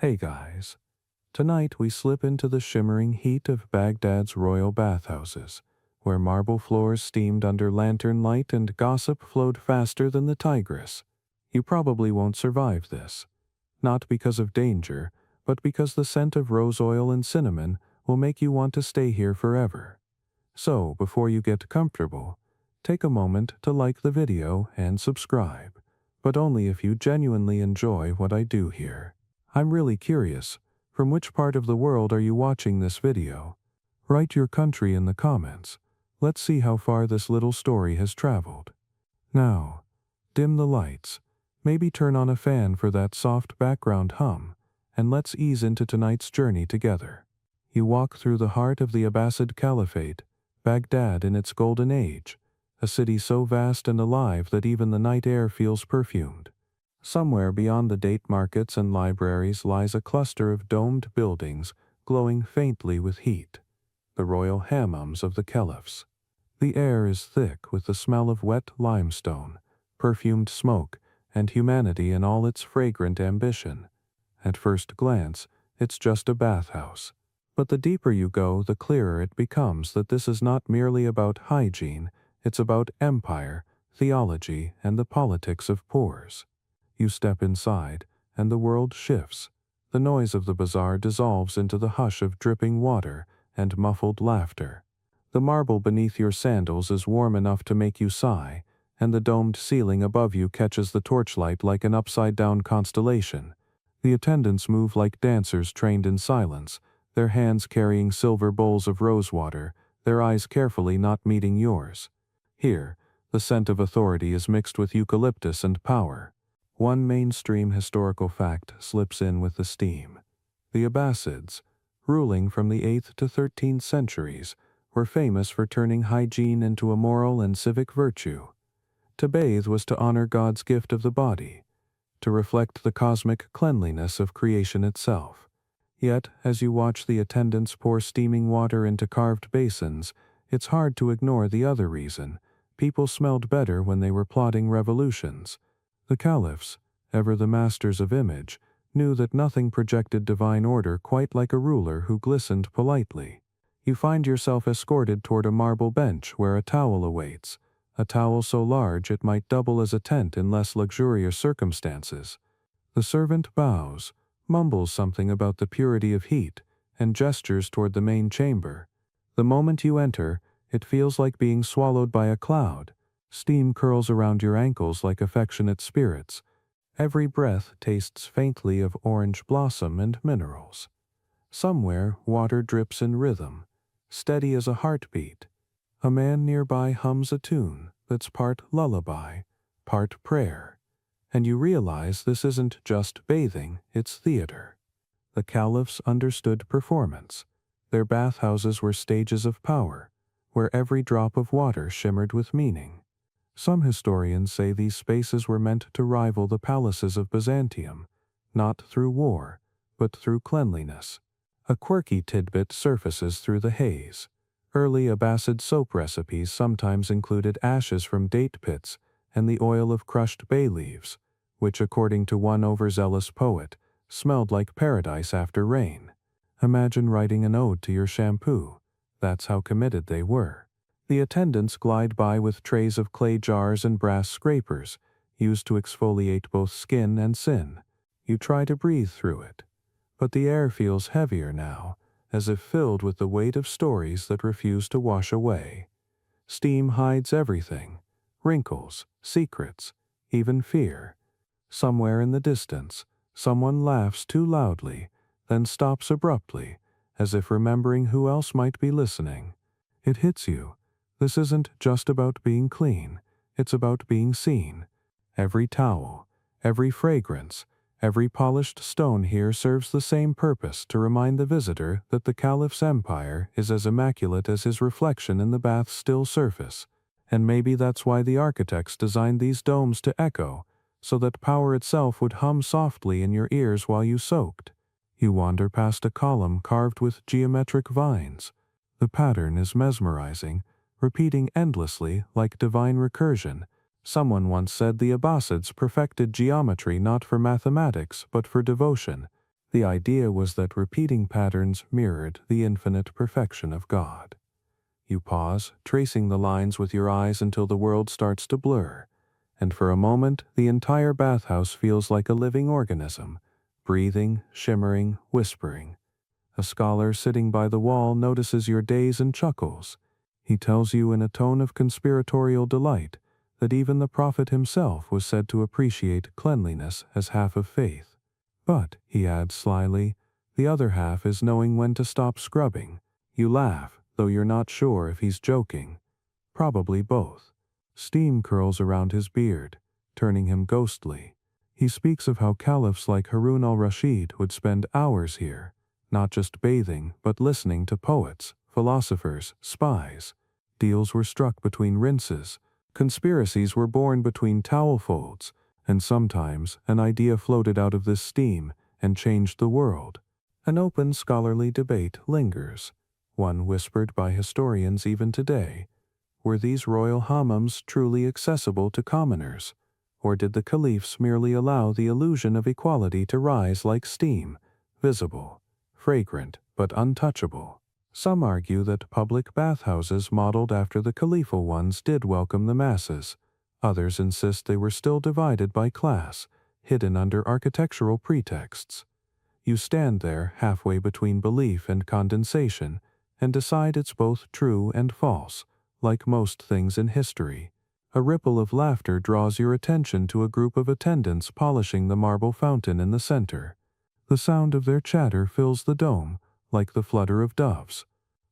Hey guys. Tonight we slip into the shimmering heat of Baghdad's royal bathhouses, where marble floors steamed under lantern light and gossip flowed faster than the Tigris. You probably won't survive this. Not because of danger, but because the scent of rose oil and cinnamon will make you want to stay here forever. So, before you get comfortable, take a moment to like the video and subscribe, but only if you genuinely enjoy what I do here. I'm really curious, from which part of the world are you watching this video? Write your country in the comments. Let's see how far this little story has traveled. Now, dim the lights, maybe turn on a fan for that soft background hum, and let's ease into tonight's journey together. You walk through the heart of the Abbasid Caliphate, Baghdad in its golden age, a city so vast and alive that even the night air feels perfumed. Somewhere beyond the date markets and libraries lies a cluster of domed buildings glowing faintly with heat, the royal hammams of the Caliphs. The air is thick with the smell of wet limestone, perfumed smoke, and humanity in all its fragrant ambition. At first glance, it's just a bathhouse. But the deeper you go, the clearer it becomes that this is not merely about hygiene, it's about empire, theology, and the politics of pores. You step inside, and the world shifts. The noise of the bazaar dissolves into the hush of dripping water and muffled laughter. The marble beneath your sandals is warm enough to make you sigh, and the domed ceiling above you catches the torchlight like an upside-down constellation. The attendants move like dancers trained in silence, their hands carrying silver bowls of rosewater, their eyes carefully not meeting yours. Here, the scent of authority is mixed with eucalyptus and power. One mainstream historical fact slips in with the steam. The Abbasids, ruling from the 8th to 13th centuries, were famous for turning hygiene into a moral and civic virtue. To bathe was to honor God's gift of the body, to reflect the cosmic cleanliness of creation itself. Yet, as you watch the attendants pour steaming water into carved basins, it's hard to ignore the other reason. People smelled better when they were plotting revolutions. The Caliphs, ever the masters of image, knew that nothing projected divine order quite like a ruler who glistened politely. You find yourself escorted toward a marble bench where a towel awaits, a towel so large it might double as a tent in less luxurious circumstances. The servant bows, mumbles something about the purity of heat, and gestures toward the main chamber. The moment you enter, it feels like being swallowed by a cloud. Steam curls around your ankles like affectionate spirits. Every breath tastes faintly of orange blossom and minerals. Somewhere, water drips in rhythm, steady as a heartbeat. A man nearby hums a tune that's part lullaby, part prayer. And you realize this isn't just bathing, it's theater. The Caliphs understood performance. Their bathhouses were stages of power, where every drop of water shimmered with meaning. Some historians say these spaces were meant to rival the palaces of Byzantium, not through war, but through cleanliness. A quirky tidbit surfaces through the haze. Early Abbasid soap recipes sometimes included ashes from date pits and the oil of crushed bay leaves, which, according to one overzealous poet, smelled like paradise after rain. Imagine writing an ode to your shampoo. That's how committed they were. The attendants glide by with trays of clay jars and brass scrapers, used to exfoliate both skin and sin. You try to breathe through it, but the air feels heavier now, as if filled with the weight of stories that refuse to wash away. Steam hides everything: wrinkles, secrets, even fear. Somewhere in the distance, someone laughs too loudly, then stops abruptly, as if remembering who else might be listening. It hits you. This isn't just about being clean, it's about being seen. Every towel, every fragrance, every polished stone here serves the same purpose: to remind the visitor that the Caliph's empire is as immaculate as his reflection in the bath's still surface. And maybe that's why the architects designed these domes to echo, so that power itself would hum softly in your ears while you soaked. You wander past a column carved with geometric vines. The pattern is mesmerizing, repeating endlessly like divine recursion. Someone once said the Abbasids perfected geometry not for mathematics but for devotion. The idea was that repeating patterns mirrored the infinite perfection of God. You pause, tracing the lines with your eyes until the world starts to blur, and for a moment the entire bathhouse feels like a living organism, breathing, shimmering, whispering. A scholar sitting by the wall notices your daze and chuckles. He tells you in a tone of conspiratorial delight that even the prophet himself was said to appreciate cleanliness as half of faith. But, he adds slyly, the other half is knowing when to stop scrubbing. You laugh, though you're not sure if he's joking. Probably both. Steam curls around his beard, turning him ghostly. He speaks of how caliphs like Harun al-Rashid would spend hours here, not just bathing, but listening to poets, philosophers, spies. Deals were struck between rinses. Conspiracies were born between towel folds, and sometimes an idea floated out of this steam and changed the world. An open scholarly debate lingers, one whispered by historians even today. Were these royal hammams truly accessible to commoners, or did the caliphs merely allow the illusion of equality to rise like steam, visible, fragrant, but untouchable? Some argue that public bathhouses modeled after the caliphal ones did welcome the masses. Others insist they were still divided by class, hidden under architectural pretexts. You stand there halfway between belief and condensation, and decide it's both true and false, like most things in history. A ripple of laughter draws your attention to a group of attendants polishing the marble fountain in the center. The sound of their chatter fills the dome, like the flutter of doves.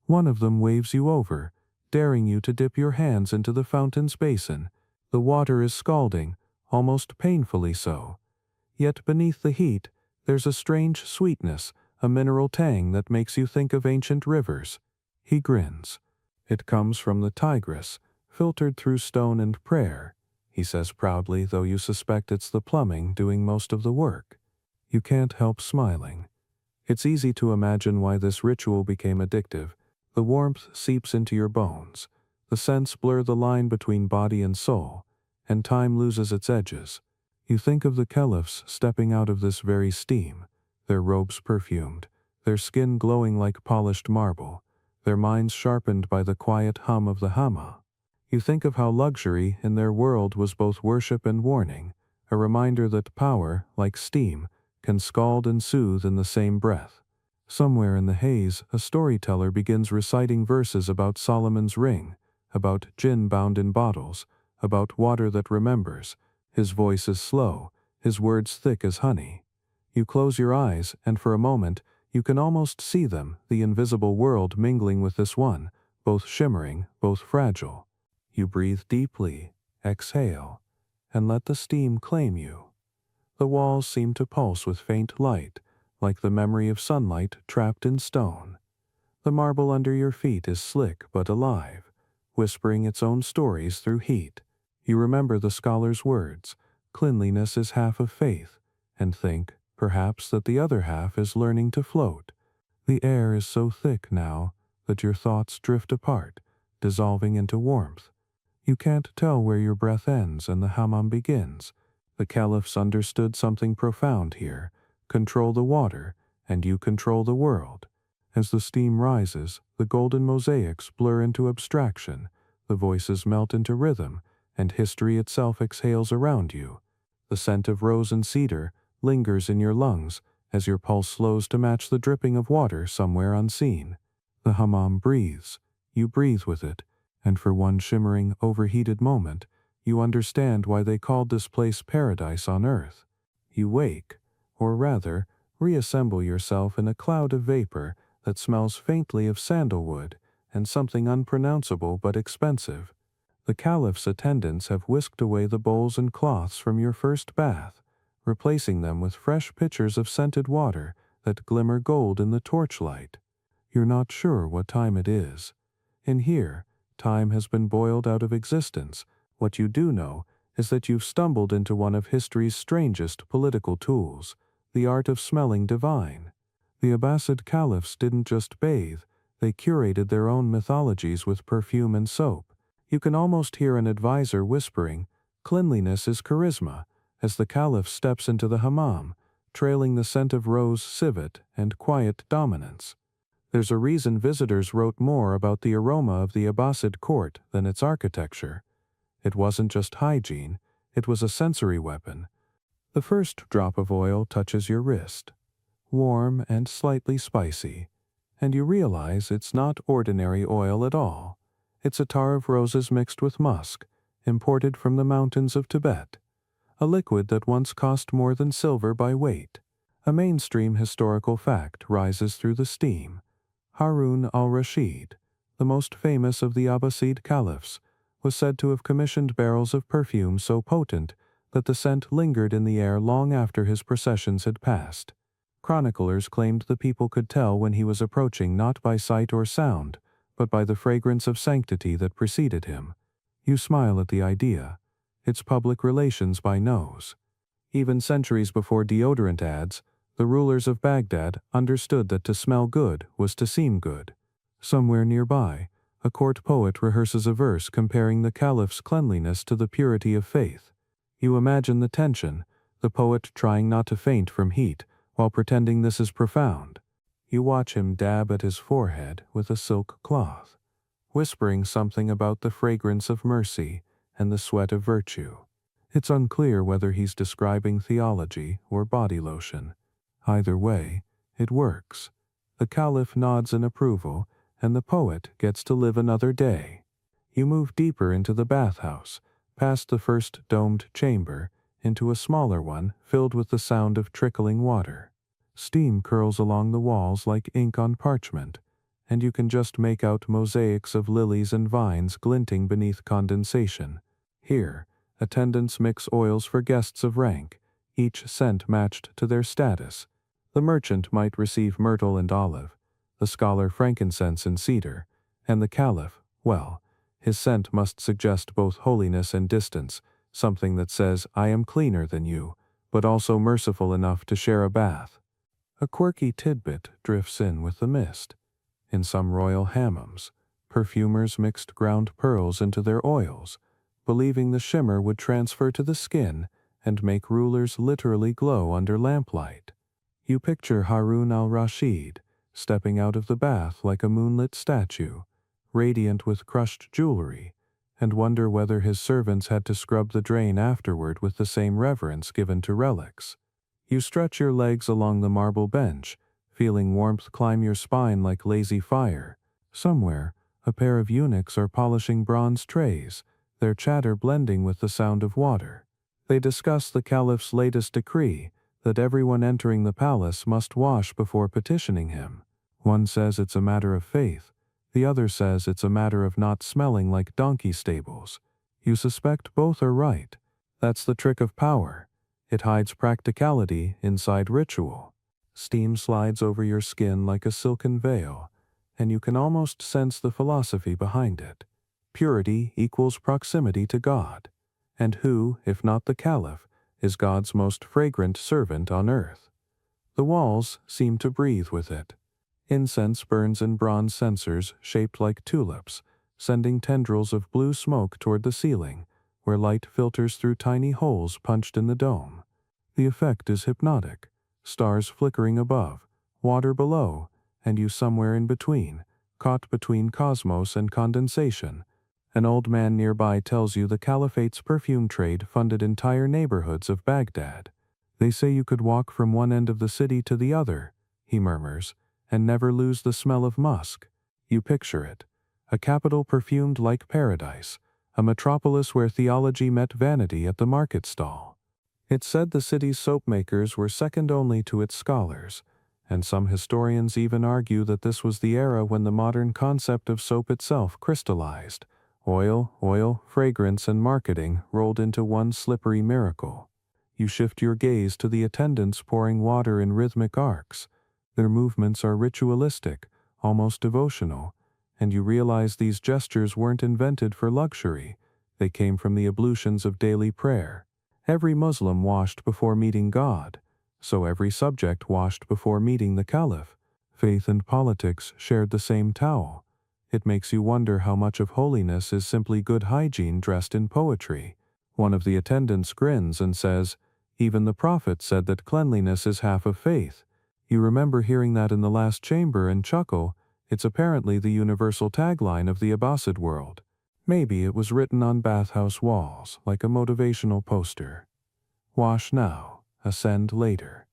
One of them waves you over, daring you to dip your hands into the fountain's basin. The water is scalding, almost painfully so. Yet beneath the heat, there's a strange sweetness, a mineral tang that makes you think of ancient rivers. He grins. It comes from the Tigris, filtered through stone and prayer, he says proudly, though you suspect it's the plumbing doing most of the work. You can't help smiling. It's easy to imagine why this ritual became addictive. The warmth seeps into your bones. The scents blur the line between body and soul, and time loses its edges. You think of the caliphs stepping out of this very steam, their robes perfumed, their skin glowing like polished marble, their minds sharpened by the quiet hum of the hamma. You think of how luxury in their world was both worship and warning, a reminder that power, like steam, can scald and soothe in the same breath. Somewhere in the haze, a storyteller begins reciting verses about Solomon's ring, about gin bound in bottles, about water that remembers. His voice is slow, his words thick as honey. You close your eyes, and for a moment, you can almost see them, the invisible world mingling with this one, both shimmering, both fragile. You breathe deeply, exhale, and let the steam claim you. The walls seem to pulse with faint light, like the memory of sunlight trapped in stone. The marble under your feet is slick but alive, whispering its own stories through heat. You remember the scholar's words, cleanliness is half of faith, and think, perhaps, that the other half is learning to float. The air is so thick now that your thoughts drift apart, dissolving into warmth. You can't tell where your breath ends and the hammam begins. The caliphs understood something profound here. Control the water, and you control the world. As the steam rises, the golden mosaics blur into abstraction, the voices melt into rhythm, and history itself exhales around you. The scent of rose and cedar lingers in your lungs as your pulse slows to match the dripping of water somewhere unseen. The hammam breathes. You breathe with it, and for one shimmering, overheated moment, you understand why they called this place paradise on earth. You wake, or rather, reassemble yourself in a cloud of vapor that smells faintly of sandalwood and something unpronounceable but expensive. The caliph's attendants have whisked away the bowls and cloths from your first bath, replacing them with fresh pitchers of scented water that glimmer gold in the torchlight. You're not sure what time it is. In here, time has been boiled out of existence. What you do know is that you've stumbled into one of history's strangest political tools, the art of smelling divine. The Abbasid Caliphs didn't just bathe, they curated their own mythologies with perfume and soap. You can almost hear an advisor whispering, "Cleanliness is charisma," as the Caliph steps into the hammam, trailing the scent of rose civet and quiet dominance. There's a reason visitors wrote more about the aroma of the Abbasid court than its architecture. It wasn't just hygiene, it was a sensory weapon. The first drop of oil touches your wrist, warm and slightly spicy, and you realize it's not ordinary oil at all. It's attar of roses mixed with musk, imported from the mountains of Tibet, a liquid that once cost more than silver by weight. A mainstream historical fact rises through the steam. Harun al-Rashid, the most famous of the Abbasid Caliphs, was said to have commissioned barrels of perfume so potent that the scent lingered in the air long after his processions had passed. Chroniclers claimed the people could tell when he was approaching not by sight or sound, but by the fragrance of sanctity that preceded him. You smile at the idea. It's public relations by nose. Even centuries before deodorant ads, the rulers of Baghdad understood that to smell good was to seem good. Somewhere nearby, a court poet rehearses a verse comparing the caliph's cleanliness to the purity of faith. You imagine the tension, the poet trying not to faint from heat while pretending this is profound. You watch him dab at his forehead with a silk cloth, whispering something about the fragrance of mercy and the sweat of virtue. It's unclear whether he's describing theology or body lotion. Either way, it works. The caliph nods in approval, and the poet gets to live another day. You move deeper into the bathhouse, past the first domed chamber, into a smaller one filled with the sound of trickling water. Steam curls along the walls like ink on parchment, and you can just make out mosaics of lilies and vines glinting beneath condensation. Here, attendants mix oils for guests of rank, each scent matched to their status. The merchant might receive myrtle and olive, the scholar frankincense and cedar, and the caliph, well, his scent must suggest both holiness and distance, something that says, I am cleaner than you, but also merciful enough to share a bath. A quirky tidbit drifts in with the mist. In some royal hammams, perfumers mixed ground pearls into their oils, believing the shimmer would transfer to the skin and make rulers literally glow under lamplight. You picture Harun al-Rashid stepping out of the bath like a moonlit statue, radiant with crushed jewelry, and wonder whether his servants had to scrub the drain afterward with the same reverence given to relics. You stretch your legs along the marble bench, feeling warmth climb your spine like lazy fire. Somewhere, a pair of eunuchs are polishing bronze trays, their chatter blending with the sound of water. They discuss the caliph's latest decree, that everyone entering the palace must wash before petitioning him. One says it's a matter of faith, the other says it's a matter of not smelling like donkey stables. You suspect both are right. That's the trick of power. It hides practicality inside ritual. Steam slides over your skin like a silken veil, and you can almost sense the philosophy behind it. Purity equals proximity to God. And who, if not the caliph, is God's most fragrant servant on earth? The walls seem to breathe with it. Incense burns in bronze censers shaped like tulips, sending tendrils of blue smoke toward the ceiling, where light filters through tiny holes punched in the dome. The effect is hypnotic. Stars flickering above, water below, and you somewhere in between, caught between cosmos and condensation. An old man nearby tells you the caliphate's perfume trade funded entire neighborhoods of Baghdad. They say you could walk from one end of the city to the other, he murmurs, and never lose the smell of musk. You picture it. A capital perfumed like paradise, a metropolis where theology met vanity at the market stall. It's said the city's soap makers were second only to its scholars, and some historians even argue that this was the era when the modern concept of soap itself crystallized. Oil, fragrance, and marketing rolled into one slippery miracle. You shift your gaze to the attendants pouring water in rhythmic arcs. Their movements are ritualistic, almost devotional, and you realize these gestures weren't invented for luxury. They came from the ablutions of daily prayer. Every Muslim washed before meeting God, so every subject washed before meeting the caliph. Faith and politics shared the same towel. It makes you wonder how much of holiness is simply good hygiene dressed in poetry. One of the attendants grins and says, Even the Prophet said that cleanliness is half of faith. You remember hearing that in the last chamber and chuckle. It's apparently the universal tagline of the Abbasid world. Maybe it was written on bathhouse walls like a motivational poster. Wash now, ascend later.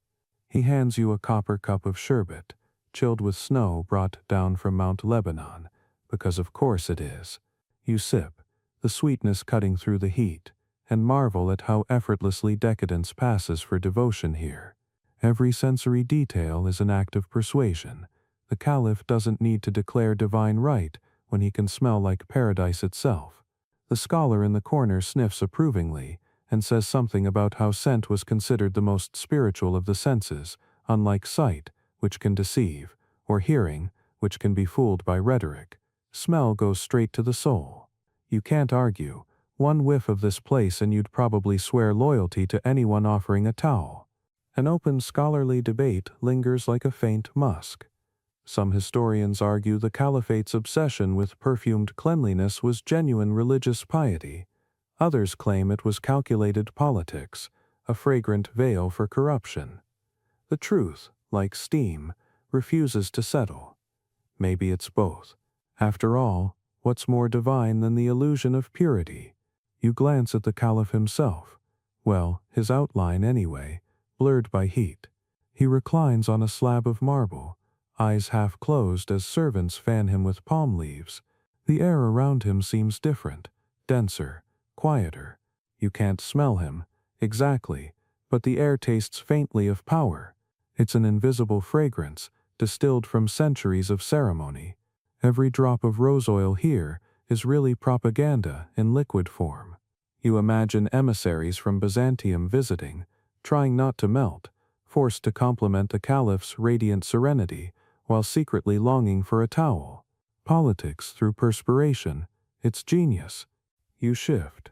He hands you a copper cup of sherbet, chilled with snow brought down from Mount Lebanon, because of course it is. You sip, the sweetness cutting through the heat, and marvel at how effortlessly decadence passes for devotion here. Every sensory detail is an act of persuasion. The Caliph doesn't need to declare divine right when he can smell like paradise itself. The scholar in the corner sniffs approvingly and says something about how scent was considered the most spiritual of the senses, unlike sight, which can deceive, or hearing, which can be fooled by rhetoric. Smell goes straight to the soul. You can't argue. One whiff of this place and you'd probably swear loyalty to anyone offering a towel. An open scholarly debate lingers like a faint musk. Some historians argue the Caliphate's obsession with perfumed cleanliness was genuine religious piety. Others claim it was calculated politics, a fragrant veil for corruption. The truth, like steam, refuses to settle. Maybe it's both. After all, what's more divine than the illusion of purity? You glance at the Caliph himself. Well, his outline anyway, blurred by heat. He reclines on a slab of marble, eyes half closed as servants fan him with palm leaves. The air around him seems different, denser, quieter. You can't smell him, exactly, but the air tastes faintly of power. It's an invisible fragrance, distilled from centuries of ceremony. Every drop of rose oil here is really propaganda in liquid form. You imagine emissaries from Byzantium visiting, trying not to melt, forced to compliment the Caliph's radiant serenity, while secretly longing for a towel. Politics through perspiration, it's genius. You shift,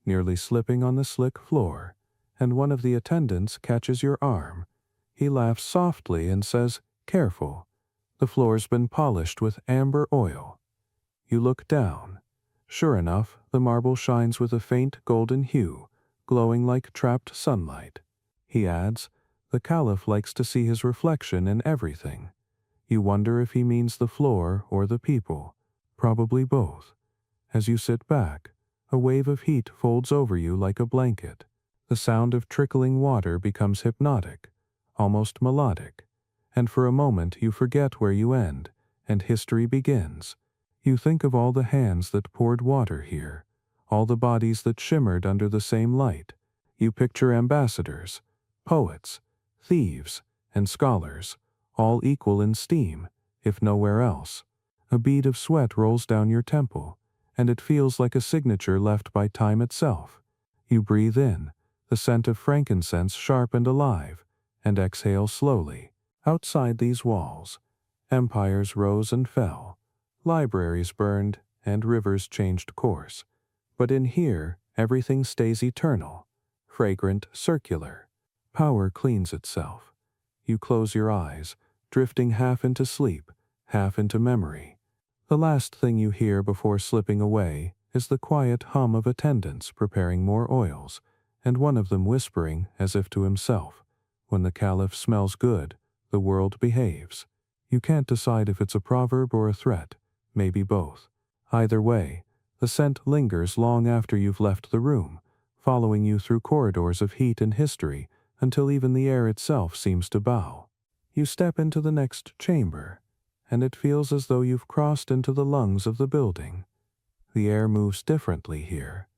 nearly slipping on the slick floor, and one of the attendants catches your arm. He laughs softly and says, "Careful. The floor's been polished with amber oil." You look down. Sure enough, the marble shines with a faint golden hue, glowing like trapped sunlight. He adds, "The Caliph likes to see his reflection in everything." You wonder if he means the floor or the people. Probably both. As you sit back, a wave of heat folds over you like a blanket. The sound of trickling water becomes hypnotic, almost melodic, and for a moment you forget where you end, and history begins. You think of all the hands that poured water here, all the bodies that shimmered under the same light. You picture ambassadors, poets, thieves, and scholars, all equal in steam, if nowhere else. A bead of sweat rolls down your temple, and it feels like a signature left by time itself. You breathe in, the scent of frankincense sharp and alive, and exhale slowly. Outside these walls, empires rose and fell, libraries burned, and rivers changed course. But in here, everything stays eternal, fragrant, circular. Power cleans itself. You close your eyes, drifting half into sleep, half into memory. The last thing you hear before slipping away is the quiet hum of attendants preparing more oils, and one of them whispering as if to himself, "When the Caliph smells good, the world behaves." You can't decide if it's a proverb or a threat, maybe both. Either way, the scent lingers long after you've left the room, following you through corridors of heat and history until even the air itself seems to bow. You step into the next chamber, and it feels as though you've crossed into the lungs of the building. The air moves differently here,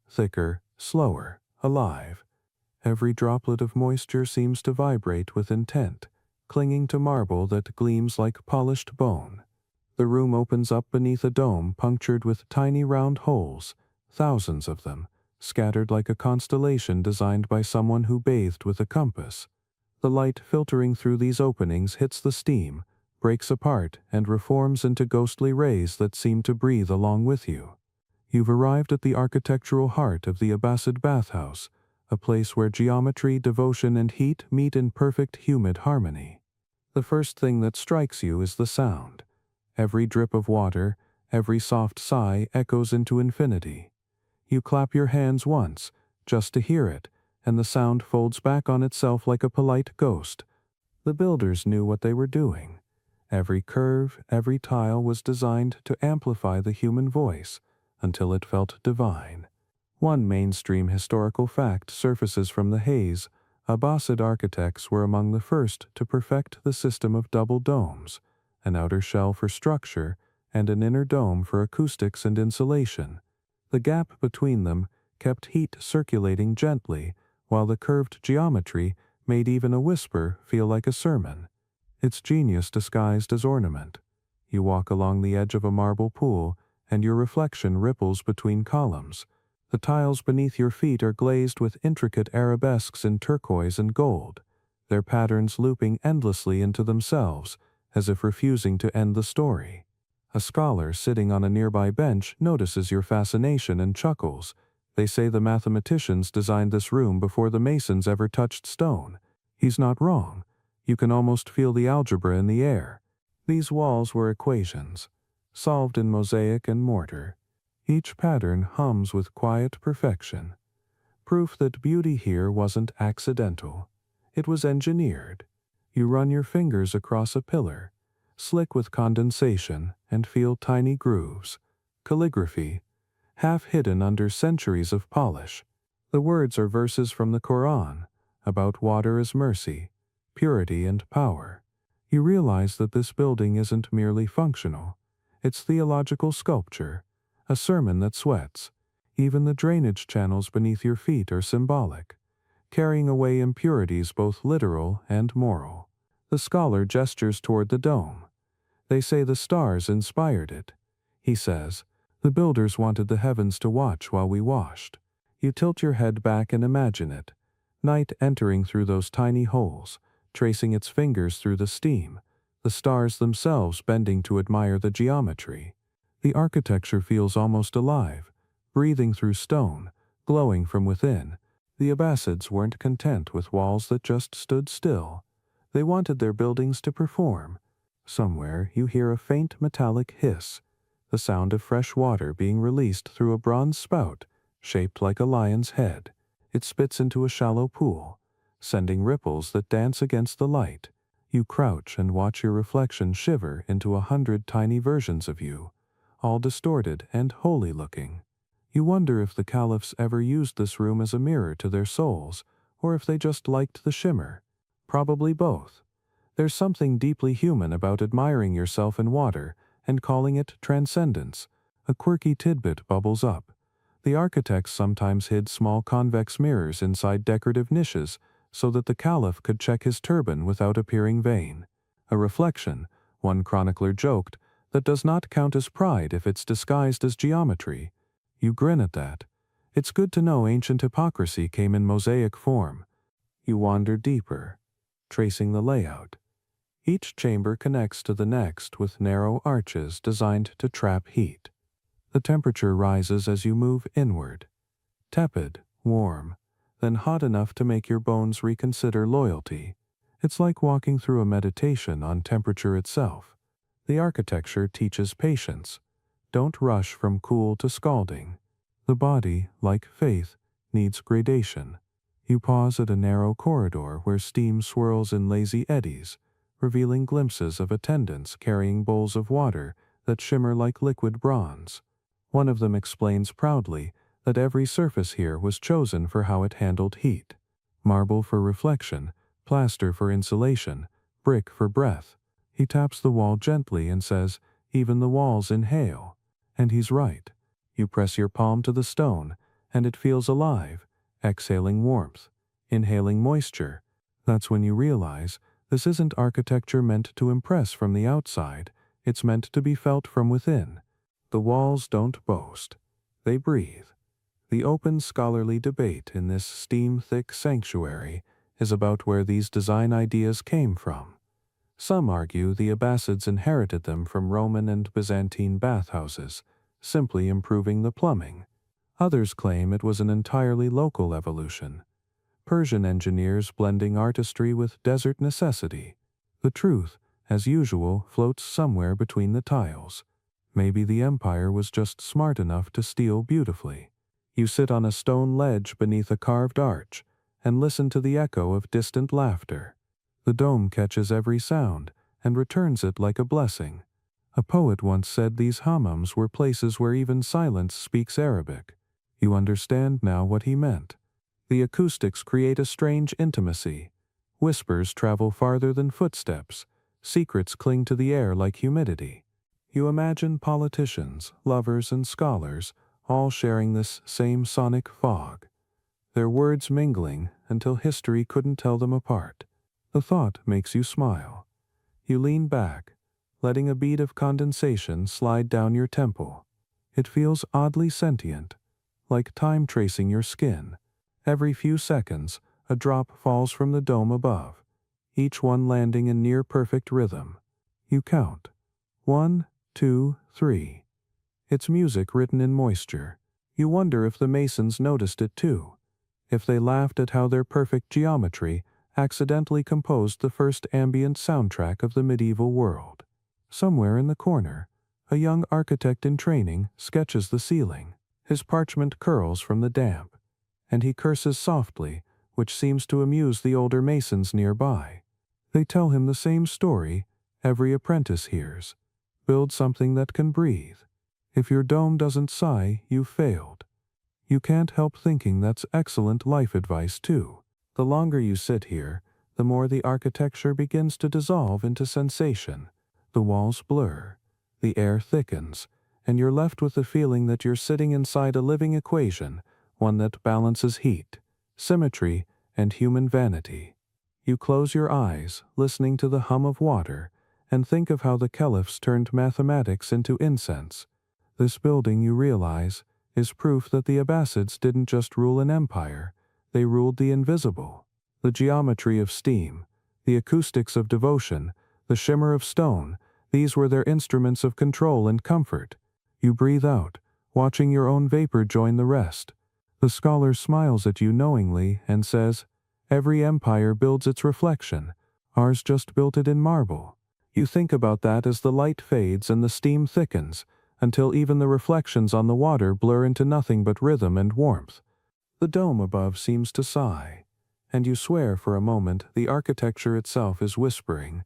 thicker, slower, alive. Every droplet of moisture seems to vibrate with intent, clinging to marble that gleams like polished bone. The room opens up beneath a dome punctured with tiny round holes, thousands of them, scattered like a constellation designed by someone who bathed with a compass. The light filtering through these openings hits the steam, breaks apart, and reforms into ghostly rays that seem to breathe along with you. You've arrived at the architectural heart of the Abbasid bathhouse, a place where geometry, devotion, and heat meet in perfect humid harmony. The first thing that strikes you is the sound. Every drip of water, every soft sigh echoes into infinity. You clap your hands once, just to hear it, and the sound folds back on itself like a polite ghost. The builders knew what they were doing. Every curve, every tile was designed to amplify the human voice until it felt divine. One mainstream historical fact surfaces from the haze. Abbasid architects were among the first to perfect the system of double domes, an outer shell for structure and an inner dome for acoustics and insulation. The gap between them kept heat circulating gently, while the curved geometry made even a whisper feel like a sermon. It's genius disguised as ornament. You walk along the edge of a marble pool, and your reflection ripples between columns. The tiles beneath your feet are glazed with intricate arabesques in turquoise and gold, their patterns looping endlessly into themselves, as if refusing to end the story. A scholar sitting on a nearby bench notices your fascination and chuckles. They say the mathematicians designed this room before the masons ever touched stone. He's not wrong. You can almost feel the algebra in the air. These walls were equations, solved in mosaic and mortar. Each pattern hums with quiet perfection. Proof that beauty here wasn't accidental. It was engineered. You run your fingers across a pillar, slick with condensation, and feel tiny grooves. Calligraphy, half hidden under centuries of polish. The words are verses from the Quran, about water as mercy, purity and power. You realize that this building isn't merely functional. It's theological sculpture, a sermon that sweats. Even the drainage channels beneath your feet are symbolic, carrying away impurities both literal and moral. The scholar gestures toward the dome. They say the stars inspired it. He says, the builders wanted the heavens to watch while we washed. You tilt your head back and imagine it. Night entering through those tiny holes, tracing its fingers through the steam, the stars themselves bending to admire the geometry. The architecture feels almost alive, breathing through stone, glowing from within. The Abbasids weren't content with walls that just stood still. They wanted their buildings to perform. Somewhere you hear a faint metallic hiss, the sound of fresh water being released through a bronze spout shaped like a lion's head. It spits into a shallow pool, sending ripples that dance against the light. You crouch and watch your reflection shiver into 100 tiny versions of you, all distorted and holy-looking. You wonder if the Caliphs ever used this room as a mirror to their souls, or if they just liked the shimmer. Probably both. There's something deeply human about admiring yourself in water and calling it transcendence. A quirky tidbit bubbles up. The architects sometimes hid small convex mirrors inside decorative niches so that the Caliph could check his turban without appearing vain. A reflection, one chronicler joked, that does not count as pride if it's disguised as geometry. You grin at that. It's good to know ancient hypocrisy came in mosaic form. You wander deeper, tracing the layout. Each chamber connects to the next with narrow arches designed to trap heat. The temperature rises as you move inward. Tepid, warm, then hot enough to make your bones reconsider loyalty. It's like walking through a meditation on temperature itself. The architecture teaches patience. Don't rush from cool to scalding. The body, like faith, needs gradation. You pause at a narrow corridor where steam swirls in lazy eddies, revealing glimpses of attendants carrying bowls of water that shimmer like liquid bronze. One of them explains proudly that every surface here was chosen for how it handled heat. Marble for reflection, plaster for insulation, brick for breath. He taps the wall gently and says, "Even the walls inhale." And he's right. You press your palm to the stone, and it feels alive, exhaling warmth, inhaling moisture. That's when you realize this isn't architecture meant to impress from the outside, it's meant to be felt from within. The walls don't boast. They breathe. The open scholarly debate in this steam-thick sanctuary is about where these design ideas came from. Some argue the Abbasids inherited them from Roman and Byzantine bathhouses, simply improving the plumbing. Others claim it was an entirely local evolution. Persian engineers blending artistry with desert necessity. The truth, as usual, floats somewhere between the tiles. Maybe the empire was just smart enough to steal beautifully. You sit on a stone ledge beneath a carved arch, and listen to the echo of distant laughter. The dome catches every sound and returns it like a blessing. A poet once said these hammams were places where even silence speaks Arabic. You understand now what he meant. The acoustics create a strange intimacy. Whispers travel farther than footsteps. Secrets cling to the air like humidity. You imagine politicians, lovers, and scholars all sharing this same sonic fog, their words mingling until history couldn't tell them apart. The thought makes you smile. You lean back, letting a bead of condensation slide down your temple. It feels oddly sentient, like time tracing your skin. Every few seconds, a drop falls from the dome above, each one landing in near-perfect rhythm. You count. 1, 2, 3. It's music written in moisture. You wonder if the masons noticed it too, if they laughed at how their perfect geometry accidentally composed the first ambient soundtrack of the medieval world. Somewhere in the corner, a young architect in training sketches the ceiling. His parchment curls from the damp, and he curses softly, which seems to amuse the older masons nearby. They tell him the same story every apprentice hears. Build something that can breathe. If your dome doesn't sigh, you've failed. You can't help thinking that's excellent life advice too. The longer you sit here, the more the architecture begins to dissolve into sensation. The walls blur, the air thickens, and you're left with the feeling that you're sitting inside a living equation, one that balances heat, symmetry, and human vanity. You close your eyes, listening to the hum of water, and think of how the Caliphs turned mathematics into incense. This building, you realize, is proof that the Abbasids didn't just rule an empire, they ruled the invisible. The geometry of steam, the acoustics of devotion, the shimmer of stone, these were their instruments of control and comfort. You breathe out, watching your own vapor join the rest. The scholar smiles at you knowingly and says, "Every empire builds its reflection. Ours just built it in marble." You think about that as the light fades and the steam thickens, until even the reflections on the water blur into nothing but rhythm and warmth. The dome above seems to sigh, and you swear for a moment the architecture itself is whispering,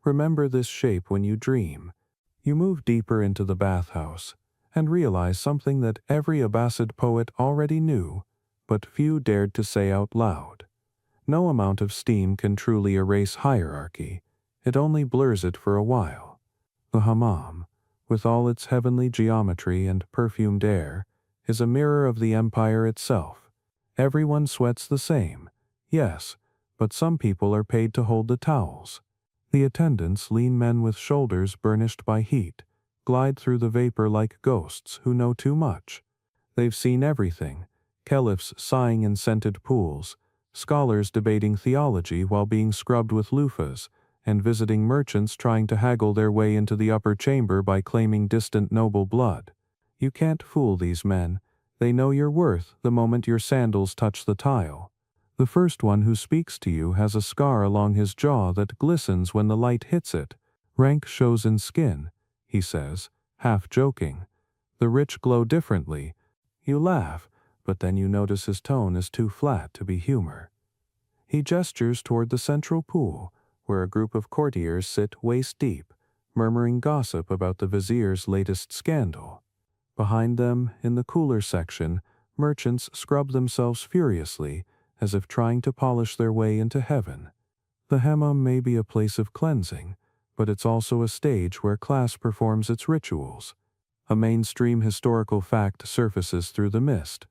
"Remember this shape when you dream." You move deeper into the bathhouse, and realize something that every Abbasid poet already knew, but few dared to say out loud. No amount of steam can truly erase hierarchy, it only blurs it for a while. The hammam, with all its heavenly geometry and perfumed air, is a mirror of the empire itself. Everyone sweats the same, yes, but some people are paid to hold the towels. The attendants, lean men with shoulders burnished by heat, glide through the vapor like ghosts who know too much. They've seen everything: caliphs sighing in scented pools, scholars debating theology while being scrubbed with loofahs, and visiting merchants trying to haggle their way into the upper chamber by claiming distant noble blood. You can't fool these men. They know your worth the moment your sandals touch the tile. The first one who speaks to you has a scar along his jaw that glistens when the light hits it. "Rank shows in skin," he says, half joking. "The rich glow differently." You laugh, but then you notice his tone is too flat to be humor. He gestures toward the central pool, where a group of courtiers sit waist-deep, murmuring gossip about the vizier's latest scandal. Behind them, in the cooler section, merchants scrub themselves furiously, as if trying to polish their way into heaven. The hammam may be a place of cleansing, but it's also a stage where class performs its rituals. A mainstream historical fact surfaces through the mist.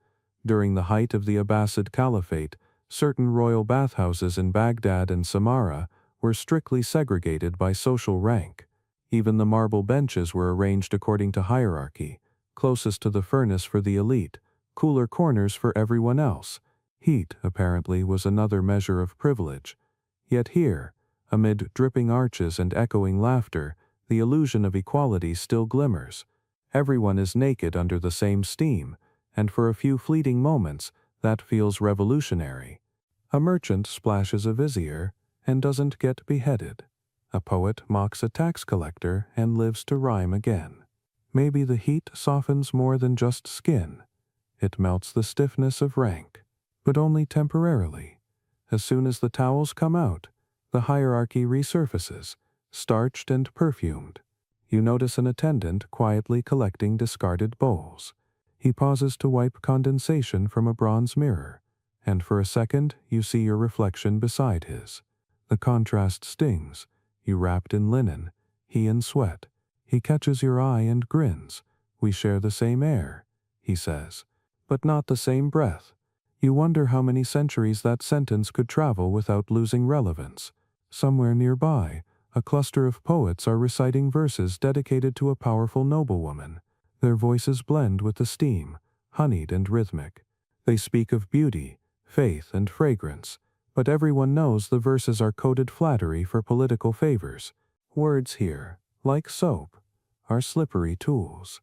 During the height of the Abbasid Caliphate, certain royal bathhouses in Baghdad and Samarra were strictly segregated by social rank. Even the marble benches were arranged according to hierarchy: closest to the furnace for the elite, cooler corners for everyone else. Heat, apparently, was another measure of privilege. Yet here, amid dripping arches and echoing laughter, the illusion of equality still glimmers. Everyone is naked under the same steam, and for a few fleeting moments, that feels revolutionary. A merchant splashes a vizier and doesn't get beheaded. A poet mocks a tax collector and lives to rhyme again. Maybe the heat softens more than just skin. It melts the stiffness of rank, but only temporarily. As soon as the towels come out, the hierarchy resurfaces, starched and perfumed. You notice an attendant quietly collecting discarded bowls. He pauses to wipe condensation from a bronze mirror, and for a second you see your reflection beside his. The contrast stings. You wrapped in linen, he in sweat. He catches your eye and grins. "We share the same air," he says, "but not the same breath." You wonder how many centuries that sentence could travel without losing relevance. Somewhere nearby, a cluster of poets are reciting verses dedicated to a powerful noblewoman. Their voices blend with the steam, honeyed and rhythmic. They speak of beauty, faith, and fragrance, but everyone knows the verses are coded flattery for political favors. Words here, like soap, are slippery tools.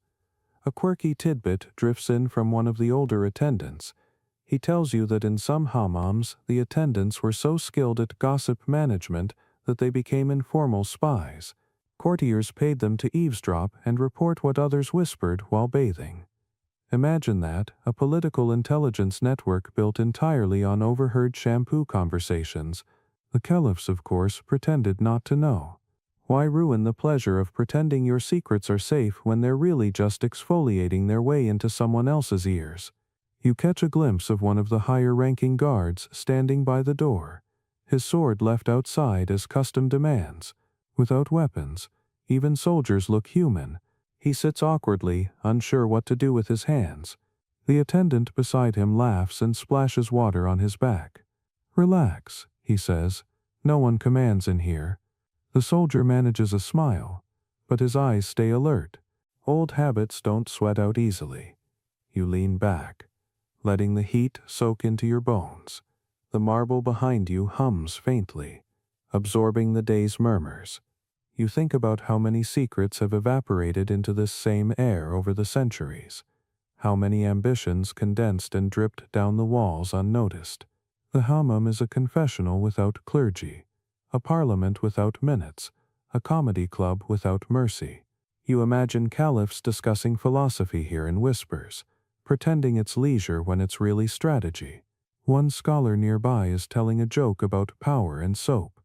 A quirky tidbit drifts in from one of the older attendants. He tells you that in some hammams, the attendants were so skilled at gossip management that they became informal spies. Courtiers paid them to eavesdrop and report what others whispered while bathing. Imagine that, a political intelligence network built entirely on overheard shampoo conversations. The Caliphs, of course, pretended not to know. Why ruin the pleasure of pretending your secrets are safe when they're really just exfoliating their way into someone else's ears? You catch a glimpse of one of the higher-ranking guards standing by the door, his sword left outside as custom demands. Without weapons, even soldiers look human. He sits awkwardly, unsure what to do with his hands. The attendant beside him laughs and splashes water on his back. "Relax," he says. "No one commands in here." The soldier manages a smile, but his eyes stay alert. Old habits don't sweat out easily. You lean back, letting the heat soak into your bones. The marble behind you hums faintly, absorbing the day's murmurs. You think about how many secrets have evaporated into this same air over the centuries, how many ambitions condensed and dripped down the walls unnoticed. The hammam is a confessional without clergy, a parliament without minutes, a comedy club without mercy. You imagine caliphs discussing philosophy here in whispers, pretending it's leisure when it's really strategy. One scholar nearby is telling a joke about power and soap.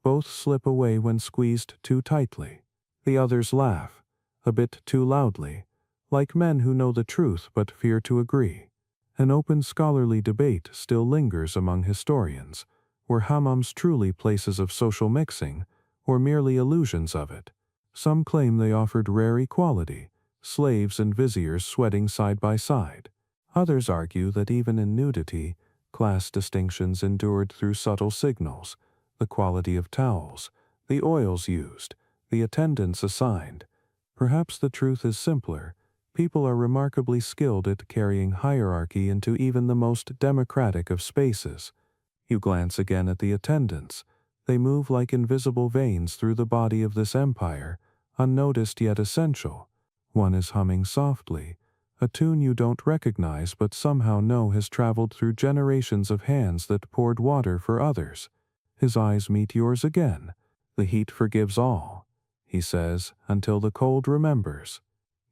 Both slip away when squeezed too tightly. The others laugh, a bit too loudly, like men who know the truth but fear to agree. An open scholarly debate still lingers among historians. Were hammams truly places of social mixing, or merely illusions of it? Some claim they offered rare equality, slaves and viziers sweating side by side. Others argue that even in nudity, class distinctions endured through subtle signals, the quality of towels, the oils used, the attendants assigned. Perhaps the truth is simpler. People are remarkably skilled at carrying hierarchy into even the most democratic of spaces. You glance again at the attendants. They move like invisible veins through the body of this empire, unnoticed yet essential. One is humming softly, a tune you don't recognize but somehow know has traveled through generations of hands that poured water for others. His eyes meet yours again. "The heat forgives all," he says, "until the cold remembers."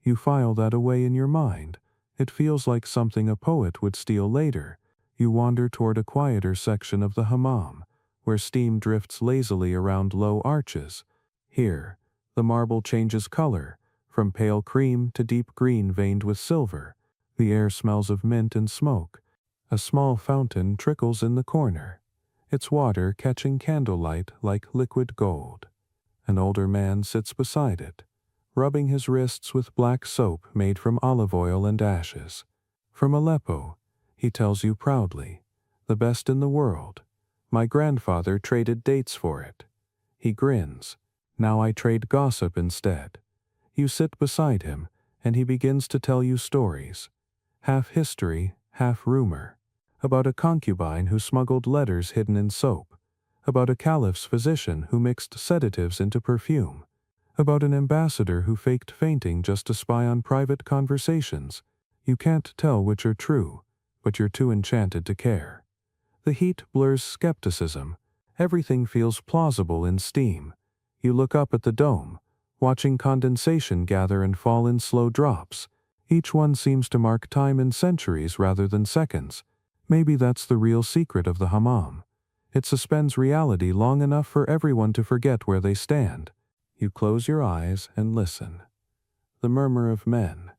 You file that away in your mind. It feels like something a poet would steal later. You wander toward a quieter section of the hammam, where steam drifts lazily around low arches. Here, the marble changes color, from pale cream to deep green veined with silver. The air smells of mint and smoke. A small fountain trickles in the corner, its water catching candlelight like liquid gold. An older man sits beside it, rubbing his wrists with black soap made from olive oil and ashes. "From Aleppo," he tells you proudly, "the best in the world. My grandfather traded dates for it." He grins. "Now I trade gossip instead." You sit beside him, and he begins to tell you stories, half history, half rumor, about a concubine who smuggled letters hidden in soap, about a caliph's physician who mixed sedatives into perfume, about an ambassador who faked fainting just to spy on private conversations. You can't tell which are true, but you're too enchanted to care. The heat blurs skepticism. Everything feels plausible in steam. You look up at the dome, watching condensation gather and fall in slow drops. Each one seems to mark time in centuries rather than seconds. Maybe that's the real secret of the hammam. It suspends reality long enough for everyone to forget where they stand. You close your eyes and listen. The murmur of men,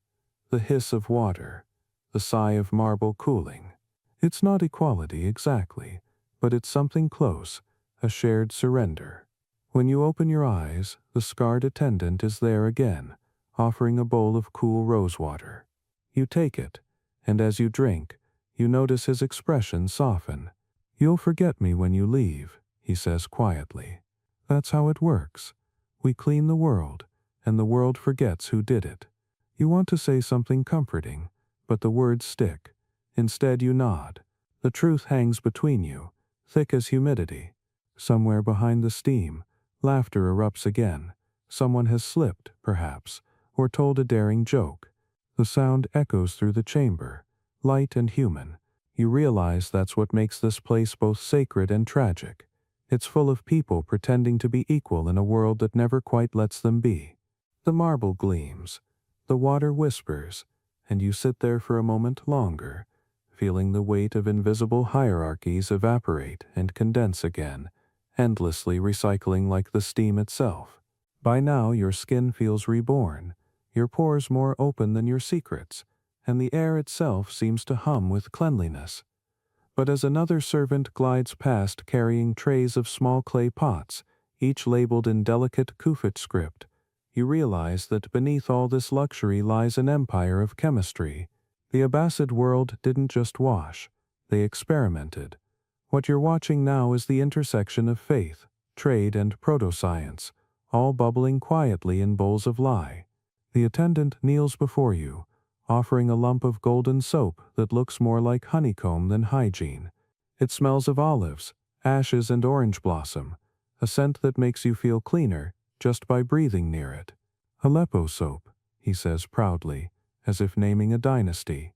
the hiss of water, the sigh of marble cooling. It's not equality exactly, but it's something close, a shared surrender. When you open your eyes, the scarred attendant is there again, offering a bowl of cool rosewater. You take it, and as you drink, you notice his expression soften. "You'll forget me when you leave," he says quietly. "That's how it works. We clean the world, and the world forgets who did it." You want to say something comforting, but the words stick. Instead you nod. The truth hangs between you, thick as humidity. Somewhere behind the steam, laughter erupts again. Someone has slipped, perhaps, or told a daring joke. The sound echoes through the chamber, light and human. You realize that's what makes this place both sacred and tragic. It's full of people pretending to be equal in a world that never quite lets them be. The marble gleams, the water whispers, and you sit there for a moment longer, feeling the weight of invisible hierarchies evaporate and condense again, endlessly recycling like the steam itself. By now your skin feels reborn, your pores more open than your secrets, and the air itself seems to hum with cleanliness. But as another servant glides past carrying trays of small clay pots, each labeled in delicate Kufit script, you realize that beneath all this luxury lies an empire of chemistry. The Abbasid world didn't just wash, they experimented. What you're watching now is the intersection of faith, trade, and proto-science, all bubbling quietly in bowls of lye. The attendant kneels before you, offering a lump of golden soap that looks more like honeycomb than hygiene. It smells of olives, ashes, and orange blossom, a scent that makes you feel cleaner just by breathing near it. "Aleppo soap," he says proudly, as if naming a dynasty.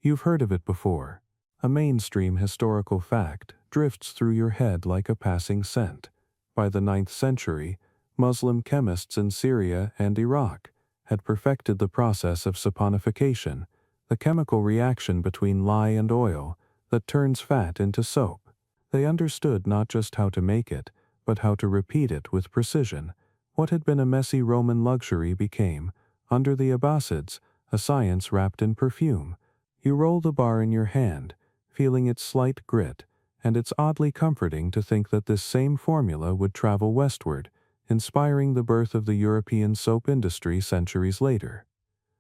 You've heard of it before. A mainstream historical fact drifts through your head like a passing scent. By the 9th century, Muslim chemists in Syria and Iraq had perfected the process of saponification, the chemical reaction between lye and oil that turns fat into soap. They understood not just how to make it, but how to repeat it with precision. What had been a messy Roman luxury became, under the Abbasids, a science wrapped in perfume. You roll the bar in your hand, feeling its slight grit, and it's oddly comforting to think that this same formula would travel westward, inspiring the birth of the European soap industry centuries later.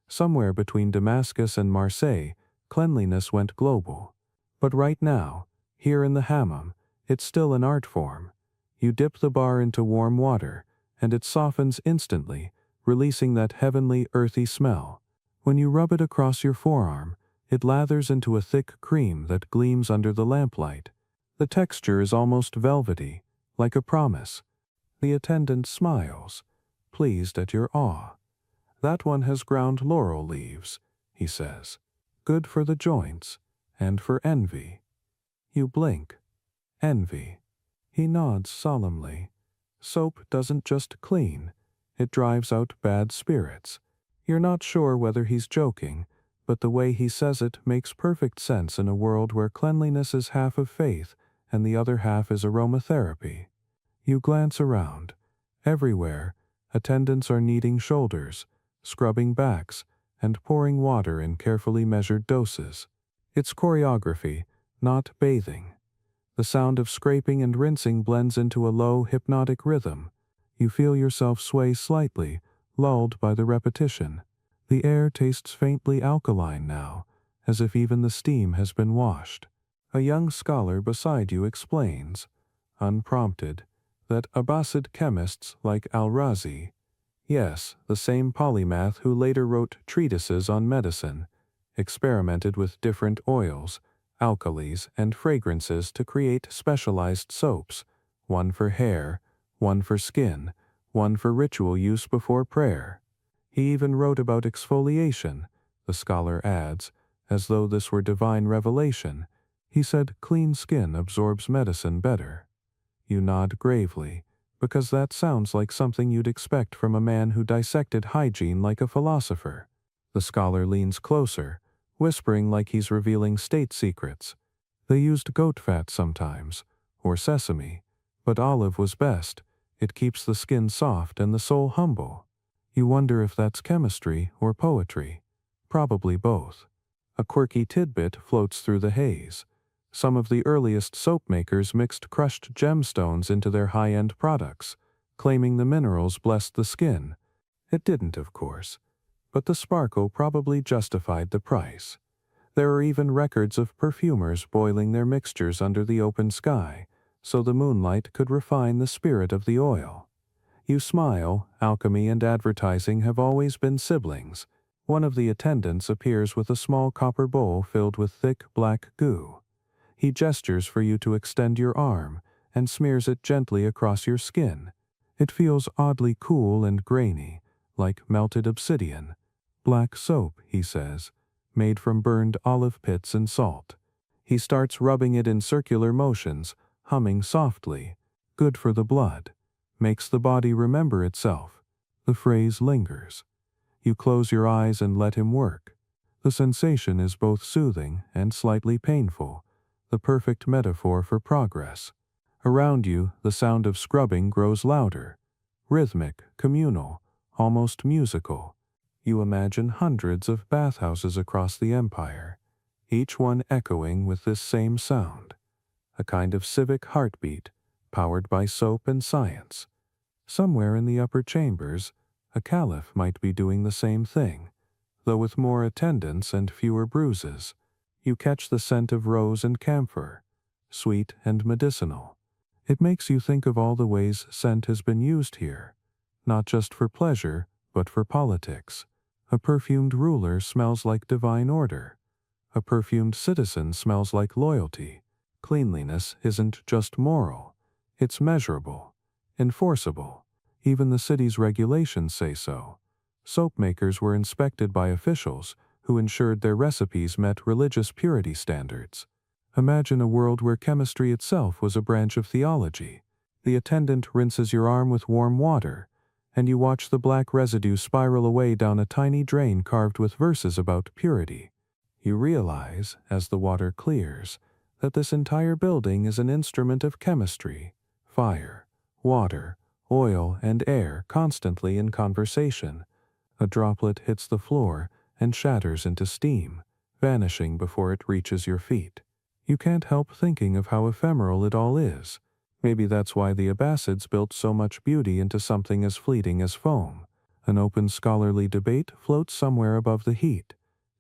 Somewhere between Damascus and Marseille, cleanliness went global. But right now, here in the hammam, it's still an art form. You dip the bar into warm water, and it softens instantly, releasing that heavenly, earthy smell. When you rub it across your forearm, it lathers into a thick cream that gleams under the lamplight. The texture is almost velvety, like a promise. The attendant smiles, pleased at your awe. "That one has ground laurel leaves," he says. "Good for the joints, and for envy." You blink. Envy. He nods solemnly. Soap doesn't just clean, it drives out bad spirits. You're not sure whether he's joking, but the way he says it makes perfect sense in a world where cleanliness is half of faith and the other half is aromatherapy. You glance around. Everywhere, attendants are kneading shoulders, scrubbing backs, and pouring water in carefully measured doses. It's choreography, not bathing. The sound of scraping and rinsing blends into a low, hypnotic rhythm. You feel yourself sway slightly, lulled by the repetition. The air tastes faintly alkaline now, as if even the steam has been washed. A young scholar beside you explains, unprompted, that Abbasid chemists like Al-Razi, yes, the same polymath who later wrote treatises on medicine, experimented with different oils, alkalis, and fragrances to create specialized soaps, one for hair, one for skin, one for ritual use before prayer. He even wrote about exfoliation, the scholar adds, as though this were divine revelation. He said clean skin absorbs medicine better. You nod gravely, because that sounds like something you'd expect from a man who dissected hygiene like a philosopher. The scholar leans closer, whispering like he's revealing state secrets. They used goat fat sometimes, or sesame, but olive was best. It keeps the skin soft and the soul humble. You wonder if that's chemistry or poetry. Probably both. A quirky tidbit floats through the haze. Some of the earliest soap makers mixed crushed gemstones into their high-end products, claiming the minerals blessed the skin. It didn't, of course, but the sparkle probably justified the price. There are even records of perfumers boiling their mixtures under the open sky, so the moonlight could refine the spirit of the oil. You smile, alchemy and advertising have always been siblings. One of the attendants appears with a small copper bowl filled with thick black goo. He gestures for you to extend your arm and smears it gently across your skin. It feels oddly cool and grainy, like melted obsidian. Black soap, he says, made from burned olive pits and salt. He starts rubbing it in circular motions, humming softly. Good for the blood. Makes the body remember itself. The phrase lingers. You close your eyes and let him work. The sensation is both soothing and slightly painful, the perfect metaphor for progress. Around you, the sound of scrubbing grows louder. Rhythmic, communal, almost musical. You imagine hundreds of bathhouses across the empire, each one echoing with this same sound. A kind of civic heartbeat, powered by soap and science. Somewhere in the upper chambers, a caliph might be doing the same thing, though with more attendants and fewer bruises. You catch the scent of rose and camphor, sweet and medicinal. It makes you think of all the ways scent has been used here, not just for pleasure, but for politics. A perfumed ruler smells like divine order. A perfumed citizen smells like loyalty. Cleanliness isn't just moral, it's measurable, enforceable. Even the city's regulations say so. Soap makers were inspected by officials who ensured their recipes met religious purity standards. Imagine a world where chemistry itself was a branch of theology. The attendant rinses your arm with warm water, and you watch the black residue spiral away down a tiny drain carved with verses about purity. You realize, as the water clears, that this entire building is an instrument of chemistry, fire, water, oil, and air constantly in conversation. A droplet hits the floor and shatters into steam, vanishing before it reaches your feet. You can't help thinking of how ephemeral it all is. Maybe that's why the Abbasids built so much beauty into something as fleeting as foam. An open scholarly debate floats somewhere above the heat.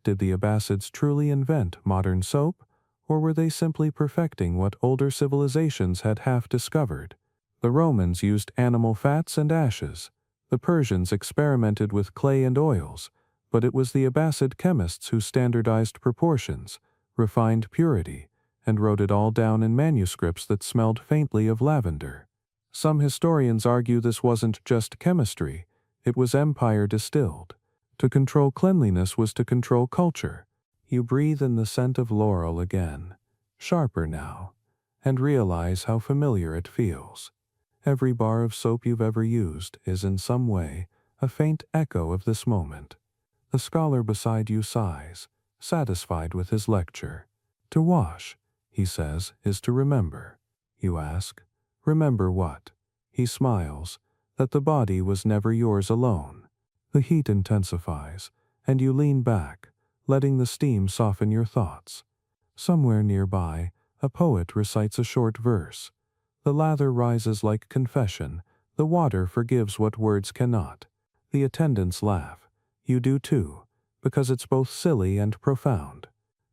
Did the Abbasids truly invent modern soap, or were they simply perfecting what older civilizations had half discovered? The Romans used animal fats and ashes. The Persians experimented with clay and oils, but it was the Abbasid chemists who standardized proportions, refined purity, and wrote it all down in manuscripts that smelled faintly of lavender. Some historians argue this wasn't just chemistry, it was empire distilled. To control cleanliness was to control culture. You breathe in the scent of laurel again, sharper now, and realize how familiar it feels. Every bar of soap you've ever used is in some way a faint echo of this moment. The scholar beside you sighs, satisfied with his lecture. To wash, he says, is to remember. You ask, remember what? He smiles, that the body was never yours alone. The heat intensifies, and you lean back, letting the steam soften your thoughts. Somewhere nearby, a poet recites a short verse. The lather rises like confession, the water forgives what words cannot. The attendants laugh. You do too, because it's both silly and profound.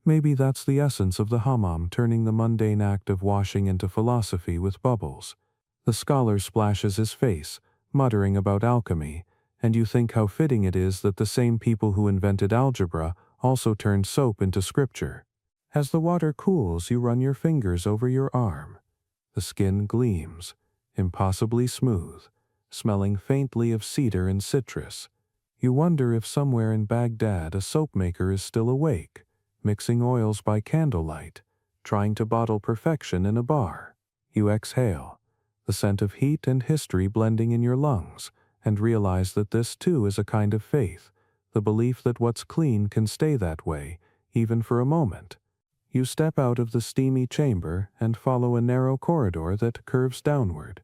Maybe that's the essence of the hammam, turning the mundane act of washing into philosophy with bubbles. The scholar splashes his face, muttering about alchemy, and you think how fitting it is that the same people who invented algebra also turned soap into scripture. As the water cools, you run your fingers over your arm. The skin gleams, impossibly smooth, smelling faintly of cedar and citrus. You wonder if somewhere in Baghdad a soap maker is still awake, mixing oils by candlelight, trying to bottle perfection in a bar. You exhale, the scent of heat and history blending in your lungs, and realize that this too is a kind of faith, the belief that what's clean can stay that way, even for a moment. You step out of the steamy chamber and follow a narrow corridor that curves downward,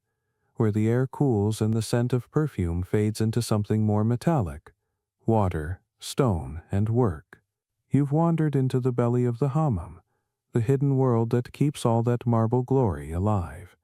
where the air cools and the scent of perfume fades into something more metallic: water, stone, and work. You've wandered into the belly of the hammam, the hidden world that keeps all that marble glory alive.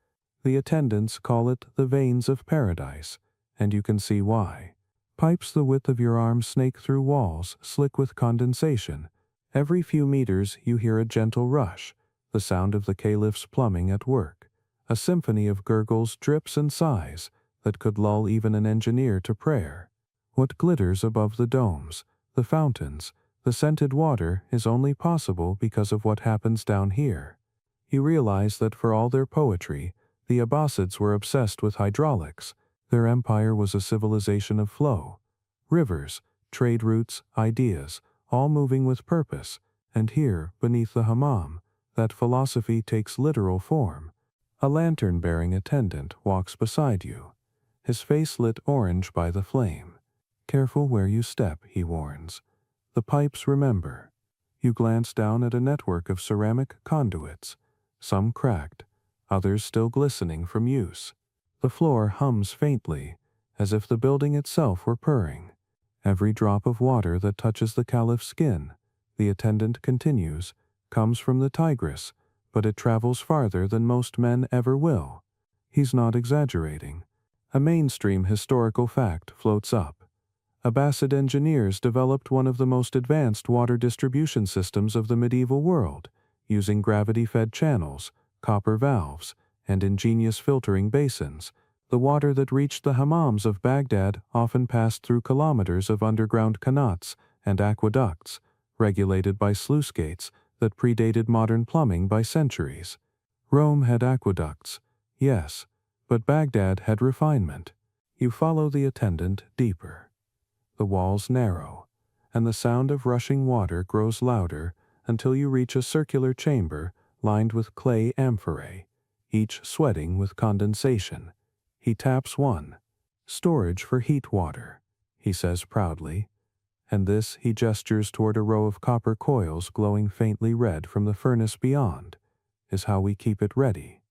The attendants call it the veins of paradise, and you can see why. Pipes the width of your arm snake through walls, slick with condensation. Every few meters you hear a gentle rush, the sound of the caliph's plumbing at work, a symphony of gurgles, drips, and sighs that could lull even an engineer to prayer. What glitters above the domes, the fountains, the scented water is only possible because of what happens down here. You realize that for all their poetry, the Abbasids were obsessed with hydraulics. Their empire was a civilization of flow. Rivers, trade routes, ideas, all moving with purpose, and here, beneath the hammam, that philosophy takes literal form. A lantern-bearing attendant walks beside you, his face lit orange by the flame. "Careful where you step," he warns. "The pipes remember." You glance down at a network of ceramic conduits, some cracked, others still glistening from use. The floor hums faintly, as if the building itself were purring. Every drop of water that touches the caliph's skin, the attendant continues, comes from the Tigris, but it travels farther than most men ever will. He's not exaggerating. A mainstream historical fact floats up. Abbasid engineers developed one of the most advanced water distribution systems of the medieval world, using gravity-fed channels, copper valves, and ingenious filtering basins. The water that reached the hammams of Baghdad often passed through kilometers of underground qanats and aqueducts, regulated by sluice gates that predated modern plumbing by centuries. Rome had aqueducts, yes, but Baghdad had refinement. You follow the attendant deeper. The walls narrow, and the sound of rushing water grows louder until you reach a circular chamber lined with clay amphorae, each sweating with condensation. He taps one. "Storage for heat water," he says proudly, and this he gestures toward a row of copper coils glowing faintly red from the furnace beyond, "is how we keep it ready."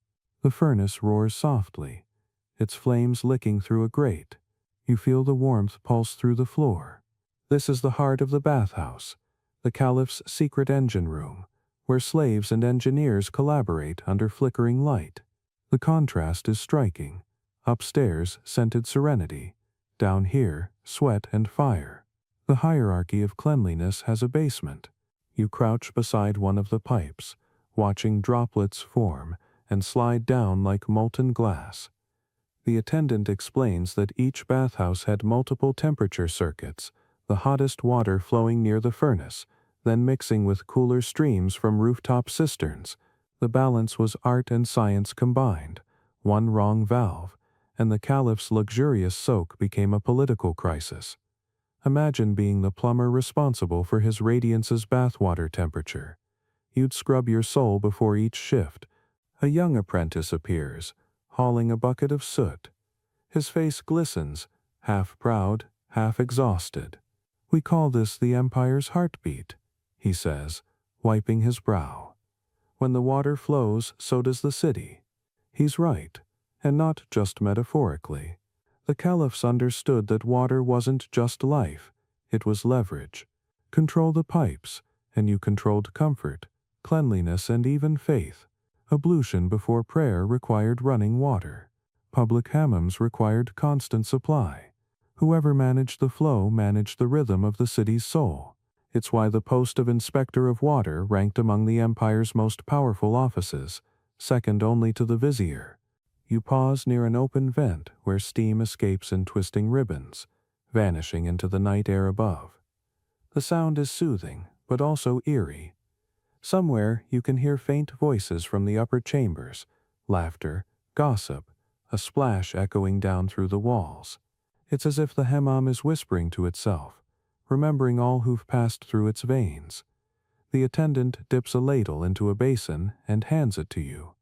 The furnace roars softly, its flames licking through a grate. You feel the warmth pulse through the floor. This is the heart of the bathhouse, the caliph's secret engine room, where slaves and engineers collaborate under flickering light. The contrast is striking. Upstairs, scented serenity. Down here, sweat and fire. The hierarchy of cleanliness has a basement. You crouch beside one of the pipes, watching droplets form and slide down like molten glass. The attendant explains that each bathhouse had multiple temperature circuits, the hottest water flowing near the furnace, then mixing with cooler streams from rooftop cisterns. The balance was art and science combined. One wrong valve, and the caliph's luxurious soak became a political crisis. Imagine being the plumber responsible for His Radiance's bathwater temperature. You'd scrub your soul before each shift. A young apprentice appears, hauling a bucket of soot. His face glistens, half proud, half exhausted. "We call this the empire's heartbeat," he says, wiping his brow. "When the water flows, so does the city." He's right, and not just metaphorically. The caliphs understood that water wasn't just life, it was leverage. Control the pipes, and you controlled comfort, cleanliness, and even faith. Ablution before prayer required running water. Public hammams required constant supply. Whoever managed the flow managed the rhythm of the city's soul. It's why the post of inspector of water ranked among the empire's most powerful offices, second only to the vizier. You pause near an open vent where steam escapes in twisting ribbons, vanishing into the night air above. The sound is soothing, but also eerie. Somewhere you can hear faint voices from the upper chambers, laughter, gossip, a splash echoing down through the walls. It's as if the hammam is whispering to itself, remembering all who've passed through its veins. The attendant dips a ladle into a basin and hands it to you.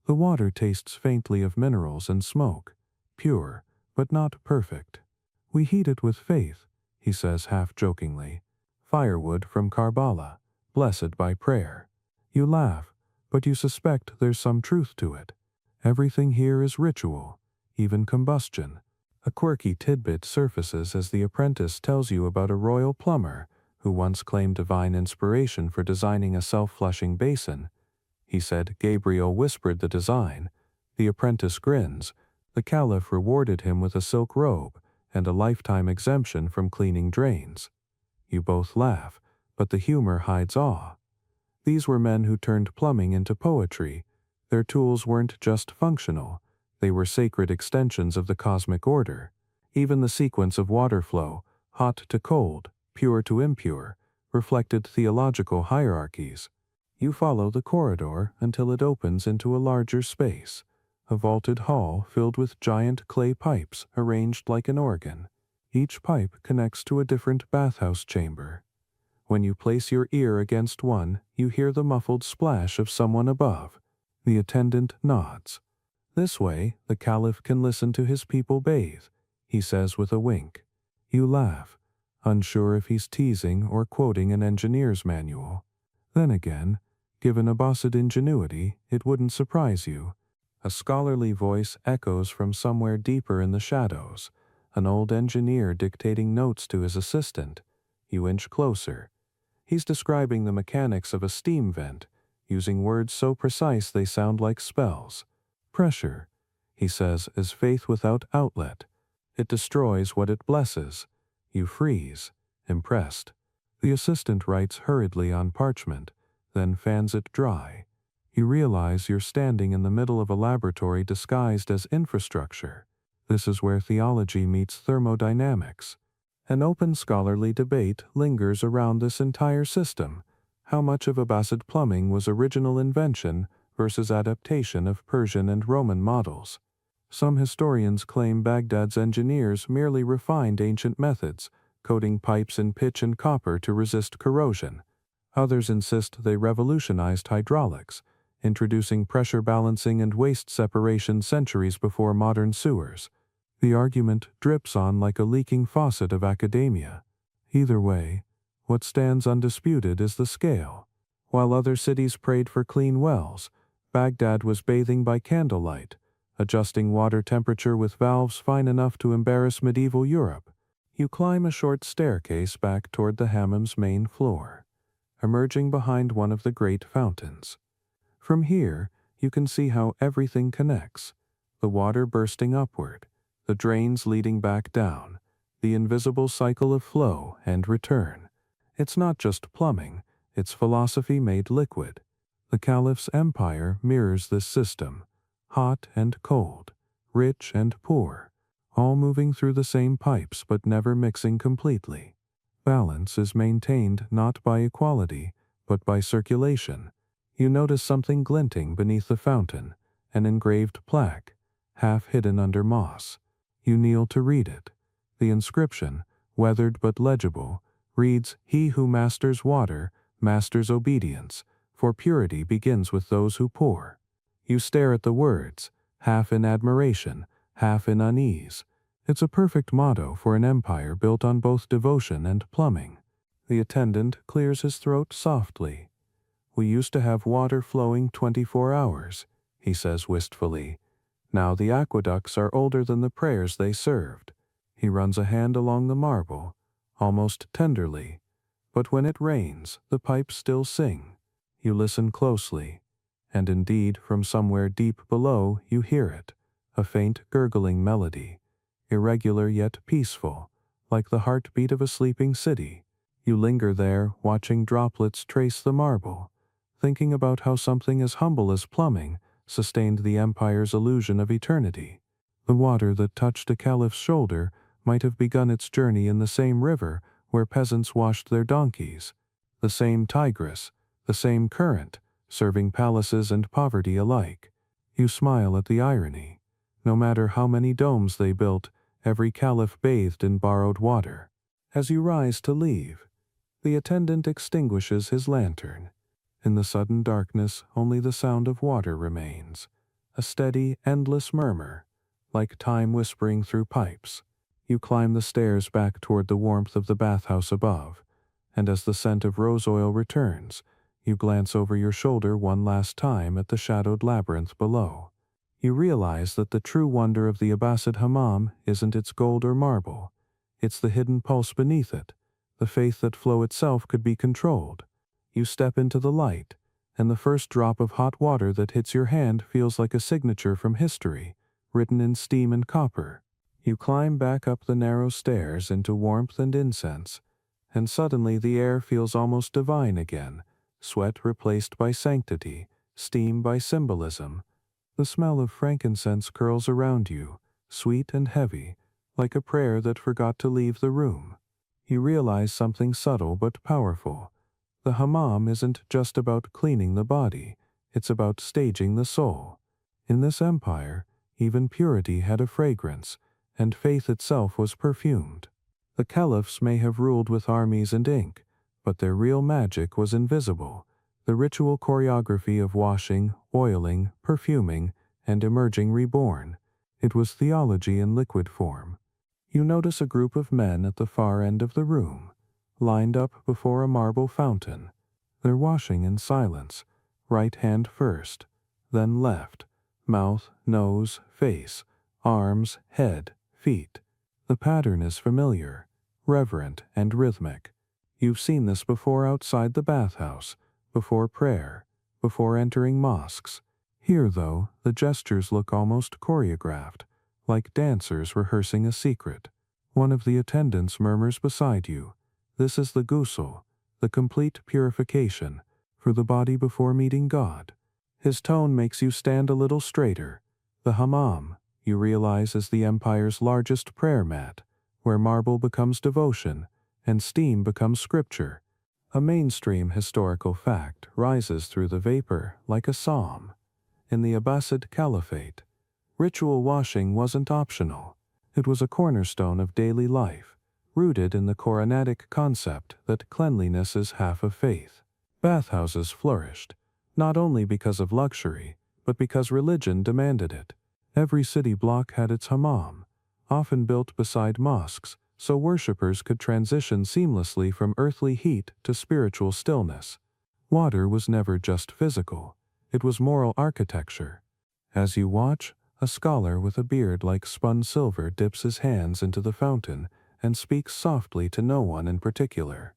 The water tastes faintly of minerals and smoke, pure, but not perfect. "We heat it with faith," he says half-jokingly. "Firewood from Karbala, blessed by prayer." You laugh, but you suspect there's some truth to it. Everything here is ritual, even combustion. A quirky tidbit surfaces as the apprentice tells you about a royal plumber who once claimed divine inspiration for designing a self-flushing basin. He said Gabriel whispered the design. The apprentice grins. The Caliph rewarded him with a silk robe and a lifetime exemption from cleaning drains. You both laugh, but the humor hides awe. These were men who turned plumbing into poetry. Their tools weren't just functional, they were sacred extensions of the cosmic order. Even the sequence of water flow, hot to cold, pure to impure, reflected theological hierarchies. You follow the corridor until it opens into a larger space, a vaulted hall filled with giant clay pipes arranged like an organ. Each pipe connects to a different bathhouse chamber. When you place your ear against one, you hear the muffled splash of someone above. The attendant nods. This way, the Caliph can listen to his people bathe, he says with a wink. You laugh, unsure if he's teasing or quoting an engineer's manual. Then again, given Abbasid ingenuity, it wouldn't surprise you. A scholarly voice echoes from somewhere deeper in the shadows, an old engineer dictating notes to his assistant. You inch closer. He's describing the mechanics of a steam vent, using words so precise they sound like spells. Pressure, he says, is faith without outlet. It destroys what it blesses. You freeze, impressed. The assistant writes hurriedly on parchment, then fans it dry. You realize you're standing in the middle of a laboratory disguised as infrastructure. This is where theology meets thermodynamics. An open scholarly debate lingers around this entire system. How much of Abbasid plumbing was original invention versus adaptation of Persian and Roman models? Some historians claim Baghdad's engineers merely refined ancient methods, coating pipes in pitch and copper to resist corrosion. Others insist they revolutionized hydraulics, introducing pressure balancing and waste separation centuries before modern sewers. The argument drips on like a leaking faucet of academia. Either way, what stands undisputed is the scale. While other cities prayed for clean wells, Baghdad was bathing by candlelight, adjusting water temperature with valves fine enough to embarrass medieval Europe. You climb a short staircase back toward the hammam's main floor, emerging behind one of the great fountains. From here, you can see how everything connects. The water bursting upward, the drains leading back down, the invisible cycle of flow and return. It's not just plumbing, it's philosophy made liquid. The Caliph's empire mirrors this system, hot and cold, rich and poor, all moving through the same pipes but never mixing completely. Balance is maintained not by equality, but by circulation. You notice something glinting beneath the fountain, an engraved plaque, half hidden under moss. You kneel to read it. The inscription, weathered but legible, reads, "He who masters water, masters obedience, for purity begins with those who pour." You stare at the words, half in admiration, half in unease. It's a perfect motto for an empire built on both devotion and plumbing. The attendant clears his throat softly. "We used to have water flowing 24 hours, he says wistfully. Now the aqueducts are older than the prayers they served. He runs a hand along the marble, almost tenderly. But when it rains, the pipes still sing. You listen closely, and indeed from somewhere deep below you hear it, a faint gurgling melody, irregular yet peaceful, like the heartbeat of a sleeping city. You linger there, watching droplets trace the marble, thinking about how something as humble as plumbing sustained the empire's illusion of eternity. The water that touched a caliph's shoulder might have begun its journey in the same river where peasants washed their donkeys, the same Tigris, the same current, serving palaces and poverty alike. You smile at the irony. No matter how many domes they built, every caliph bathed in borrowed water. As you rise to leave, the attendant extinguishes his lantern. In the sudden darkness, only the sound of water remains, a steady, endless murmur, like time whispering through pipes. You climb the stairs back toward the warmth of the bathhouse above, and as the scent of rose oil returns, You glance over your shoulder one last time at the shadowed labyrinth below. You realize that the true wonder of the Abbasid hammam isn't its gold or marble. It's the hidden pulse beneath it, the faith that flow itself could be controlled. You step into the light, and the first drop of hot water that hits your hand feels like a signature from history, written in steam and copper. You climb back up the narrow stairs into warmth and incense, and suddenly the air feels almost divine again, sweat replaced by sanctity, steam by symbolism. The smell of frankincense curls around you, sweet and heavy, like a prayer that forgot to leave the room. You realize something subtle but powerful. The hammam isn't just about cleaning the body, it's about staging the soul. In this empire, even purity had a fragrance, and faith itself was perfumed. The caliphs may have ruled with armies and ink, but their real magic was invisible. The ritual choreography of washing, oiling, perfuming, and emerging reborn. It was theology in liquid form. You notice a group of men at the far end of the room, lined up before a marble fountain. They're washing in silence, right hand first, then left, mouth, nose, face, arms, head, feet. The pattern is familiar, reverent, and rhythmic. You've seen this before outside the bathhouse, before prayer, before entering mosques. Here, though, the gestures look almost choreographed, like dancers rehearsing a secret. One of the attendants murmurs beside you, "This is the ghusl, the complete purification, for the body before meeting God." His tone makes you stand a little straighter. The hammam, you realize, is the empire's largest prayer mat, where marble becomes devotion and steam becomes scripture. A mainstream historical fact rises through the vapor like a psalm. In the Abbasid Caliphate, ritual washing wasn't optional. It was a cornerstone of daily life, rooted in the Quranic concept that cleanliness is half of faith. Bathhouses flourished, not only because of luxury, but because religion demanded it. Every city block had its hammam, often built beside mosques, so worshippers could transition seamlessly from earthly heat to spiritual stillness. Water was never just physical, it was moral architecture. As you watch, a scholar with a beard like spun silver dips his hands into the fountain and speaks softly to no one in particular.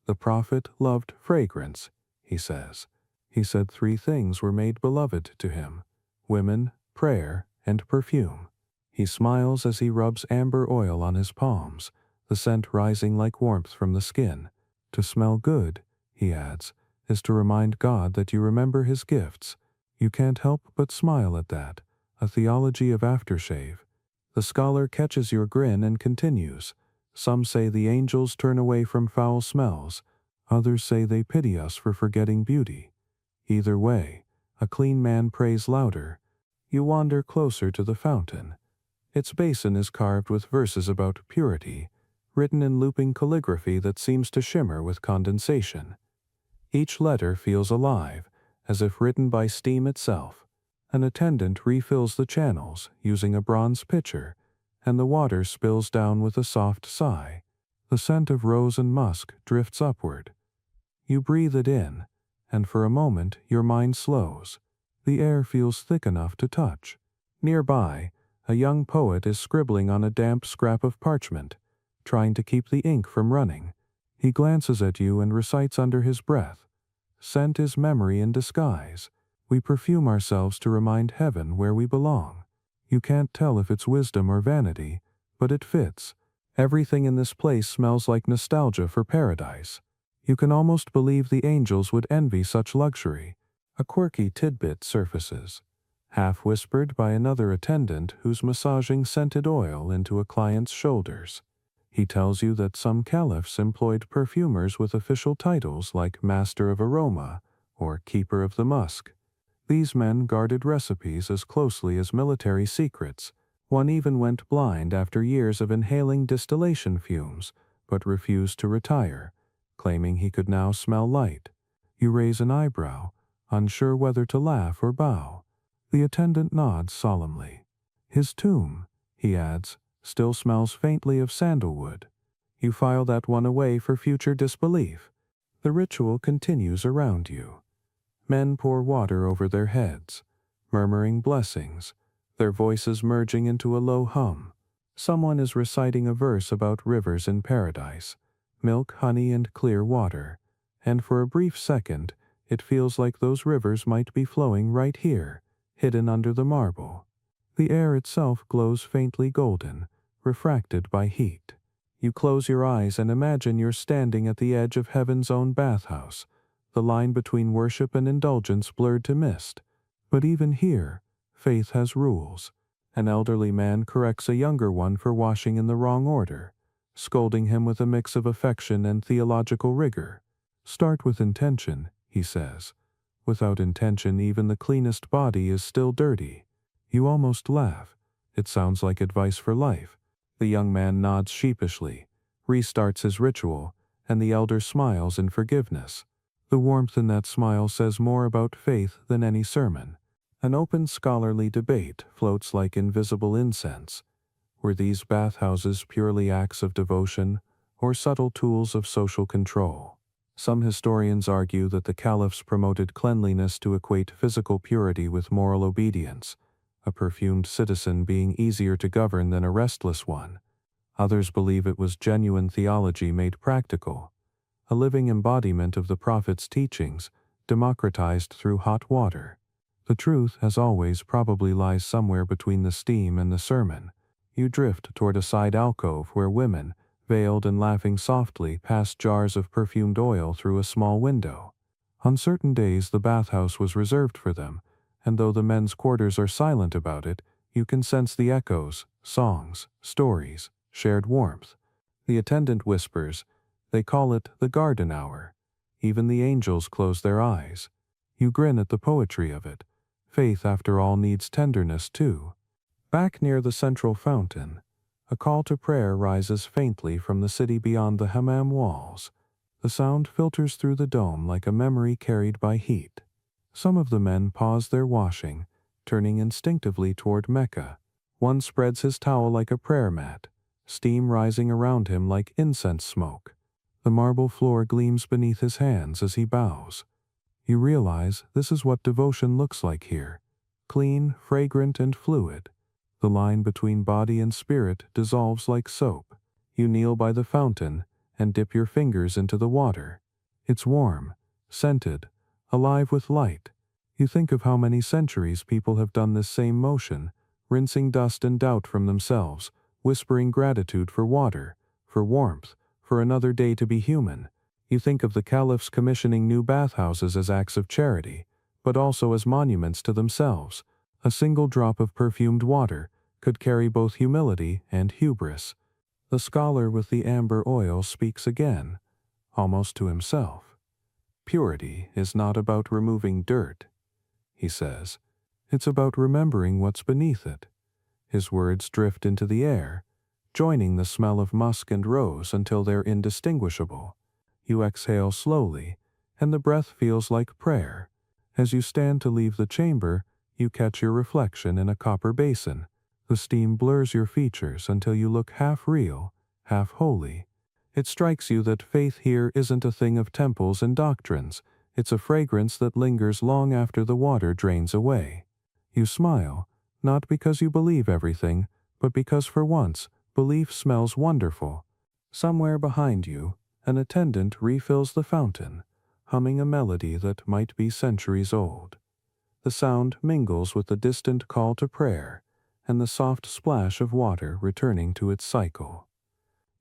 "The prophet loved fragrance," he says. "He said 3 things were made beloved to him: women, prayer, and perfume." He smiles as he rubs amber oil on his palms, the scent rising like warmth from the skin. "To smell good," he adds, "is to remind God that you remember his gifts." You can't help but smile at that, a theology of aftershave. The scholar catches your grin and continues. "Some say the angels turn away from foul smells, others say they pity us for forgetting beauty. Either way, a clean man prays louder." You wander closer to the fountain. Its basin is carved with verses about purity, written in looping calligraphy that seems to shimmer with condensation. Each letter feels alive, as if written by steam itself. An attendant refills the channels using a bronze pitcher, and the water spills down with a soft sigh. The scent of rose and musk drifts upward. You breathe it in, and for a moment your mind slows. The air feels thick enough to touch. Nearby, a young poet is scribbling on a damp scrap of parchment, trying to keep the ink from running. He glances at you and recites under his breath, "Scent is memory in disguise. We perfume ourselves to remind heaven where we belong." You can't tell if it's wisdom or vanity, but it fits. Everything in this place smells like nostalgia for paradise. You can almost believe the angels would envy such luxury. A quirky tidbit surfaces, half whispered by another attendant who's massaging scented oil into a client's shoulders. He tells you that some caliphs employed perfumers with official titles like Master of Aroma or Keeper of the Musk. These men guarded recipes as closely as military secrets. One even went blind after years of inhaling distillation fumes, but refused to retire, claiming he could now smell light. You raise an eyebrow, unsure whether to laugh or bow. The attendant nods solemnly. "His tomb," he adds, "still smells faintly of sandalwood." You file that one away for future disbelief. The ritual continues around you. Men pour water over their heads, murmuring blessings, their voices merging into a low hum. Someone is reciting a verse about rivers in paradise, milk, honey, and clear water, and for a brief second, it feels like those rivers might be flowing right here, hidden under the marble. The air itself glows faintly golden, refracted by heat. You close your eyes and imagine you're standing at the edge of heaven's own bathhouse, the line between worship and indulgence blurred to mist. But even here, faith has rules. An elderly man corrects a younger one for washing in the wrong order, scolding him with a mix of affection and theological rigor. Start with intention, he says. Without intention, even the cleanest body is still dirty. You almost laugh. It sounds like advice for life. The young man nods sheepishly, restarts his ritual, and the elder smiles in forgiveness. The warmth in that smile says more about faith than any sermon. An open scholarly debate floats like invisible incense. Were these bathhouses purely acts of devotion or subtle tools of social control? Some historians argue that the caliphs promoted cleanliness to equate physical purity with moral obedience, a perfumed citizen being easier to govern than a restless one. Others believe it was genuine theology made practical, a living embodiment of the Prophet's teachings, democratized through hot water. The truth, as always, probably lies somewhere between the steam and the sermon. You drift toward a side alcove where women, veiled and laughing softly, pass jars of perfumed oil through a small window. On certain days the bathhouse was reserved for them, and though the men's quarters are silent about it, you can sense the echoes, songs, stories, shared warmth. The attendant whispers, they call it the garden hour. Even the angels close their eyes. You grin at the poetry of it. Faith, after all, needs tenderness too. Back near the central fountain, a call to prayer rises faintly from the city beyond the hammam walls. The sound filters through the dome like a memory carried by heat. Some of the men pause their washing, turning instinctively toward Mecca. One spreads his towel like a prayer mat, steam rising around him like incense smoke. The marble floor gleams beneath his hands as he bows. You realize this is what devotion looks like here. Clean, fragrant, and fluid. The line between body and spirit dissolves like soap. You kneel by the fountain and dip your fingers into the water. It's warm, scented, alive with light. You think of how many centuries people have done this same motion, rinsing dust and doubt from themselves, whispering gratitude for water, for warmth, for another day to be human. You think of the caliphs commissioning new bathhouses as acts of charity, but also as monuments to themselves. A single drop of perfumed water could carry both humility and hubris. The scholar with the amber oil speaks again, almost to himself. Purity is not about removing dirt, he says. It's about remembering what's beneath it. His words drift into the air, joining the smell of musk and rose until they're indistinguishable. You exhale slowly, and the breath feels like prayer. As you stand to leave the chamber, you catch your reflection in a copper basin. The steam blurs your features until you look half real, half holy. It strikes you that faith here isn't a thing of temples and doctrines. It's a fragrance that lingers long after the water drains away. You smile, not because you believe everything, but because for once, belief smells wonderful. Somewhere behind you, an attendant refills the fountain, humming a melody that might be centuries old. The sound mingles with the distant call to prayer and the soft splash of water returning to its cycle.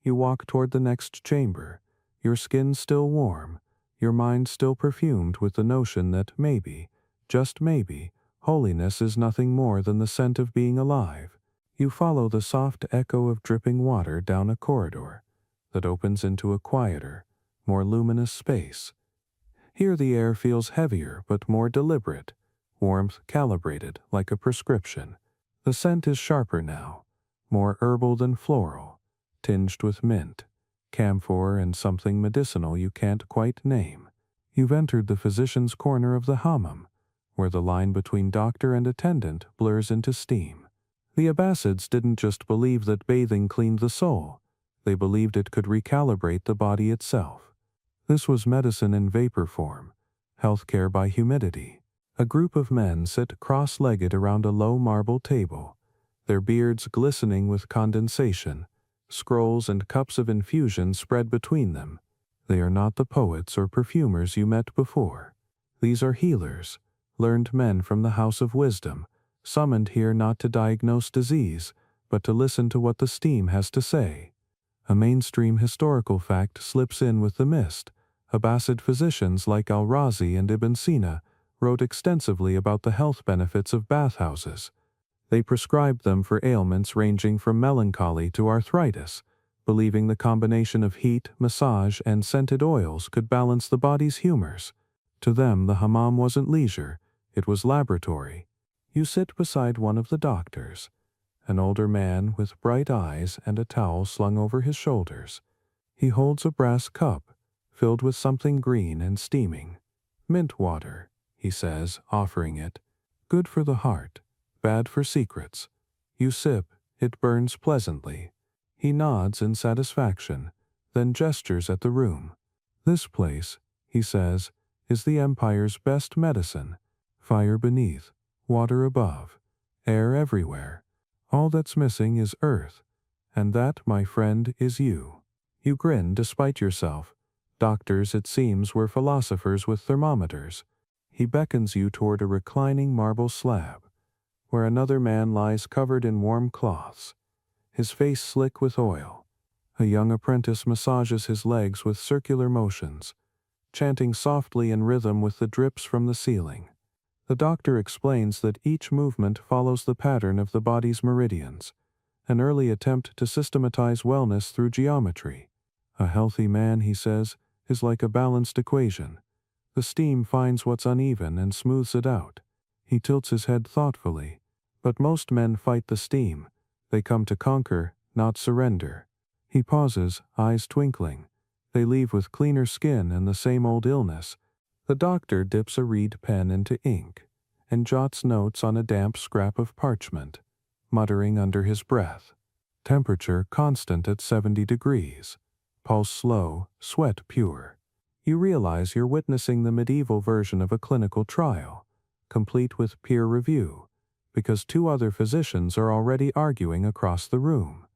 You walk toward the next chamber, your skin still warm, your mind still perfumed with the notion that maybe, just maybe, holiness is nothing more than the scent of being alive. You follow the soft echo of dripping water down a corridor that opens into a quieter, more luminous space. Here the air feels heavier but more deliberate, warmth calibrated like a prescription. The scent is sharper now, more herbal than floral, tinged with mint, camphor, and something medicinal you can't quite name. You've entered the physician's corner of the hammam, where the line between doctor and attendant blurs into steam. The Abbasids didn't just believe that bathing cleaned the soul. They believed it could recalibrate the body itself. This was medicine in vapor form, healthcare by humidity. A group of men sit cross-legged around a low marble table, their beards glistening with condensation, scrolls and cups of infusion spread between them. They are not the poets or perfumers you met before. These are healers, learned men from the house of wisdom, summoned here not to diagnose disease, but to listen to what the steam has to say. A mainstream historical fact slips in with the mist. Abbasid physicians like Al-Razi and Ibn Sina wrote extensively about the health benefits of bathhouses. They prescribed them for ailments ranging from melancholy to arthritis, believing the combination of heat, massage, and scented oils could balance the body's humors. To them, the hammam wasn't leisure, it was laboratory. You sit beside one of the doctors, an older man with bright eyes and a towel slung over his shoulders. He holds a brass cup, filled with something green and steaming. Mint water, he says, offering it. Good for the heart, bad for secrets. You sip, it burns pleasantly. He nods in satisfaction, then gestures at the room. This place, he says, is the empire's best medicine. Fire beneath, water above, air everywhere. All that's missing is earth, and that, my friend, is you. You grin despite yourself. Doctors, it seems, were philosophers with thermometers. He beckons you toward a reclining marble slab, where another man lies covered in warm cloths, his face slick with oil. A young apprentice massages his legs with circular motions, chanting softly in rhythm with the drips from the ceiling. The doctor explains that each movement follows the pattern of the body's meridians, an early attempt to systematize wellness through geometry. A healthy man, he says, is like a balanced equation. The steam finds what's uneven and smooths it out. He tilts his head thoughtfully. But most men fight the steam. They come to conquer, not surrender. He pauses, eyes twinkling. They leave with cleaner skin and the same old illness. The doctor dips a reed pen into ink and jots notes on a damp scrap of parchment, muttering under his breath. Temperature constant at 70 degrees. Pulse slow, sweat pure. You realize you're witnessing the medieval version of a clinical trial, complete with peer review, because two other physicians are already arguing across the room.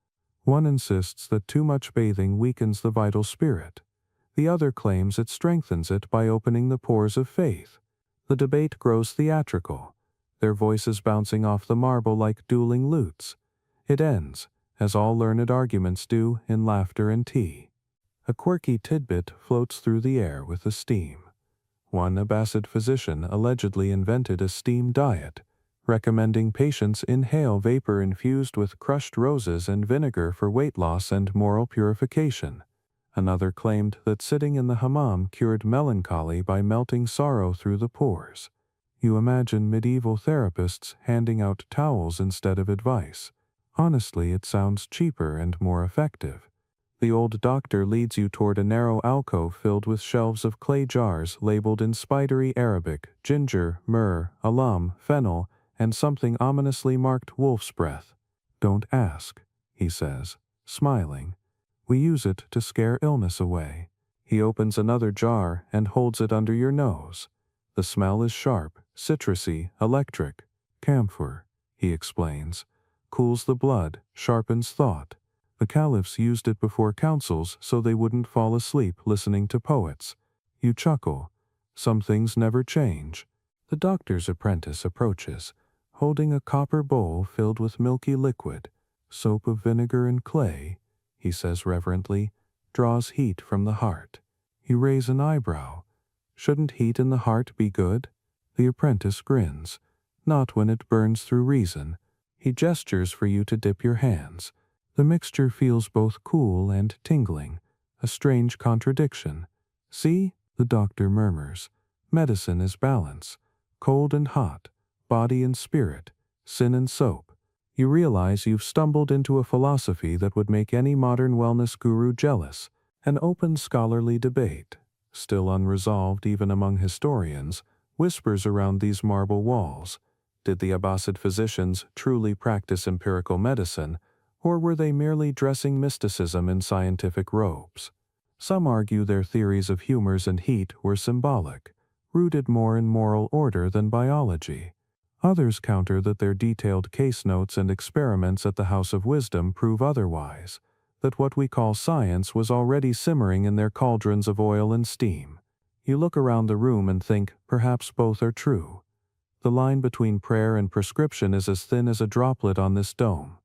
One insists that too much bathing weakens the vital spirit. The other claims it strengthens it by opening the pores of faith. The debate grows theatrical, their voices bouncing off the marble like dueling lutes. It ends, as all learned arguments do, in laughter and tea. A quirky tidbit floats through the air with the steam. One Abbasid physician allegedly invented a steam diet, recommending patients inhale vapor infused with crushed roses and vinegar for weight loss and moral purification. Another claimed that sitting in the hammam cured melancholy by melting sorrow through the pores. You imagine medieval therapists handing out towels instead of advice. Honestly, it sounds cheaper and more effective. The old doctor leads you toward a narrow alcove filled with shelves of clay jars labeled in spidery Arabic, ginger, myrrh, alum, fennel, and something ominously marked wolf's breath. Don't ask, he says, smiling. We use it to scare illness away. He opens another jar and holds it under your nose. The smell is sharp, citrusy, electric. Camphor, he explains, cools the blood, sharpens thought. The Caliphs used it before councils so they wouldn't fall asleep listening to poets. You chuckle. Some things never change. The doctor's apprentice approaches, holding a copper bowl filled with milky liquid. Soap of vinegar and clay, he says reverently, draws heat from the heart. You raise an eyebrow. Shouldn't heat in the heart be good? The apprentice grins. Not when it burns through reason. He gestures for you to dip your hands. The mixture feels both cool and tingling, a strange contradiction. See, the doctor murmurs. Medicine is balance. Cold and hot, body and spirit, sin and soap. You realize you've stumbled into a philosophy that would make any modern wellness guru jealous. An open scholarly debate, still unresolved even among historians, whispers around these marble walls. Did the Abbasid physicians truly practice empirical medicine, or were they merely dressing mysticism in scientific robes? Some argue their theories of humors and heat were symbolic, rooted more in moral order than biology. Others counter that their detailed case notes and experiments at the House of Wisdom prove otherwise, that what we call science was already simmering in their cauldrons of oil and steam. You look around the room and think, perhaps both are true. The line between prayer and prescription is as thin as a droplet on this dome.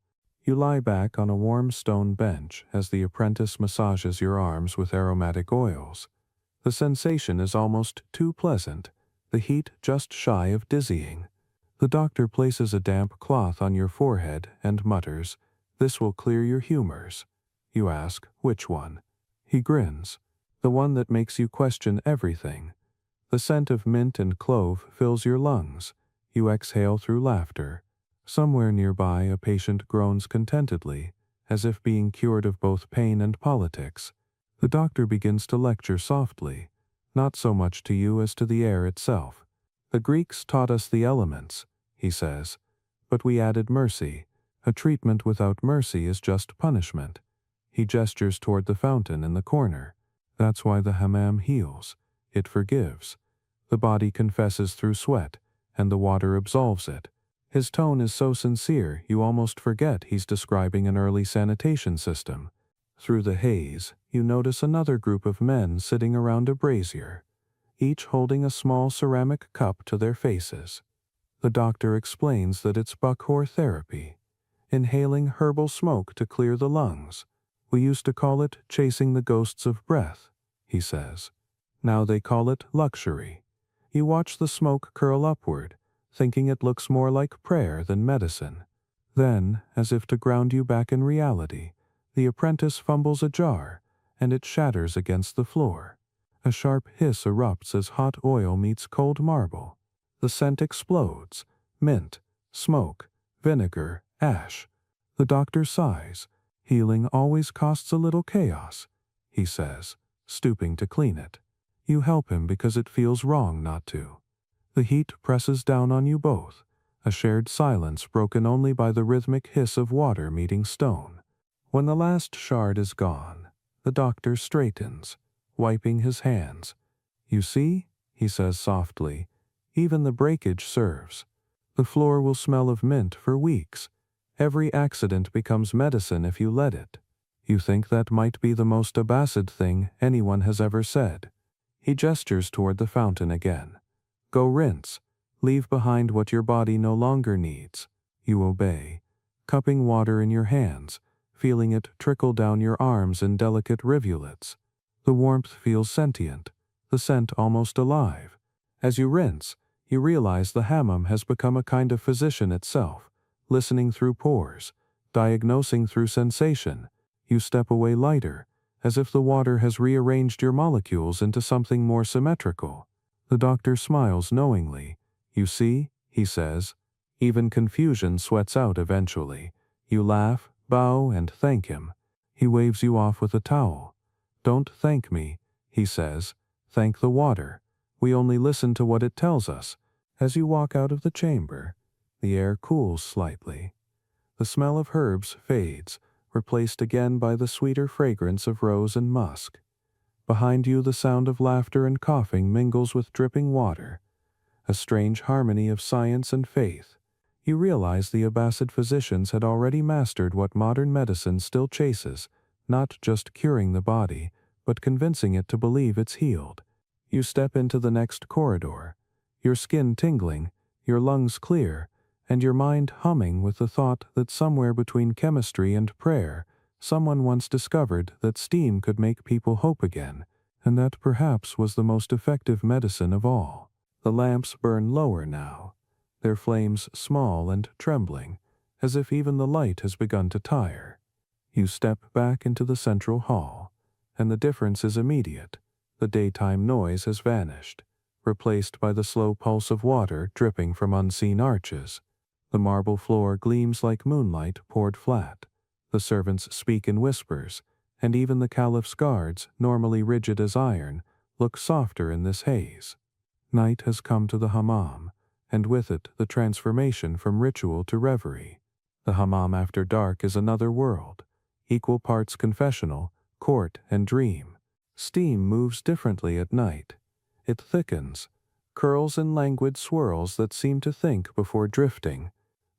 You lie back on a warm stone bench as the apprentice massages your arms with aromatic oils. The sensation is almost too pleasant, the heat just shy of dizzying. The doctor places a damp cloth on your forehead and mutters, "This will clear your humors." You ask, "Which one?" He grins. "The one that makes you question everything." The scent of mint and clove fills your lungs. You exhale through laughter. Somewhere nearby a patient groans contentedly, as if being cured of both pain and politics. The doctor begins to lecture softly, not so much to you as to the air itself. "The Greeks taught us the elements," he says, "but we added mercy. A treatment without mercy is just punishment." He gestures toward the fountain in the corner. "That's why the hammam heals. It forgives. The body confesses through sweat, and the water absolves it." His tone is so sincere you almost forget he's describing an early sanitation system. Through the haze, you notice another group of men sitting around a brazier, each holding a small ceramic cup to their faces. The doctor explains that it's Bakhor therapy, inhaling herbal smoke to clear the lungs. "We used to call it chasing the ghosts of breath," he says. "Now they call it luxury." You watch the smoke curl upward, thinking it looks more like prayer than medicine. Then, as if to ground you back in reality, the apprentice fumbles a jar, and it shatters against the floor. A sharp hiss erupts as hot oil meets cold marble. The scent explodes: mint, smoke, vinegar, ash. The doctor sighs. "Healing always costs a little chaos," he says, stooping to clean it. You help him because it feels wrong not to. The heat presses down on you both, a shared silence broken only by the rhythmic hiss of water meeting stone. When the last shard is gone, the doctor straightens, wiping his hands. "You see," he says softly, "even the breakage serves. The floor will smell of mint for weeks. Every accident becomes medicine if you let it." You think that might be the most Abbasid thing anyone has ever said. He gestures toward the fountain again. "Go rinse. Leave behind what your body no longer needs." You obey, cupping water in your hands, feeling it trickle down your arms in delicate rivulets. The warmth feels sentient, the scent almost alive. As you rinse, you realize the hammam has become a kind of physician itself, listening through pores, diagnosing through sensation. You step away lighter, as if the water has rearranged your molecules into something more symmetrical. The doctor smiles knowingly. "You see," he says. Even confusion sweats out eventually. You laugh, bow, and thank him. He waves you off with a towel. "Don't thank me," he says. "Thank the water. We only listen to what it tells us." As you walk out of the chamber, the air cools slightly. The smell of herbs fades, replaced again by the sweeter fragrance of rose and musk. Behind you the sound of laughter and coughing mingles with dripping water, a strange harmony of science and faith. You realize the Abbasid physicians had already mastered what modern medicine still chases, not just curing the body, but convincing it to believe it's healed. You step into the next corridor, your skin tingling, your lungs clear, and your mind humming with the thought that somewhere between chemistry and prayer, someone once discovered that steam could make people hope again, and that perhaps was the most effective medicine of all. The lamps burn lower now, their flames small and trembling, as if even the light has begun to tire. You step back into the central hall, and the difference is immediate. The daytime noise has vanished, replaced by the slow pulse of water dripping from unseen arches. The marble floor gleams like moonlight poured flat. The servants speak in whispers, and even the Caliph's guards, normally rigid as iron, look softer in this haze. Night has come to the hammam, and with it the transformation from ritual to reverie. The hammam after dark is another world, equal parts confessional, court, and dream. Steam moves differently at night. It thickens, curls in languid swirls that seem to think before drifting.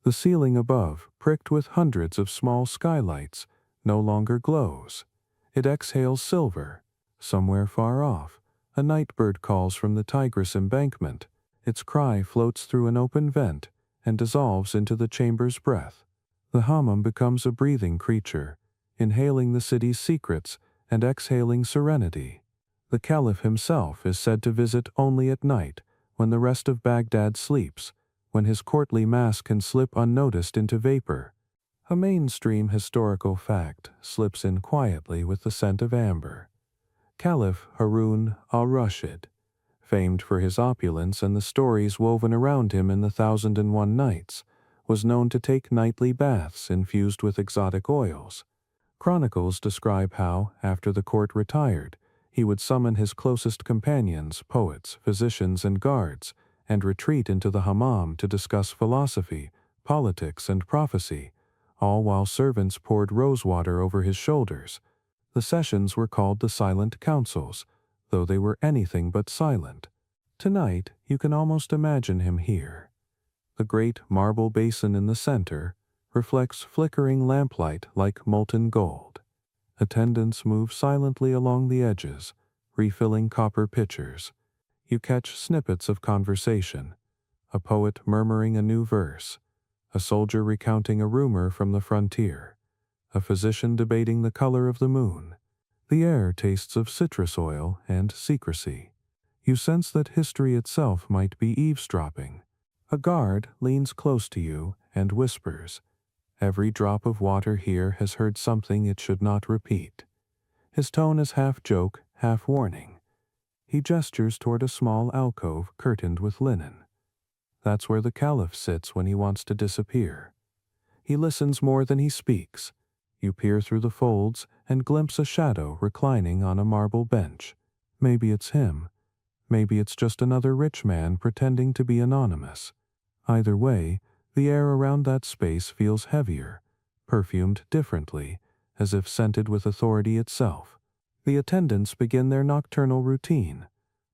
The ceiling above, pricked with hundreds of small skylights, no longer glows. It exhales silver. Somewhere far off, a night bird calls from the Tigris embankment. Its cry floats through an open vent and dissolves into the chamber's breath. The hammam becomes a breathing creature, inhaling the city's secrets and exhaling serenity. The Caliph himself is said to visit only at night, when the rest of Baghdad sleeps, when his courtly mask can slip unnoticed into vapor. A mainstream historical fact slips in quietly with the scent of amber. Caliph Harun al-Rashid, famed for his opulence and the stories woven around him in the 1001 Nights, was known to take nightly baths infused with exotic oils. Chronicles describe how, after the court retired, he would summon his closest companions, poets, physicians, and guards, and retreat into the hammam to discuss philosophy, politics, and prophecy, all while servants poured rosewater over his shoulders. The sessions were called the silent councils, though they were anything but silent. Tonight, you can almost imagine him here. The great marble basin in the center reflects flickering lamplight like molten gold. Attendants move silently along the edges, refilling copper pitchers. You catch snippets of conversation, a poet murmuring a new verse, a soldier recounting a rumor from the frontier, a physician debating the color of the moon. The air tastes of citrus oil and secrecy. You sense that history itself might be eavesdropping. A guard leans close to you and whispers, "Every drop of water here has heard something it should not repeat." His tone is half joke, half warning. He gestures toward a small alcove curtained with linen. That's where the Caliph sits when he wants to disappear. He listens more than he speaks. You peer through the folds and glimpse a shadow reclining on a marble bench. Maybe it's him. Maybe it's just another rich man pretending to be anonymous. Either way, the air around that space feels heavier, perfumed differently, as if scented with authority itself. The attendants begin their nocturnal routine.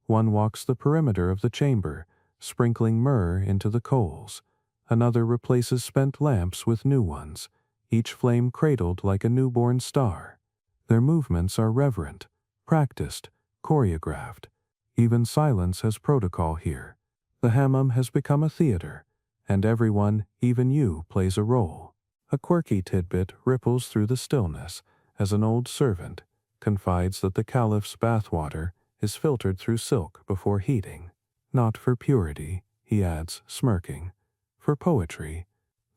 One walks the perimeter of the chamber, sprinkling myrrh into the coals. Another replaces spent lamps with new ones, each flame cradled like a newborn star. Their movements are reverent, practiced, choreographed. Even silence has protocol here. The hammam has become a theater, and everyone, even you, plays a role. A quirky tidbit ripples through the stillness as an old servant confides that the Caliph's bathwater is filtered through silk before heating. Not for purity, he adds, smirking. For poetry.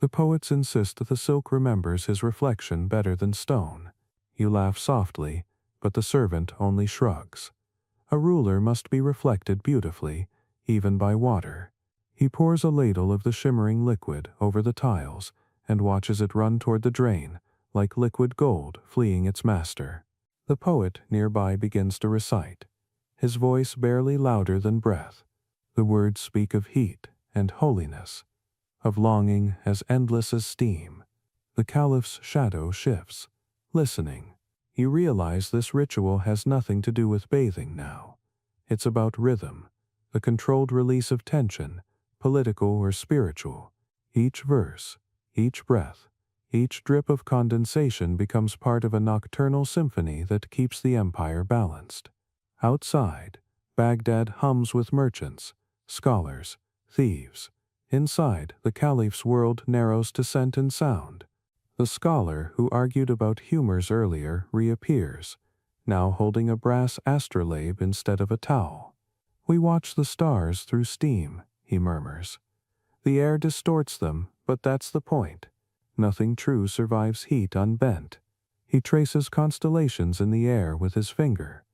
The poets insist that the silk remembers his reflection better than stone. You laugh softly, but the servant only shrugs. A ruler must be reflected beautifully, even by water. He pours a ladle of the shimmering liquid over the tiles and watches it run toward the drain, like liquid gold fleeing its master. The poet nearby begins to recite, his voice barely louder than breath. The words speak of heat and holiness, of longing as endless as steam. The Caliph's shadow shifts. Listening, you realize this ritual has nothing to do with bathing now. It's about rhythm, the controlled release of tension, political or spiritual. Each verse, each breath, each drip of condensation becomes part of a nocturnal symphony that keeps the empire balanced. Outside, Baghdad hums with merchants, scholars, thieves. Inside, the Caliph's world narrows to scent and sound. The scholar who argued about humors earlier reappears, now holding a brass astrolabe instead of a towel. "We watch the stars through steam," he murmurs. "The air distorts them, but that's the point. Nothing true survives heat unbent." He traces constellations in the air with his finger.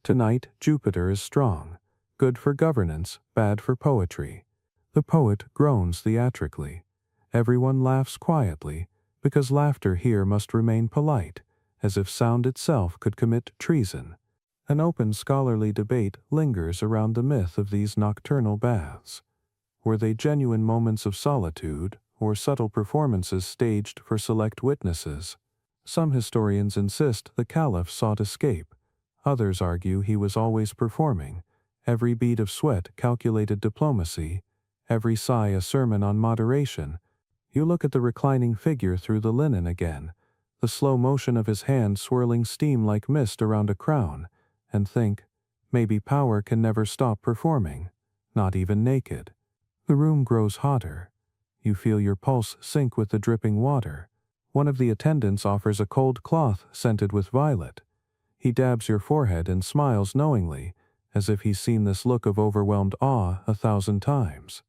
Tonight, Jupiter is strong, good for governance, bad for poetry. The poet groans theatrically. Everyone laughs quietly, because laughter here must remain polite, as if sound itself could commit treason. An open scholarly debate lingers around the myth of these nocturnal baths. Were they genuine moments of solitude, or subtle performances staged for select witnesses? Some historians insist the Caliph sought escape. Others argue he was always performing, every bead of sweat calculated diplomacy, every sigh a sermon on moderation. You look at the reclining figure through the linen again, the slow motion of his hand swirling steam like mist around a crown, and think, maybe power can never stop performing, not even naked. The room grows hotter. You feel your pulse sink with the dripping water. One of the attendants offers a cold cloth scented with violet. He dabs your forehead and smiles knowingly, as if he's seen this look of overwhelmed awe 1,000 times.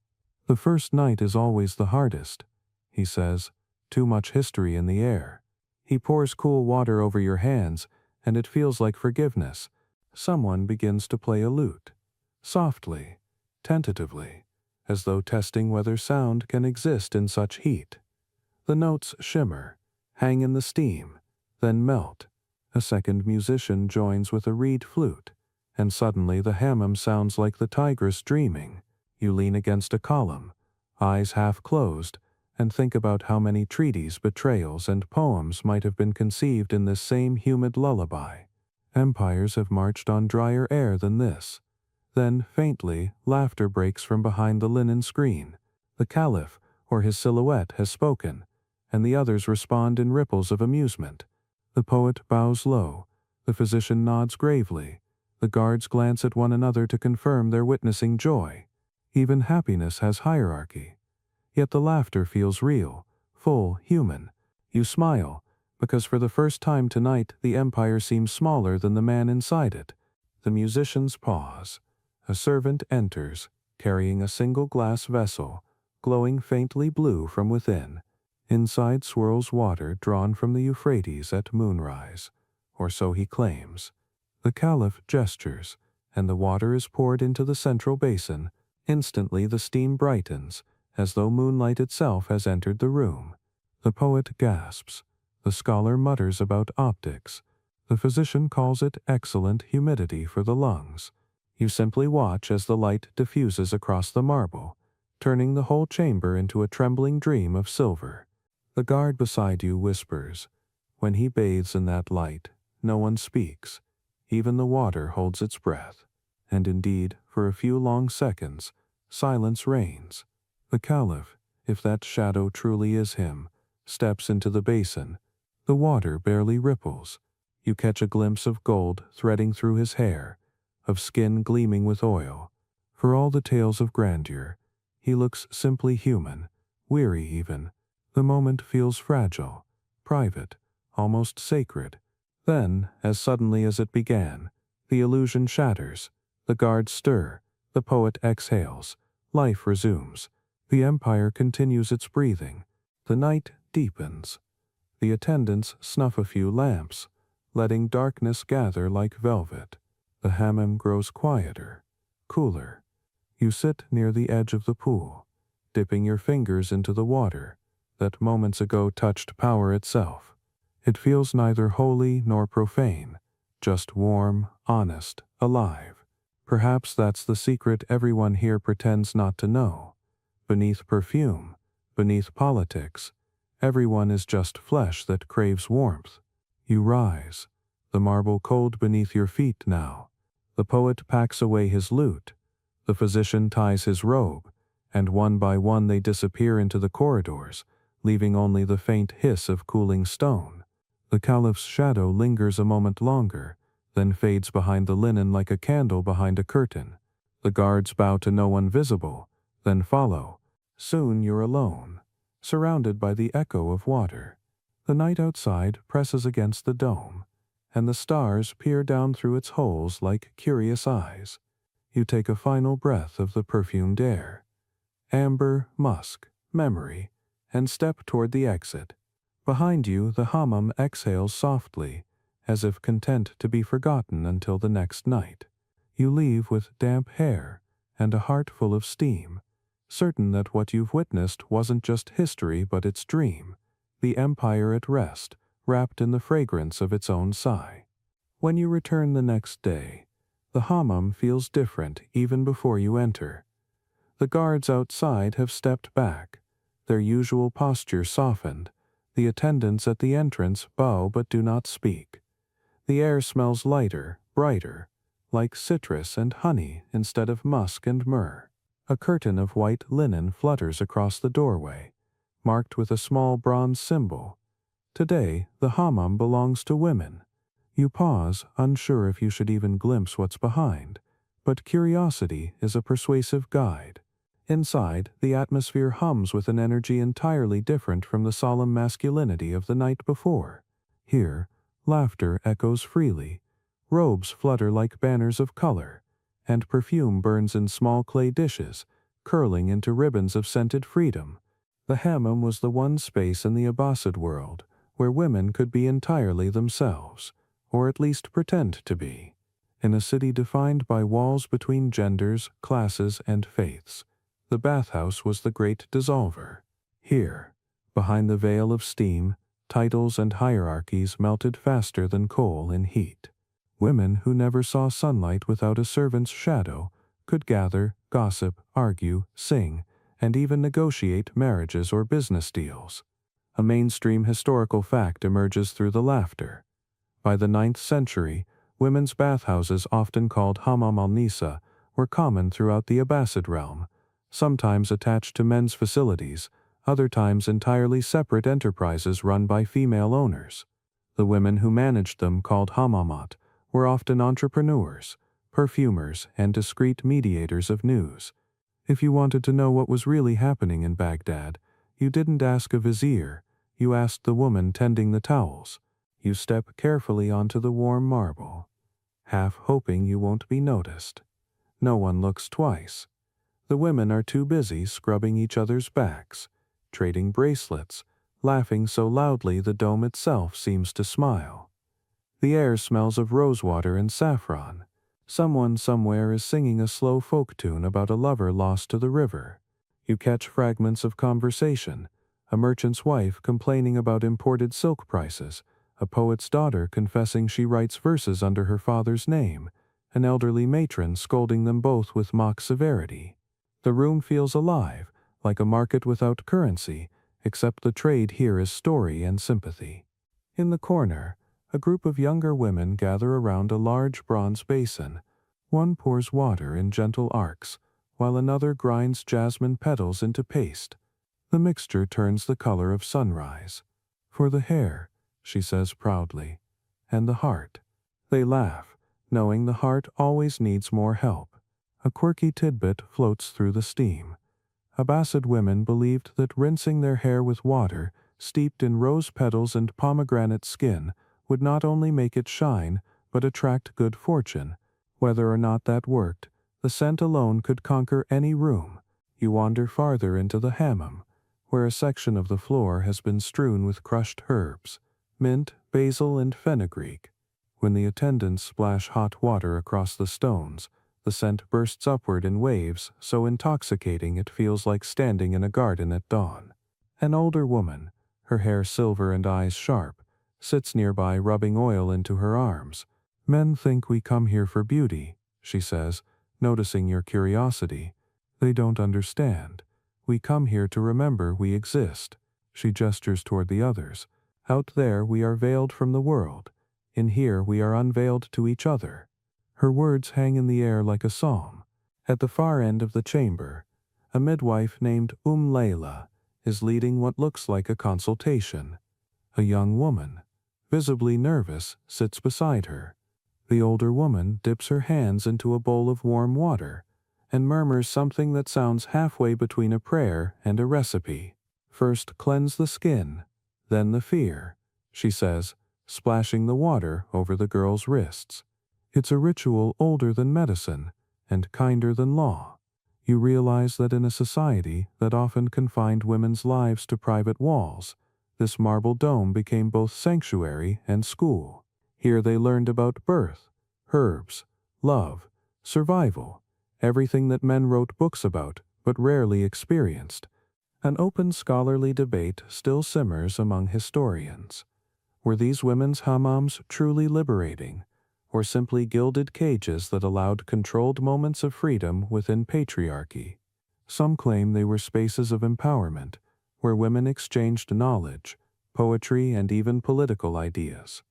The first night is always the hardest, he says, too much history in the air. He pours cool water over your hands, and it feels like forgiveness. Someone begins to play a lute, softly, tentatively, as though testing whether sound can exist in such heat. The notes shimmer, hang in the steam, then melt. A second musician joins with a reed flute, and suddenly the hammam sounds like the tigress dreaming. You lean against a column, eyes half closed, and think about how many treaties, betrayals, and poems might have been conceived in this same humid lullaby. Empires have marched on drier air than this. Then, faintly, laughter breaks from behind the linen screen. The Caliph, or his silhouette, has spoken, and the others respond in ripples of amusement. The poet bows low, the physician nods gravely, the guards glance at one another to confirm they're witnessing joy. Even happiness has hierarchy. Yet the laughter feels real, full, human. You smile, because for the first time tonight the empire seems smaller than the man inside it. The musicians pause. A servant enters, carrying a single glass vessel, glowing faintly blue from within. Inside swirls water drawn from the Euphrates at moonrise, or so he claims. The Caliph gestures, and the water is poured into the central basin. Instantly the steam brightens, as though moonlight itself has entered the room. The poet gasps. The scholar mutters about optics. The physician calls it excellent humidity for the lungs. You simply watch as the light diffuses across the marble, turning the whole chamber into a trembling dream of silver. The guard beside you whispers. When he bathes in that light, no one speaks. Even the water holds its breath. And indeed, for a few long seconds, silence reigns. The Caliph, if that shadow truly is him, steps into the basin. The water barely ripples. You catch a glimpse of gold threading through his hair, of skin gleaming with oil. For all the tales of grandeur, he looks simply human, weary even. The moment feels fragile, private, almost sacred. Then, as suddenly as it began, the illusion shatters. The guards stir, the poet exhales, life resumes. The empire continues its breathing. The night deepens. The attendants snuff a few lamps, letting darkness gather like velvet. The hammam grows quieter, cooler. You sit near the edge of the pool, dipping your fingers into the water that moments ago touched power itself. It feels neither holy nor profane, just warm, honest, alive. Perhaps that's the secret everyone here pretends not to know. Beneath perfume, beneath politics, everyone is just flesh that craves warmth. You rise, the marble cold beneath your feet now. The poet packs away his lute, the physician ties his robe, and one by one they disappear into the corridors, leaving only the faint hiss of cooling stone. The Caliph's shadow lingers a moment longer, then fades behind the linen like a candle behind a curtain. The guards bow to no one visible, then follow. Soon you're alone, surrounded by the echo of water. The night outside presses against the dome, and the stars peer down through its holes like curious eyes. You take a final breath of the perfumed air. Amber, musk, memory, and step toward the exit. Behind you, the hammam exhales softly, as if content to be forgotten until the next night. You leave with damp hair and a heart full of steam, certain that what you've witnessed wasn't just history but its dream, the empire at rest, wrapped in the fragrance of its own sigh. When you return the next day, the hammam feels different even before you enter. The guards outside have stepped back, their usual posture softened. The attendants at the entrance bow but do not speak. The air smells lighter, brighter, like citrus and honey instead of musk and myrrh. A curtain of white linen flutters across the doorway, marked with a small bronze symbol. Today, the hammam belongs to women. You pause, unsure if you should even glimpse what's behind, but curiosity is a persuasive guide. Inside, the atmosphere hums with an energy entirely different from the solemn masculinity of the night before. Here, laughter echoes freely, robes flutter like banners of color, and perfume burns in small clay dishes, curling into ribbons of scented freedom. The hammam was the one space in the Abbasid world where women could be entirely themselves, or at least pretend to be. In a city defined by walls between genders, classes, and faiths, the bathhouse was the great dissolver. Here, behind the veil of steam, titles and hierarchies melted faster than coal in heat. Women who never saw sunlight without a servant's shadow could gather, gossip, argue, sing, and even negotiate marriages or business deals. A mainstream historical fact emerges through the laughter. By the 9th century, women's bathhouses, often called hammam al-nisa, were common throughout the Abbasid realm, sometimes attached to men's facilities, other times entirely separate enterprises run by female owners. The women who managed them, called hammamat, were often entrepreneurs, perfumers, and discreet mediators of news. If you wanted to know what was really happening in Baghdad, you didn't ask a vizier, you asked the woman tending the towels. You step carefully onto the warm marble, half hoping you won't be noticed. No one looks twice. The women are too busy scrubbing each other's backs, trading bracelets, laughing so loudly the dome itself seems to smile. The air smells of rosewater and saffron. Someone somewhere is singing a slow folk tune about a lover lost to the river. You catch fragments of conversation, a merchant's wife complaining about imported silk prices, a poet's daughter confessing she writes verses under her father's name, an elderly matron scolding them both with mock severity. The room feels alive, like a market without currency, except the trade here is story and sympathy. In the corner, a group of younger women gather around a large bronze basin. One pours water in gentle arcs, while another grinds jasmine petals into paste. The mixture turns the color of sunrise. For the hair, she says proudly, and the heart. They laugh, knowing the heart always needs more help. A quirky tidbit floats through the steam. Abbasid women believed that rinsing their hair with water, steeped in rose petals and pomegranate skin, would not only make it shine, but attract good fortune. Whether or not that worked, the scent alone could conquer any room. You wander farther into the hammam, where a section of the floor has been strewn with crushed herbs, mint, basil, and fenugreek. When the attendants splash hot water across the stones, the scent bursts upward in waves so intoxicating it feels like standing in a garden at dawn. An older woman, her hair silver and eyes sharp, sits nearby rubbing oil into her arms. Men think we come here for beauty, she says, noticing your curiosity. They don't understand. We come here to remember we exist. She gestures toward the others. Out there we are veiled from the world. In here we are unveiled to each other. Her words hang in the air like a psalm. At the far end of the chamber, a midwife named Layla is leading what looks like a consultation. A young woman, visibly nervous, sits beside her. The older woman dips her hands into a bowl of warm water and murmurs something that sounds halfway between a prayer and a recipe. First cleanse the skin, then the fear, she says, splashing the water over the girl's wrists. It's a ritual older than medicine and kinder than law. You realize that in a society that often confined women's lives to private walls, this marble dome became both sanctuary and school. Here they learned about birth, herbs, love, survival, everything that men wrote books about but rarely experienced. An open scholarly debate still simmers among historians. Were these women's hammams truly liberating, or simply gilded cages that allowed controlled moments of freedom within patriarchy? Some claim they were spaces of empowerment, where women exchanged knowledge, poetry, and even political ideas.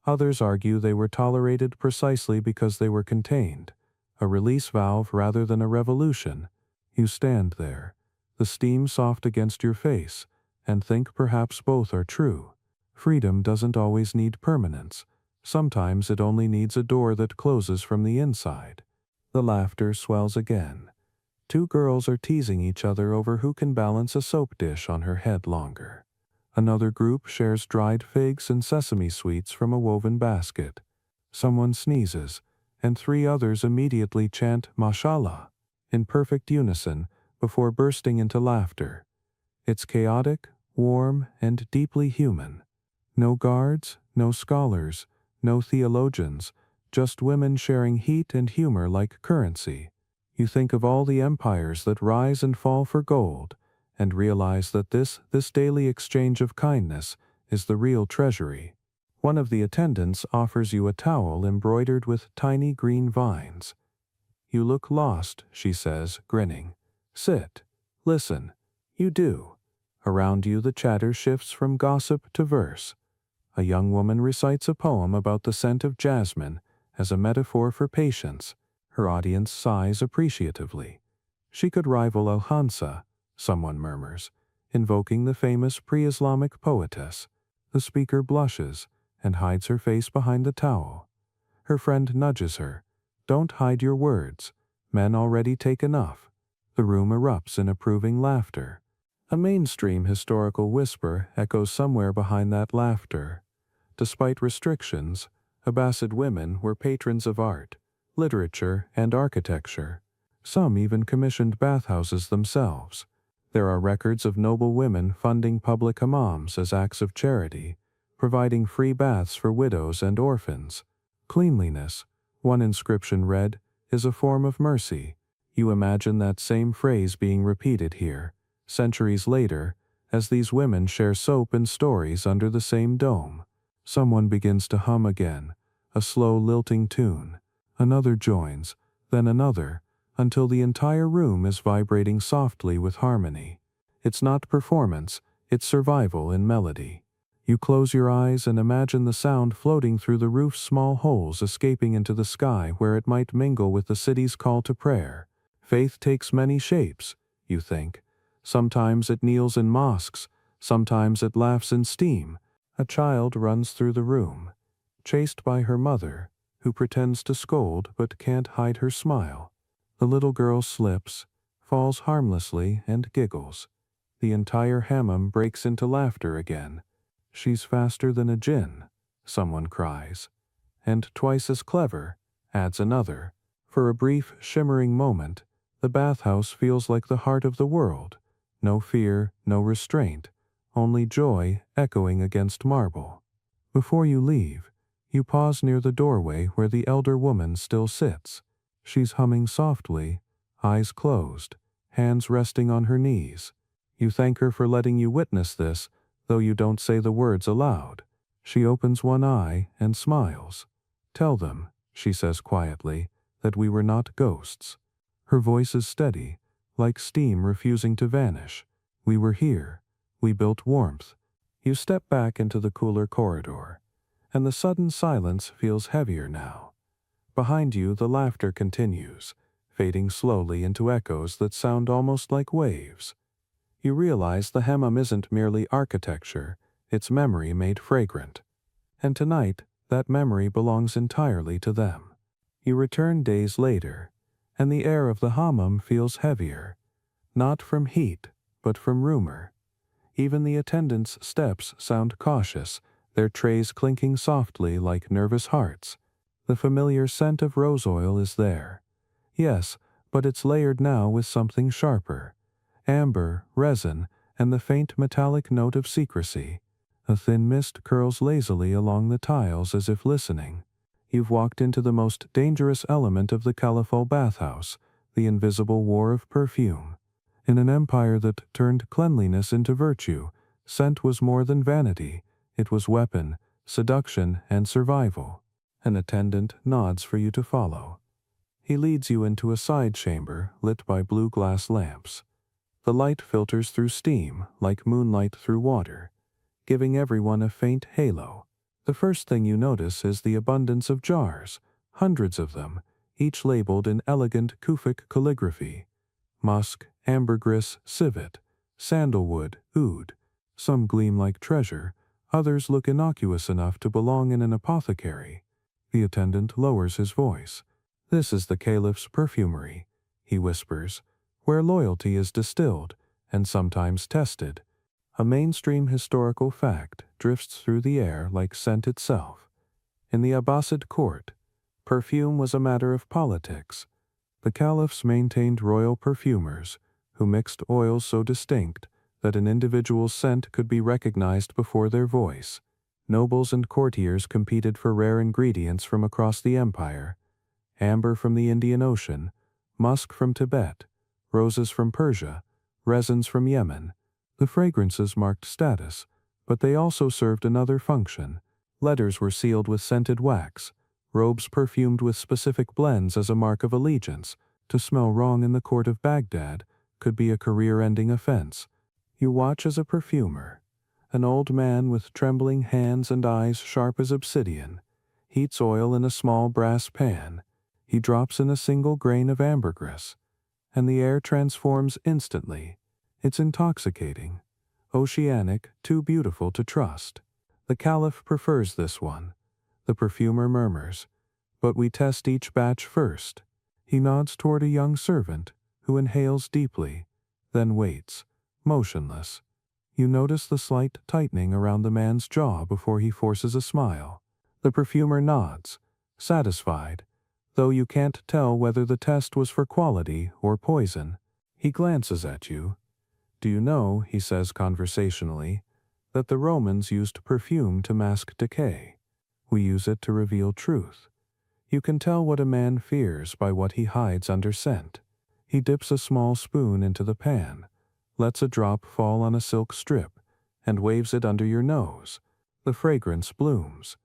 Others argue they were tolerated precisely because they were contained, a release valve rather than a revolution. You stand there, the steam soft against your face, and think perhaps both are true. Freedom doesn't always need permanence. Sometimes it only needs a door that closes from the inside. The laughter swells again. Two girls are teasing each other over who can balance a soap dish on her head longer. Another group shares dried figs and sesame sweets from a woven basket. Someone sneezes, and three others immediately chant Mashallah in perfect unison before bursting into laughter. It's chaotic, warm, and deeply human. No guards, no scholars, no theologians, just women sharing heat and humor like currency. You think of all the empires that rise and fall for gold, and realize that this daily exchange of kindness is the real treasury. One of the attendants offers you a towel embroidered with tiny green vines. You look lost, she says, grinning. Sit. Listen. You do. Around you the chatter shifts from gossip to verse. A young woman recites a poem about the scent of jasmine as a metaphor for patience. Her audience sighs appreciatively. She could rival Al-Hansa, someone murmurs, invoking the famous pre-Islamic poetess. The speaker blushes and hides her face behind the towel. Her friend nudges her. Don't hide your words. Men already take enough. The room erupts in approving laughter. A mainstream historical whisper echoes somewhere behind that laughter. Despite restrictions, Abbasid women were patrons of art, literature, and architecture. Some even commissioned bathhouses themselves. There are records of noble women funding public hammams as acts of charity, providing free baths for widows and orphans. Cleanliness, one inscription read, is a form of mercy. You imagine that same phrase being repeated here, centuries later, as these women share soap and stories under the same dome. Someone begins to hum again, a slow lilting tune. Another joins, then another, until the entire room is vibrating softly with harmony. It's not performance, it's survival in melody. You close your eyes and imagine the sound floating through the roof's small holes, escaping into the sky where it might mingle with the city's call to prayer. Faith takes many shapes, you think. Sometimes it kneels in mosques, sometimes it laughs in steam. A child runs through the room, chased by her mother, who pretends to scold but can't hide her smile. The little girl slips, falls harmlessly, and giggles. The entire hammam breaks into laughter again. She's faster than a djinn, someone cries. And twice as clever, adds another. For a brief, shimmering moment, the bathhouse feels like the heart of the world. No fear, no restraint, only joy echoing against marble. Before you leave, you pause near the doorway where the elder woman still sits. She's humming softly, eyes closed, hands resting on her knees. You thank her for letting you witness this, though you don't say the words aloud. She opens one eye and smiles. Tell them, she says quietly, that we were not ghosts. Her voice is steady, like steam refusing to vanish. We were here. We built warmth. You step back into the cooler corridor, and the sudden silence feels heavier now. Behind you, the laughter continues, fading slowly into echoes that sound almost like waves. You realize the hammam isn't merely architecture, it's memory made fragrant. And tonight, that memory belongs entirely to them. You return days later, and the air of the hammam feels heavier, not from heat, but from rumor. Even the attendants' steps sound cautious, their trays clinking softly like nervous hearts. The familiar scent of rose oil is there. Yes, but it's layered now with something sharper. Amber, resin, and the faint metallic note of secrecy. A thin mist curls lazily along the tiles as if listening. You've walked into the most dangerous element of the Caliphal bathhouse, the invisible war of perfume. In an empire that turned cleanliness into virtue, scent was more than vanity. It was weapon, seduction, and survival. An attendant nods for you to follow. He leads you into a side chamber lit by blue glass lamps. The light filters through steam like moonlight through water, giving everyone a faint halo. The first thing you notice is the abundance of jars, hundreds of them, each labeled in elegant Kufic calligraphy. Musk, ambergris, civet, sandalwood, oud. Some gleam like treasure, others look innocuous enough to belong in an apothecary. The attendant lowers his voice. "This is the Caliph's perfumery," he whispers, "where loyalty is distilled and sometimes tested." A mainstream historical fact drifts through the air like scent itself. In the Abbasid court, perfume was a matter of politics. The Caliphs maintained royal perfumers who mixed oils so distinct that an individual's scent could be recognized before their voice. Nobles and courtiers competed for rare ingredients from across the empire: amber from the Indian Ocean, musk from Tibet, roses from Persia, resins from Yemen. The fragrances marked status, but they also served another function. Letters were sealed with scented wax, robes perfumed with specific blends as a mark of allegiance. To smell wrong in the court of Baghdad could be a career-ending offense. You watch as a perfumer, an old man with trembling hands and eyes sharp as obsidian, heats oil in a small brass pan. He drops in a single grain of ambergris, and the air transforms instantly. It's intoxicating, oceanic, too beautiful to trust. The Caliph prefers this one. The perfumer murmurs, "But we test each batch first." He nods toward a young servant, who inhales deeply, then waits, motionless. You notice the slight tightening around the man's jaw before he forces a smile. The perfumer nods, satisfied, though you can't tell whether the test was for quality or poison. He glances at you. "Do you know," he says conversationally, "that the Romans used perfume to mask decay? We use it to reveal truth. You can tell what a man fears by what he hides under scent." He dips a small spoon into the pan, lets a drop fall on a silk strip, and waves it under your nose. The fragrance blooms.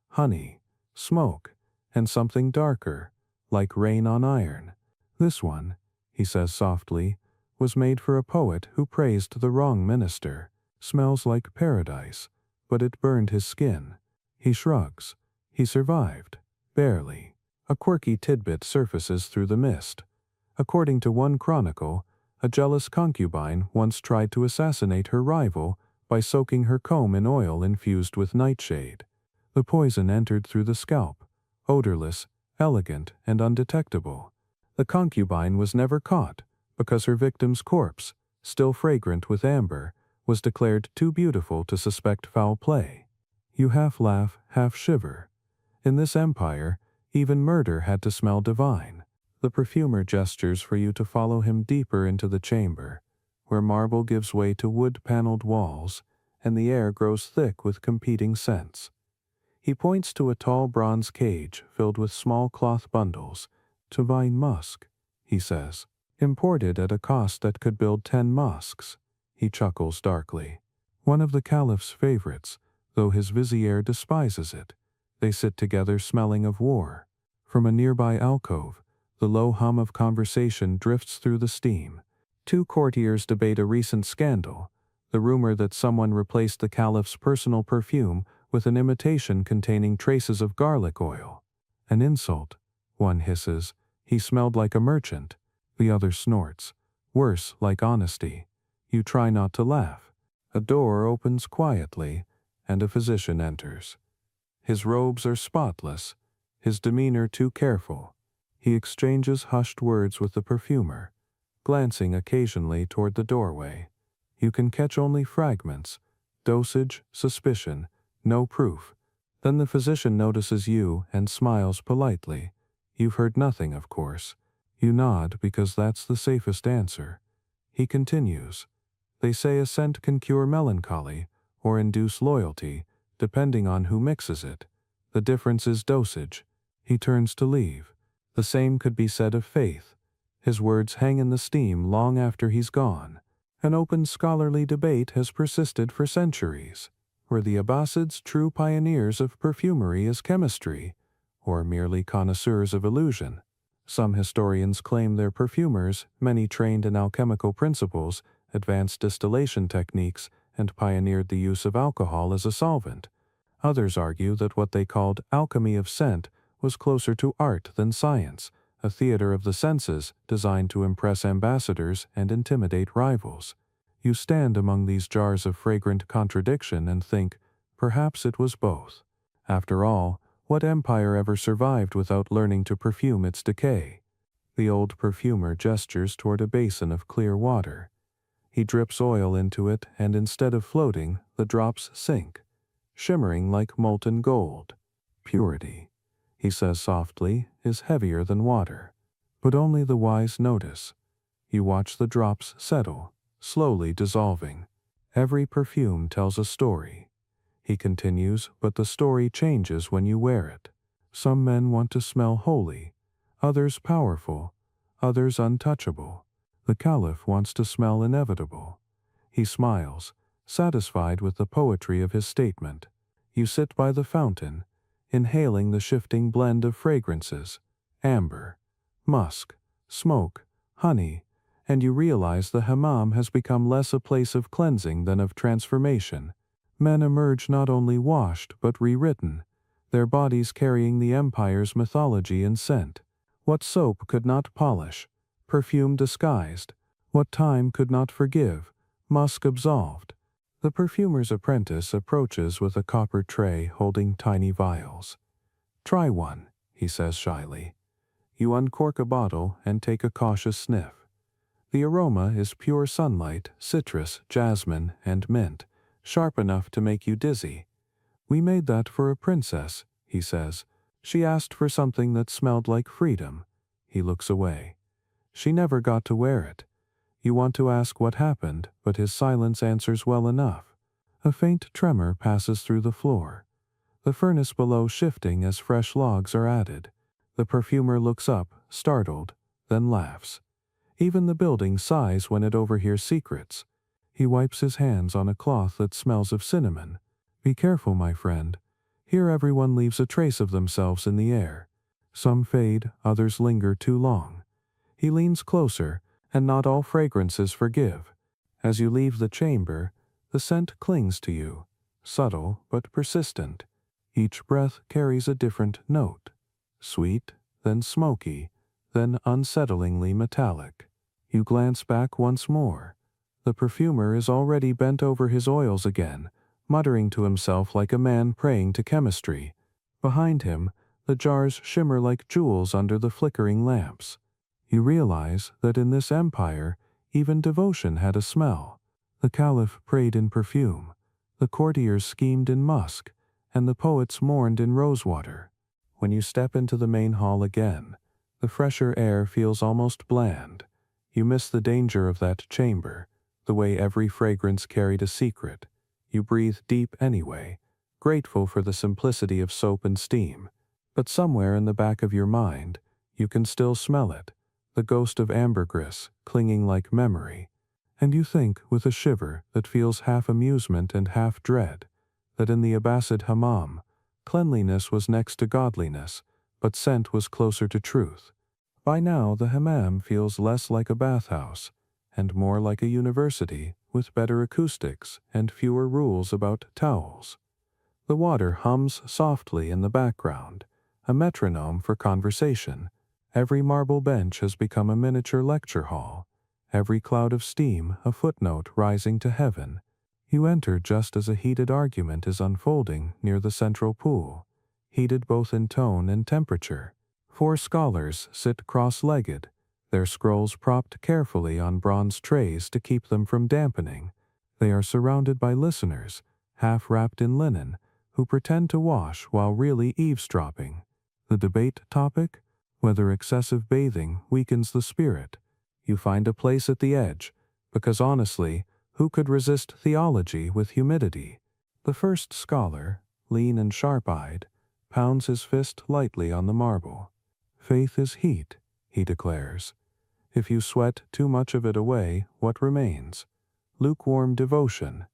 Honey, smoke, and something darker, like rain on iron. "This one," he says softly, "was made for a poet who praised the wrong minister. Smells like paradise, but it burned his skin." He shrugs. He survived. Barely. A quirky tidbit surfaces through the mist. According to one chronicle, a jealous concubine once tried to assassinate her rival by soaking her comb in oil infused with nightshade. The poison entered through the scalp, odorless, elegant, and undetectable. The concubine was never caught because her victim's corpse, still fragrant with amber, was declared too beautiful to suspect foul play. You half laugh, half shiver. In this empire, even murder had to smell divine. The perfumer gestures for you to follow him deeper into the chamber, where marble gives way to wood-paneled walls, and the air grows thick with competing scents. He points to a tall bronze cage filled with small cloth bundles. "Divine musk," he says, "imported at a cost that could build 10 mosques." He chuckles darkly. "One of the Caliph's favorites, though his vizier despises it." They sit together smelling of war. From a nearby alcove, the low hum of conversation drifts through the steam. Two courtiers debate a recent scandal, the rumor that someone replaced the Caliph's personal perfume with an imitation containing traces of garlic oil. "An insult," one hisses. "He smelled like a merchant." The other snorts. "Worse, like honesty." You try not to laugh. A door opens quietly, and a physician enters. His robes are spotless, his demeanor too careful. He exchanges hushed words with the perfumer, glancing occasionally toward the doorway. You can catch only fragments: dosage, suspicion, no proof. Then the physician notices you and smiles politely. You've heard nothing, of course. You nod because that's the safest answer. He continues. "They say a scent can cure melancholy or induce loyalty, depending on who mixes it. The difference is dosage." He turns to leave. The same could be said of faith. His words hang in the steam long after he's gone. An open scholarly debate has persisted for centuries. Were the Abbasids true pioneers of perfumery as chemistry, or merely connoisseurs of illusion? Some historians claim their perfumers, many trained in alchemical principles, advanced distillation techniques, and pioneered the use of alcohol as a solvent. Others argue that what they called alchemy of scent was closer to art than science, a theater of the senses designed to impress ambassadors and intimidate rivals. You stand among these jars of fragrant contradiction and think, perhaps it was both. After all, what empire ever survived without learning to perfume its decay? The old perfumer gestures toward a basin of clear water. He drips oil into it, and instead of floating, the drops sink, shimmering like molten gold. Purity, he says softly, is heavier than water. But only the wise notice. You watch the drops settle, slowly dissolving. Every perfume tells a story. He continues, but the story changes when you wear it. Some men want to smell holy, others powerful, others untouchable. The Caliph wants to smell inevitable. He smiles, satisfied with the poetry of his statement. You sit by the fountain, inhaling the shifting blend of fragrances, amber, musk, smoke, honey, and you realize the hammam has become less a place of cleansing than of transformation. Men emerge not only washed but rewritten, their bodies carrying the empire's mythology and scent. What soap could not polish, perfume disguised, what time could not forgive, musk absolved. The perfumer's apprentice approaches with a copper tray holding tiny vials. "Try one," he says shyly. You uncork a bottle and take a cautious sniff. The aroma is pure sunlight, citrus, jasmine, and mint, sharp enough to make you dizzy. "We made that for a princess," he says. "She asked for something that smelled like freedom." He looks away. "She never got to wear it." You want to ask what happened, but his silence answers well enough. A faint tremor passes through the floor. The furnace below shifting as fresh logs are added. The perfumer looks up, startled, then laughs. Even the building sighs when it overhears secrets. He wipes his hands on a cloth that smells of cinnamon. "Be careful, my friend. Here everyone leaves a trace of themselves in the air. Some fade, others linger too long." He leans closer, and not all fragrances forgive. As you leave the chamber, the scent clings to you, subtle but persistent. Each breath carries a different note. Sweet, then smoky, then unsettlingly metallic. You glance back once more. The perfumer is already bent over his oils again, muttering to himself like a man praying to chemistry. Behind him, the jars shimmer like jewels under the flickering lamps. You realize that in this empire, even devotion had a smell. The Caliph prayed in perfume, the courtiers schemed in musk, and the poets mourned in rosewater. When you step into the main hall again, the fresher air feels almost bland. You miss the danger of that chamber, the way every fragrance carried a secret. You breathe deep anyway, grateful for the simplicity of soap and steam. But somewhere in the back of your mind, you can still smell it, the ghost of ambergris clinging like memory. And you think, with a shiver that feels half amusement and half dread, that in the Abbasid hammam, cleanliness was next to godliness, but scent was closer to truth. By now the hammam feels less like a bathhouse, and more like a university with better acoustics and fewer rules about towels. The water hums softly in the background, a metronome for conversation. Every marble bench has become a miniature lecture hall, every cloud of steam a footnote rising to heaven. You enter just as a heated argument is unfolding near the central pool, heated both in tone and temperature. 4 scholars sit cross-legged, their scrolls propped carefully on bronze trays to keep them from dampening. They are surrounded by listeners, half wrapped in linen, who pretend to wash while really eavesdropping. The debate topic? Whether excessive bathing weakens the spirit. You find a place at the edge, because honestly, who could resist theology with humidity? The first scholar, lean and sharp-eyed, pounds his fist lightly on the marble. "Faith is heat," he declares. "If you sweat too much of it away, what remains? Lukewarm devotion."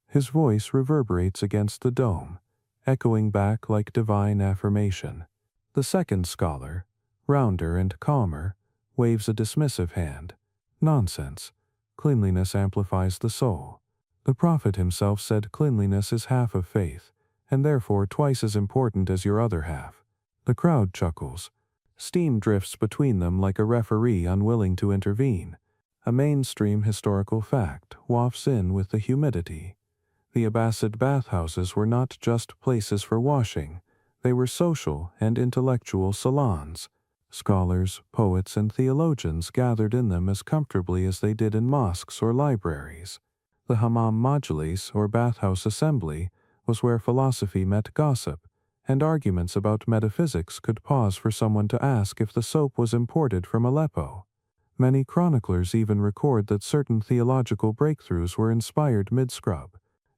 His voice reverberates against the dome, echoing back like divine affirmation. The second scholar, rounder and calmer, waves a dismissive hand. "Nonsense. Cleanliness amplifies the soul. The Prophet himself said cleanliness is half of faith, and therefore twice as important as your other half. The crowd chuckles. Steam drifts between them like a referee unwilling to intervene. A mainstream historical fact wafts in with the humidity. The Abbasid bathhouses were not just places for washing, they were social and intellectual salons. Scholars, poets, and theologians gathered in them as comfortably as they did in mosques or libraries. The hammam majlis, or bathhouse assembly, was where philosophy met gossip, and arguments about metaphysics could pause for someone to ask if the soap was imported from Aleppo. Many chroniclers even record that certain theological breakthroughs were inspired mid-scrub.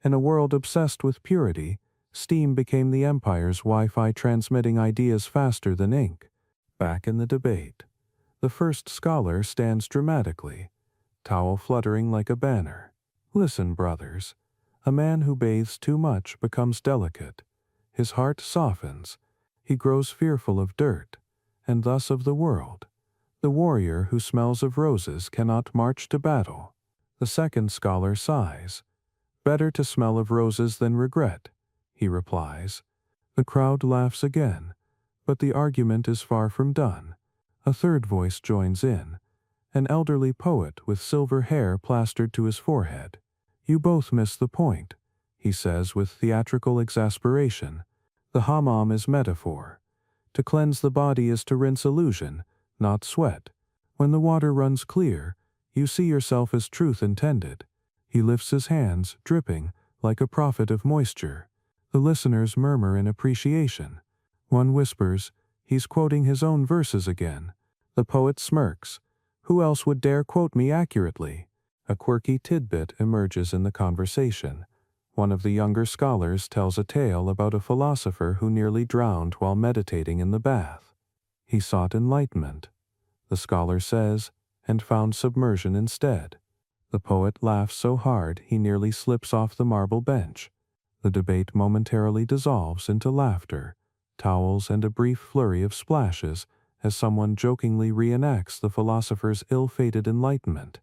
In a world obsessed with purity, steam became the empire's Wi-Fi, transmitting ideas faster than ink. Back in the debate, the first scholar stands dramatically, towel fluttering like a banner. Listen, brothers. A man who bathes too much becomes delicate. His heart softens. He grows fearful of dirt, and thus of the world. The warrior who smells of roses cannot march to battle. The second scholar sighs. Better to smell of roses than regret, he replies. The crowd laughs again, but the argument is far from done. A third voice joins in, an elderly poet with silver hair plastered to his forehead. You both miss the point, he says with theatrical exasperation. The hammam is metaphor. To cleanse the body is to rinse illusion, not sweat. When the water runs clear, you see yourself as truth intended. He lifts his hands, dripping, like a prophet of moisture. The listeners murmur in appreciation. One whispers, he's quoting his own verses again. The poet smirks. Who else would dare quote me accurately? A quirky tidbit emerges in the conversation. One of the younger scholars tells a tale about a philosopher who nearly drowned while meditating in the bath. He sought enlightenment, the scholar says, and found submersion instead. The poet laughs so hard he nearly slips off the marble bench. The debate momentarily dissolves into laughter, towels, and a brief flurry of splashes as someone jokingly reenacts the philosopher's ill-fated enlightenment.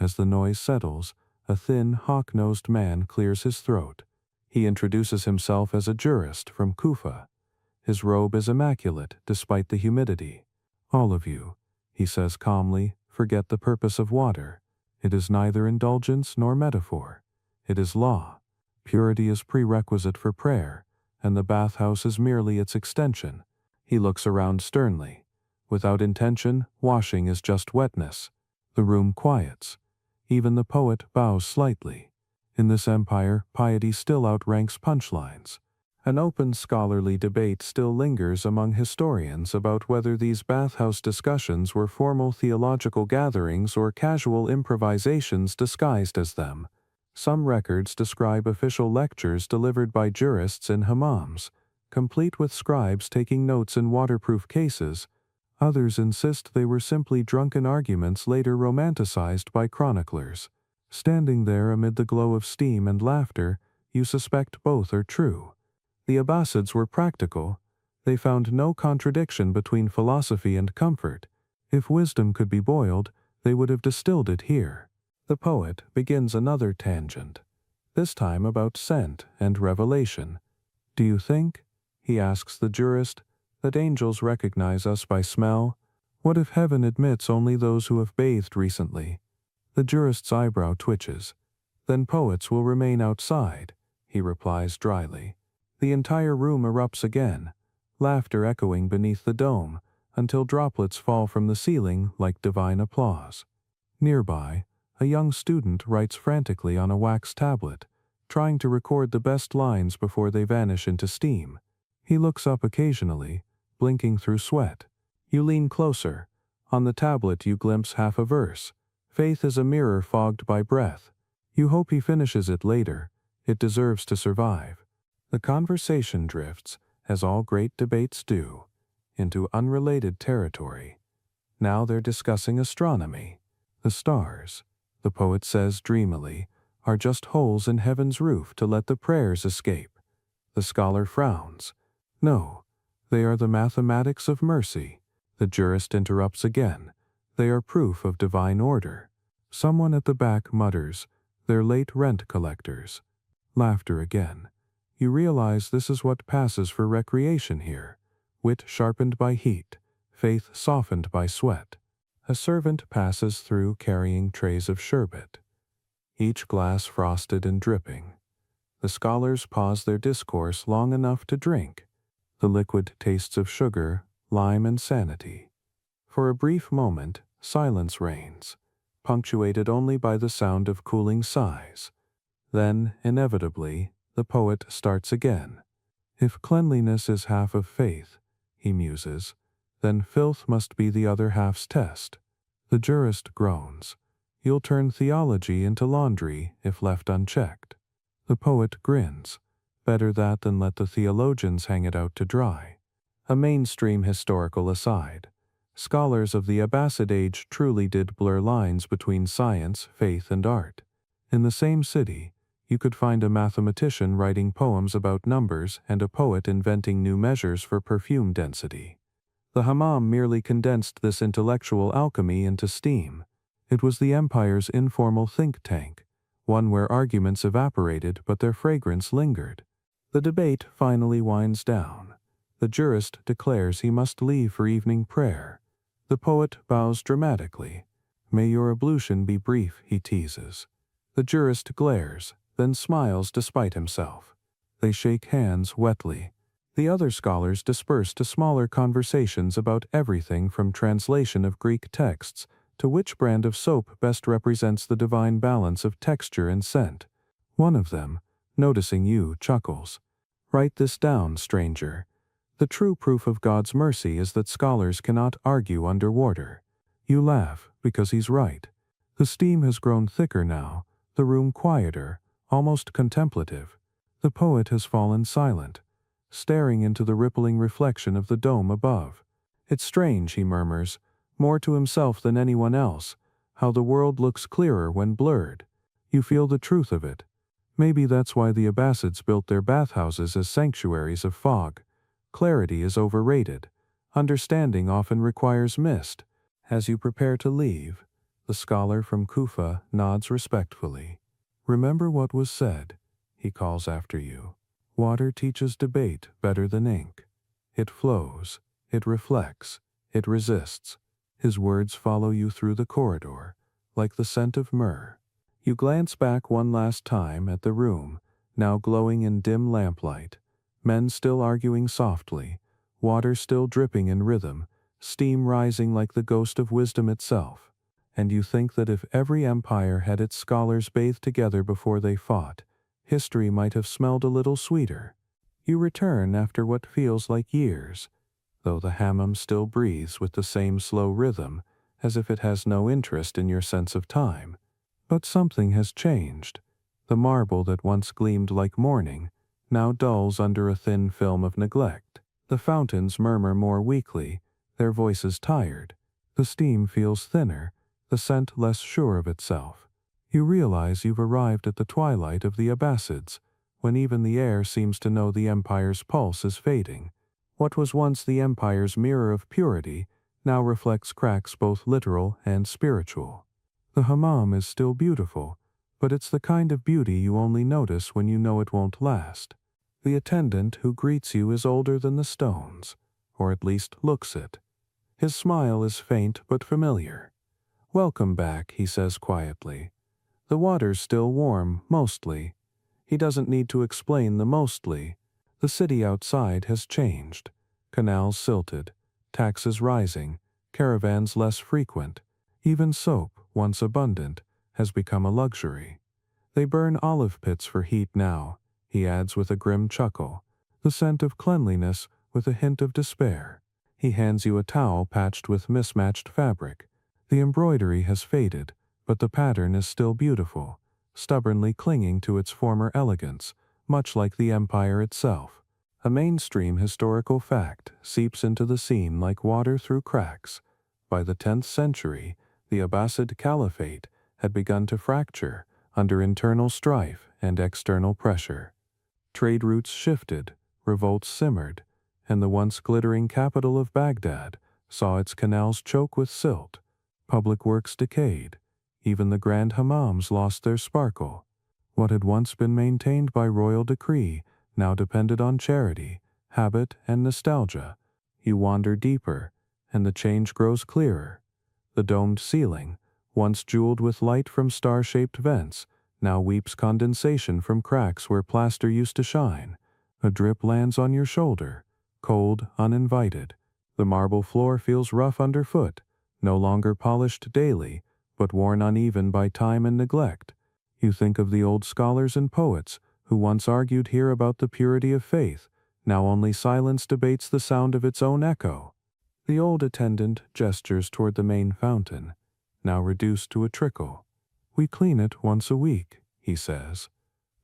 As the noise settles, a thin, hawk-nosed man clears his throat. He introduces himself as a jurist from Kufa. His robe is immaculate despite the humidity. All of you, he says calmly, forget the purpose of water. It is neither indulgence nor metaphor. It is law. Purity is prerequisite for prayer, and the bathhouse is merely its extension. He looks around sternly. Without intention, washing is just wetness. The room quiets. Even the poet bows slightly. In this empire, piety still outranks punchlines. An open scholarly debate still lingers among historians about whether these bathhouse discussions were formal theological gatherings or casual improvisations disguised as them. Some records describe official lectures delivered by jurists in hammams, complete with scribes taking notes in waterproof cases. Others insist they were simply drunken arguments later romanticized by chroniclers. Standing there amid the glow of steam and laughter, you suspect both are true. The Abbasids were practical. They found no contradiction between philosophy and comfort. If wisdom could be boiled, they would have distilled it here. The poet begins another tangent, this time about scent and revelation. Do you think, he asks the jurist, that angels recognize us by smell? What if heaven admits only those who have bathed recently? The jurist's eyebrow twitches. Then poets will remain outside, he replies dryly. The entire room erupts again, laughter echoing beneath the dome, until droplets fall from the ceiling like divine applause. Nearby, a young student writes frantically on a wax tablet, trying to record the best lines before they vanish into steam. He looks up occasionally, blinking through sweat. You lean closer. On the tablet you glimpse half a verse. Faith is a mirror fogged by breath. You hope he finishes it later. It deserves to survive. The conversation drifts, as all great debates do, into unrelated territory. Now they're discussing astronomy. The stars, the poet says dreamily, are just holes in heaven's roof to let the prayers escape. The scholar frowns. No, they are the mathematics of mercy. The jurist interrupts again. They are proof of divine order. Someone at the back mutters, they're late rent collectors. Laughter again. You realize this is what passes for recreation here: wit sharpened by heat, faith softened by sweat. A servant passes through carrying trays of sherbet, each glass frosted and dripping. The scholars pause their discourse long enough to drink. The liquid tastes of sugar, lime, and sanity. For a brief moment, silence reigns, punctuated only by the sound of cooling sighs. Then, inevitably, the poet starts again. If cleanliness is half of faith, he muses, then filth must be the other half's test. The jurist groans. You'll turn theology into laundry if left unchecked. The poet grins. Better that than let the theologians hang it out to dry. A mainstream historical aside. Scholars of the Abbasid age truly did blur lines between science, faith, and art. In the same city, you could find a mathematician writing poems about numbers and a poet inventing new measures for perfume density. The hammam merely condensed this intellectual alchemy into steam. It was the empire's informal think tank, one where arguments evaporated but their fragrance lingered. The debate finally winds down. The jurist declares he must leave for evening prayer. The poet bows dramatically. May your ablution be brief, he teases. The jurist glares, then smiles despite himself. They shake hands wetly. The other scholars disperse to smaller conversations about everything from translation of Greek texts to which brand of soap best represents the divine balance of texture and scent. One of them, noticing you, chuckles. Write this down, stranger. The true proof of God's mercy is that scholars cannot argue underwater. You laugh, because he's right. The steam has grown thicker now, the room quieter, almost contemplative. The poet has fallen silent, staring into the rippling reflection of the dome above. It's strange, he murmurs, more to himself than anyone else, how the world looks clearer when blurred. You feel the truth of it. Maybe that's why the Abbasids built their bathhouses as sanctuaries of fog. Clarity is overrated. Understanding often requires mist. As you prepare to leave, the scholar from Kufa nods respectfully. Remember what was said, he calls after you. Water teaches debate better than ink. It flows, it reflects, it resists. His words follow you through the corridor, like the scent of myrrh. You glance back one last time at the room, now glowing in dim lamplight. Men still arguing softly, water still dripping in rhythm, steam rising like the ghost of wisdom itself. And you think that if every empire had its scholars bathe together before they fought, history might have smelled a little sweeter. You return after what feels like years, though the hammam still breathes with the same slow rhythm, as if it has no interest in your sense of time. But something has changed. The marble that once gleamed like morning now dulls under a thin film of neglect. The fountains murmur more weakly, their voices tired. The steam feels thinner, the scent less sure of itself. You realize you've arrived at the twilight of the Abbasids, when even the air seems to know the empire's pulse is fading. What was once the empire's mirror of purity now reflects cracks both literal and spiritual. The hammam is still beautiful, but it's the kind of beauty you only notice when you know it won't last. The attendant who greets you is older than the stones, or at least looks it. His smile is faint but familiar. Welcome back, he says quietly. The water's still warm, mostly. He doesn't need to explain the mostly. The city outside has changed. Canals silted, taxes rising, caravans less frequent. Even soap, once abundant, has become a luxury. They burn olive pits for heat now, he adds with a grim chuckle, the scent of cleanliness with a hint of despair. He hands you a towel patched with mismatched fabric. The embroidery has faded, but the pattern is still beautiful, stubbornly clinging to its former elegance, much like the empire itself. A mainstream historical fact seeps into the scene like water through cracks. By the 10th century, the Abbasid Caliphate had begun to fracture under internal strife and external pressure. Trade routes shifted, revolts simmered, and the once glittering capital of Baghdad saw its canals choke with silt. Public works decayed. Even the grand hammams lost their sparkle. What had once been maintained by royal decree now depended on charity, habit, and nostalgia. You wander deeper, and the change grows clearer. The domed ceiling, once jeweled with light from star-shaped vents, now weeps condensation from cracks where plaster used to shine. A drip lands on your shoulder, cold, uninvited. The marble floor feels rough underfoot, no longer polished daily, but worn uneven by time and neglect. You think of the old scholars and poets who once argued here about the purity of faith. Now only silence debates the sound of its own echo. The old attendant gestures toward the main fountain, now reduced to a trickle. We clean it once a week, he says.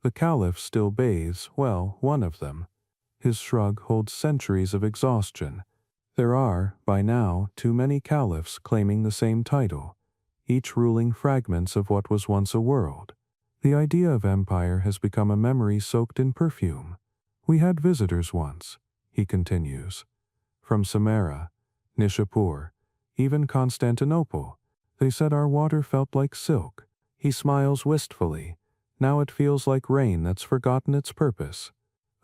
The Caliph still bathes, well, one of them. His shrug holds centuries of exhaustion. There are, by now, too many Caliphs claiming the same title, each ruling fragments of what was once a world. The idea of empire has become a memory soaked in perfume. We had visitors once, he continues, from Samarra, Nishapur, even Constantinople. They said our water felt like silk. He smiles wistfully. Now it feels like rain that's forgotten its purpose.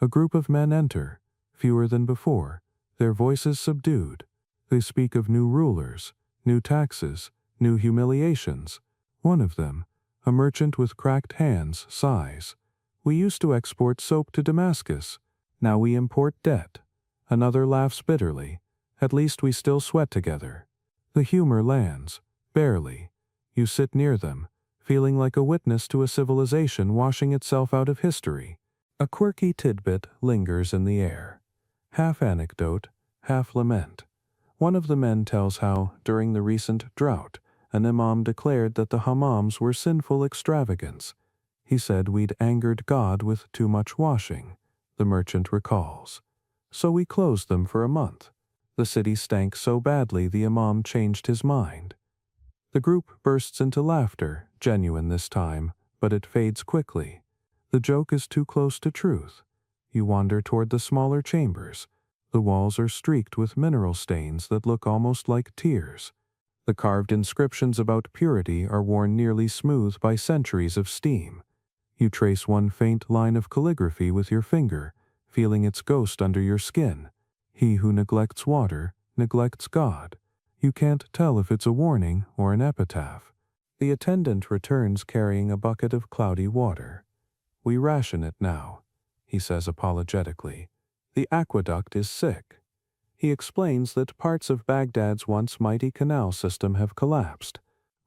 A group of men enter, fewer than before, their voices subdued. They speak of new rulers, new taxes, new humiliations. One of them, a merchant with cracked hands, sighs. We used to export soap to Damascus. Now we import debt. Another laughs bitterly. At least we still sweat together. The humor lands, barely. You sit near them, feeling like a witness to a civilization washing itself out of history. A quirky tidbit lingers in the air. Half anecdote, half lament. One of the men tells how, during the recent drought, an imam declared that the hammams were sinful extravagance. He said we'd angered God with too much washing, the merchant recalls. So we closed them for a month. The city stank so badly the imam changed his mind. The group bursts into laughter, genuine this time, but it fades quickly. The joke is too close to truth. You wander toward the smaller chambers. The walls are streaked with mineral stains that look almost like tears. The carved inscriptions about purity are worn nearly smooth by centuries of steam. You trace one faint line of calligraphy with your finger, feeling its ghost under your skin. He who neglects water, neglects God. You can't tell if it's a warning or an epitaph. The attendant returns carrying a bucket of cloudy water. We ration it now, he says apologetically. The aqueduct is sick. He explains that parts of Baghdad's once mighty canal system have collapsed.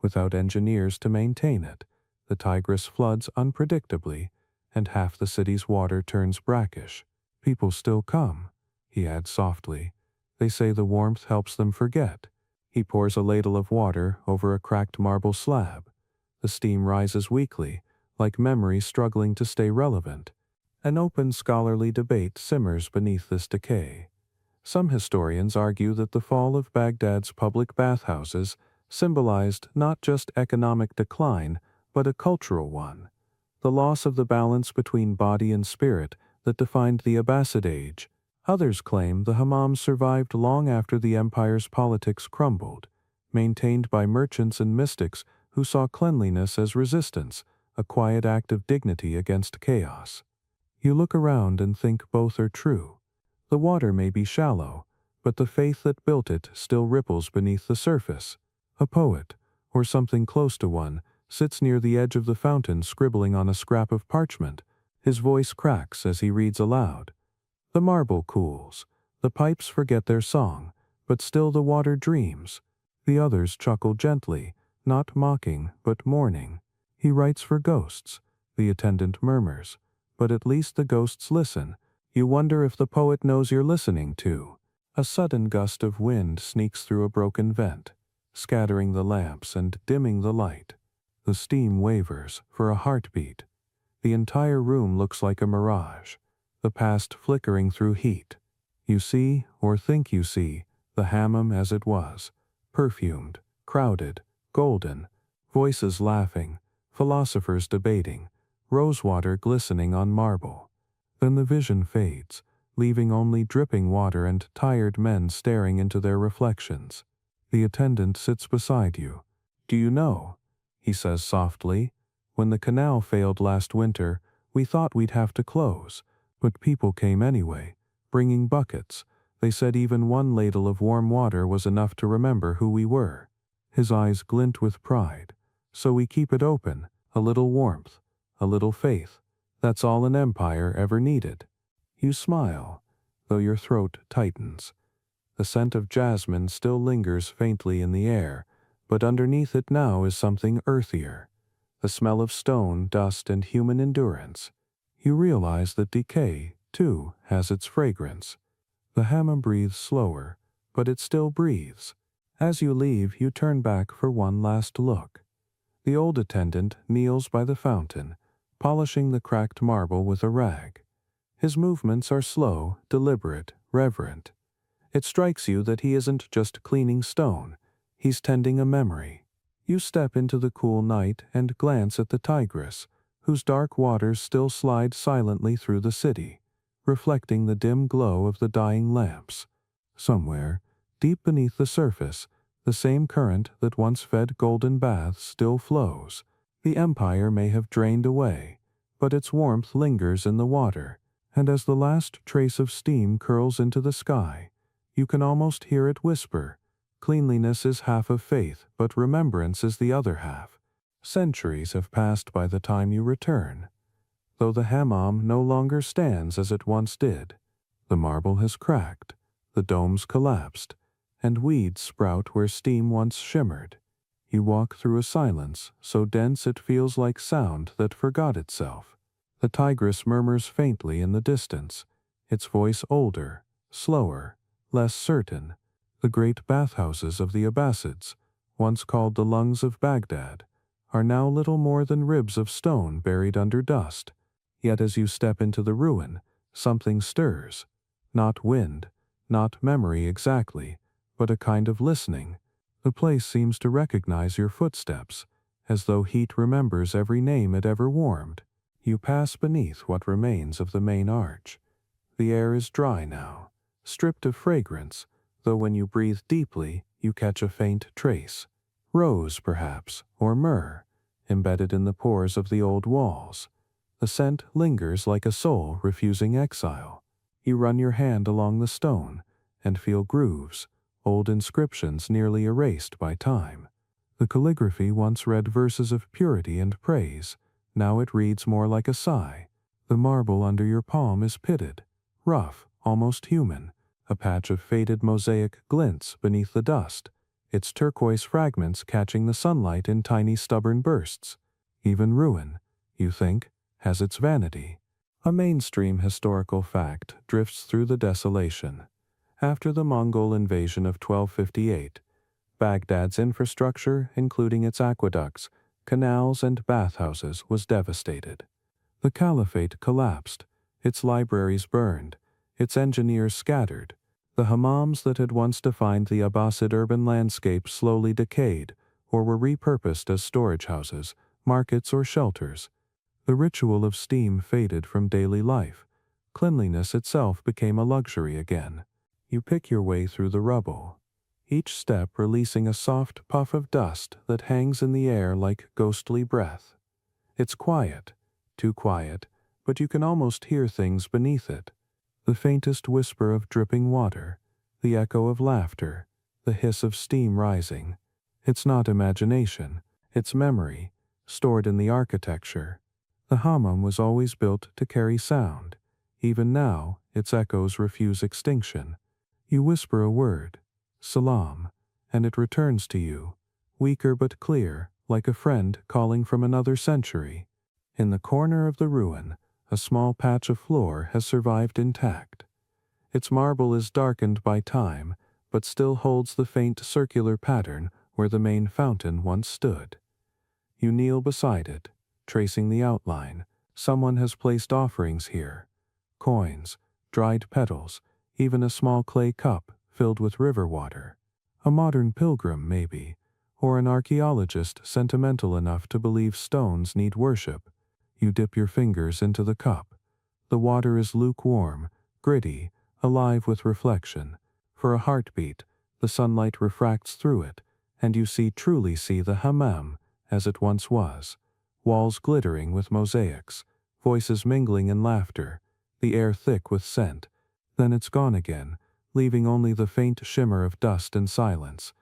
Without engineers to maintain it, the Tigris floods unpredictably, and half the city's water turns brackish. People still come, he adds softly. They say the warmth helps them forget. He pours a ladle of water over a cracked marble slab. The steam rises weakly, like memory struggling to stay relevant. An open scholarly debate simmers beneath this decay. Some historians argue that the fall of Baghdad's public bathhouses symbolized not just economic decline, but a cultural one. The loss of the balance between body and spirit that defined the Abbasid age. Others claim the hammams survived long after the empire's politics crumbled, maintained by merchants and mystics who saw cleanliness as resistance, a quiet act of dignity against chaos. You look around and think both are true. The water may be shallow, but the faith that built it still ripples beneath the surface. A poet, or something close to one, sits near the edge of the fountain scribbling on a scrap of parchment. His voice cracks as he reads aloud. The marble cools. The pipes forget their song, but still the water dreams. The others chuckle gently, not mocking, but mourning. He writes for ghosts, the attendant murmurs. But at least the ghosts listen. You wonder if the poet knows you're listening too. A sudden gust of wind sneaks through a broken vent, scattering the lamps and dimming the light. The steam wavers for a heartbeat. The entire room looks like a mirage, the past flickering through heat. You see, or think you see, the hammam as it was, perfumed, crowded, golden, voices laughing, philosophers debating, rosewater glistening on marble. Then the vision fades, leaving only dripping water and tired men staring into their reflections. The attendant sits beside you. Do you know, he says softly, when the canal failed last winter, we thought we'd have to close. But people came anyway, bringing buckets. They said even one ladle of warm water was enough to remember who we were. His eyes glint with pride. So we keep it open, a little warmth, a little faith. That's all an empire ever needed. You smile, though your throat tightens. The scent of jasmine still lingers faintly in the air, but underneath it now is something earthier. The smell of stone, dust, and human endurance. You realize that decay, too, has its fragrance. The hammam breathes slower, but it still breathes. As you leave, you turn back for one last look. The old attendant kneels by the fountain, polishing the cracked marble with a rag. His movements are slow, deliberate, reverent. It strikes you that he isn't just cleaning stone, he's tending a memory. You step into the cool night and glance at the Tigris, whose dark waters still slide silently through the city, reflecting the dim glow of the dying lamps. Somewhere, deep beneath the surface, the same current that once fed golden baths still flows. The empire may have drained away, but its warmth lingers in the water, and as the last trace of steam curls into the sky, you can almost hear it whisper, "Cleanliness is half of faith, but remembrance is the other half." Centuries have passed by the time you return, though the hammam no longer stands as it once did. The marble has cracked, the domes collapsed, and weeds sprout where steam once shimmered. You walk through a silence so dense it feels like sound that forgot itself. The Tigris murmurs faintly in the distance, its voice older, slower, less certain. The great bathhouses of the Abbasids, once called the lungs of Baghdad, are now little more than ribs of stone buried under dust. Yet as you step into the ruin, something stirs. Not wind, not memory exactly, but a kind of listening. The place seems to recognize your footsteps, as though heat remembers every name it ever warmed. You pass beneath what remains of the main arch. The air is dry now, stripped of fragrance, though when you breathe deeply, you catch a faint trace. Rose, perhaps, or myrrh, embedded in the pores of the old walls. The scent lingers like a soul refusing exile. You run your hand along the stone and feel grooves, old inscriptions nearly erased by time. The calligraphy once read verses of purity and praise. Now it reads more like a sigh. The marble under your palm is pitted, rough, almost human. A patch of faded mosaic glints beneath the dust, its turquoise fragments catching the sunlight in tiny stubborn bursts. Even ruin, you think, has its vanity. A mainstream historical fact drifts through the desolation. After the Mongol invasion of 1258, Baghdad's infrastructure, including its aqueducts, canals, and bathhouses, was devastated. The caliphate collapsed, its libraries burned, its engineers scattered. The hammams that had once defined the Abbasid urban landscape slowly decayed, or were repurposed as storage houses, markets, or shelters. The ritual of steam faded from daily life. Cleanliness itself became a luxury again. You pick your way through the rubble, each step releasing a soft puff of dust that hangs in the air like ghostly breath. It's quiet, too quiet, but you can almost hear things beneath it. The faintest whisper of dripping water, the echo of laughter, the hiss of steam rising. It's not imagination, it's memory, stored in the architecture. The hammam was always built to carry sound. Even now, its echoes refuse extinction. You whisper a word, salam, and it returns to you, weaker but clear, like a friend calling from another century. In the corner of the ruin, a small patch of floor has survived intact. Its marble is darkened by time, but still holds the faint circular pattern where the main fountain once stood. You kneel beside it, tracing the outline. Someone has placed offerings here. Coins, dried petals, even a small clay cup filled with river water. A modern pilgrim, maybe, or an archaeologist sentimental enough to believe stones need worship. You dip your fingers into the cup. The water is lukewarm, gritty, alive with reflection. For a heartbeat, the sunlight refracts through it, and you truly see the hammam as it once was. Walls glittering with mosaics, voices mingling in laughter, the air thick with scent. Then it's gone again, leaving only the faint shimmer of dust and silence.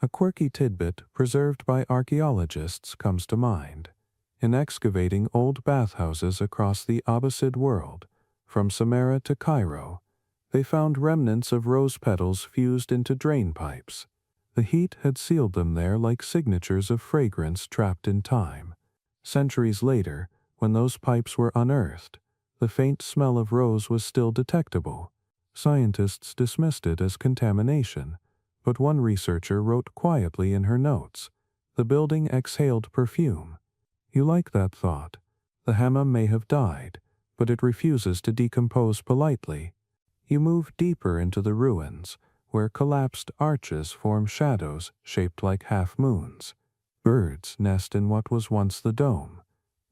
A quirky tidbit preserved by archaeologists comes to mind. In excavating old bathhouses across the Abbasid world, from Samarra to Cairo, they found remnants of rose petals fused into drain pipes. The heat had sealed them there like signatures of fragrance trapped in time. Centuries later, when those pipes were unearthed, the faint smell of rose was still detectable. Scientists dismissed it as contamination, but one researcher wrote quietly in her notes, "The building exhaled perfume." You like that thought. The hammam may have died, but it refuses to decompose politely. You move deeper into the ruins, where collapsed arches form shadows shaped like half-moons. Birds nest in what was once the dome.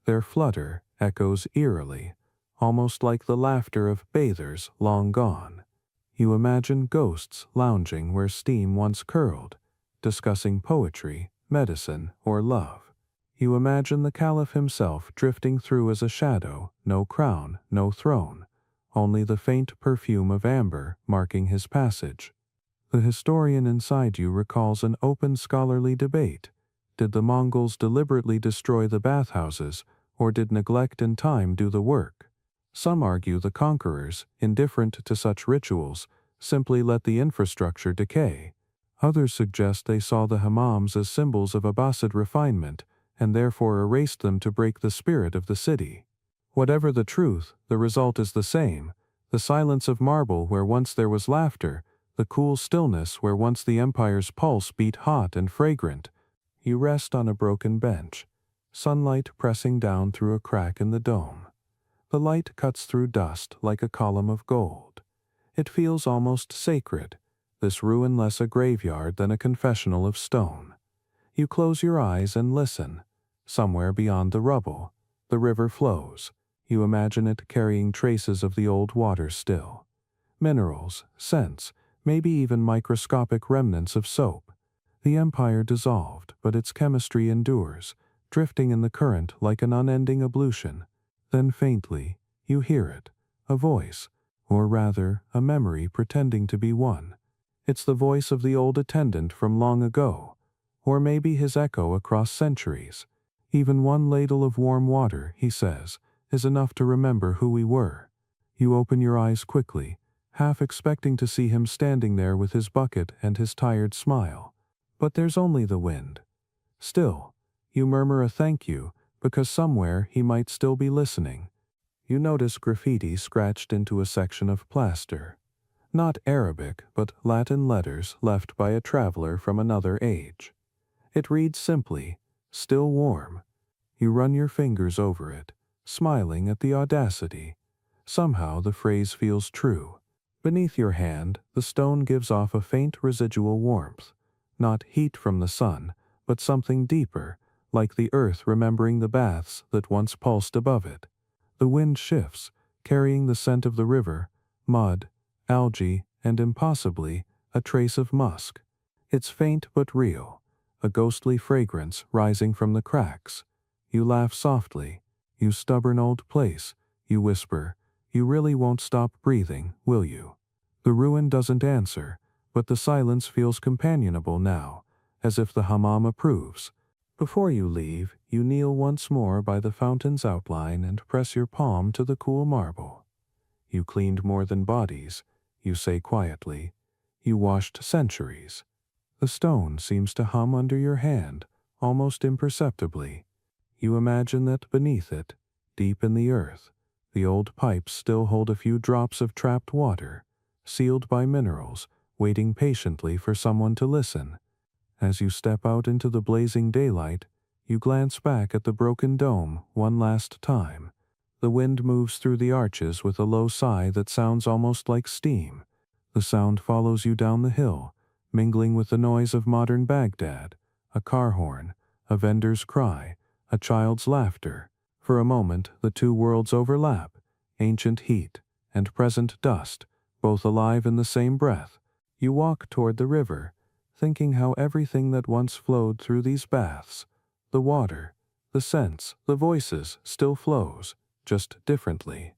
Their flutter echoes eerily, almost like the laughter of bathers long gone. You imagine ghosts lounging where steam once curled, discussing poetry, medicine, or love. You imagine the Caliph himself drifting through as a shadow, no crown, no throne, only the faint perfume of amber marking his passage. The historian inside you recalls an open scholarly debate. Did the Mongols deliberately destroy the bathhouses, or did neglect and time do the work? Some argue the conquerors, indifferent to such rituals, simply let the infrastructure decay. Others suggest they saw the hammams as symbols of Abbasid refinement, and therefore erased them to break the spirit of the city. Whatever the truth, the result is the same: the silence of marble where once there was laughter, the cool stillness where once the empire's pulse beat hot and fragrant. You rest on a broken bench, sunlight pressing down through a crack in the dome. The light cuts through dust like a column of gold. It feels almost sacred, this ruin less a graveyard than a confessional of stone. You close your eyes and listen. Somewhere beyond the rubble, the river flows. You imagine it carrying traces of the old water still. Minerals, scents, maybe even microscopic remnants of soap. The empire dissolved, but its chemistry endures, drifting in the current like an unending ablution. Then faintly, you hear it, a voice, or rather, a memory pretending to be one. It's the voice of the old attendant from long ago, or maybe his echo across centuries. Even one ladle of warm water, he says, is enough to remember who we were. You open your eyes quickly, half expecting to see him standing there with his bucket and his tired smile. But there's only the wind. Still, you murmur a thank you, because somewhere he might still be listening. You notice graffiti scratched into a section of plaster. Not Arabic, but Latin letters left by a traveler from another age. It reads simply, "Still warm." You run your fingers over it, smiling at the audacity. Somehow the phrase feels true. Beneath your hand, the stone gives off a faint residual warmth. Not heat from the sun, but something deeper, like the earth remembering the baths that once pulsed above it. The wind shifts, carrying the scent of the river, mud, algae, and impossibly, a trace of musk. It's faint but real, a ghostly fragrance rising from the cracks. You laugh softly. "You stubborn old place," you whisper. "You really won't stop breathing, will you?" The ruin doesn't answer, but the silence feels companionable now, as if the hammam approves. Before you leave, you kneel once more by the fountain's outline and press your palm to the cool marble. You cleaned more than bodies, you say quietly. You washed centuries. The stone seems to hum under your hand, almost imperceptibly. You imagine that beneath it, deep in the earth, the old pipes still hold a few drops of trapped water, sealed by minerals, waiting patiently for someone to listen. As you step out into the blazing daylight, you glance back at the broken dome one last time. The wind moves through the arches with a low sigh that sounds almost like steam. The sound follows you down the hill, mingling with the noise of modern Baghdad, a car horn, a vendor's cry, a child's laughter. For a moment, the two worlds overlap, ancient heat and present dust, both alive in the same breath. You walk toward the river, thinking how everything that once flowed through these baths, the water, the scents, the voices, still flows, just differently.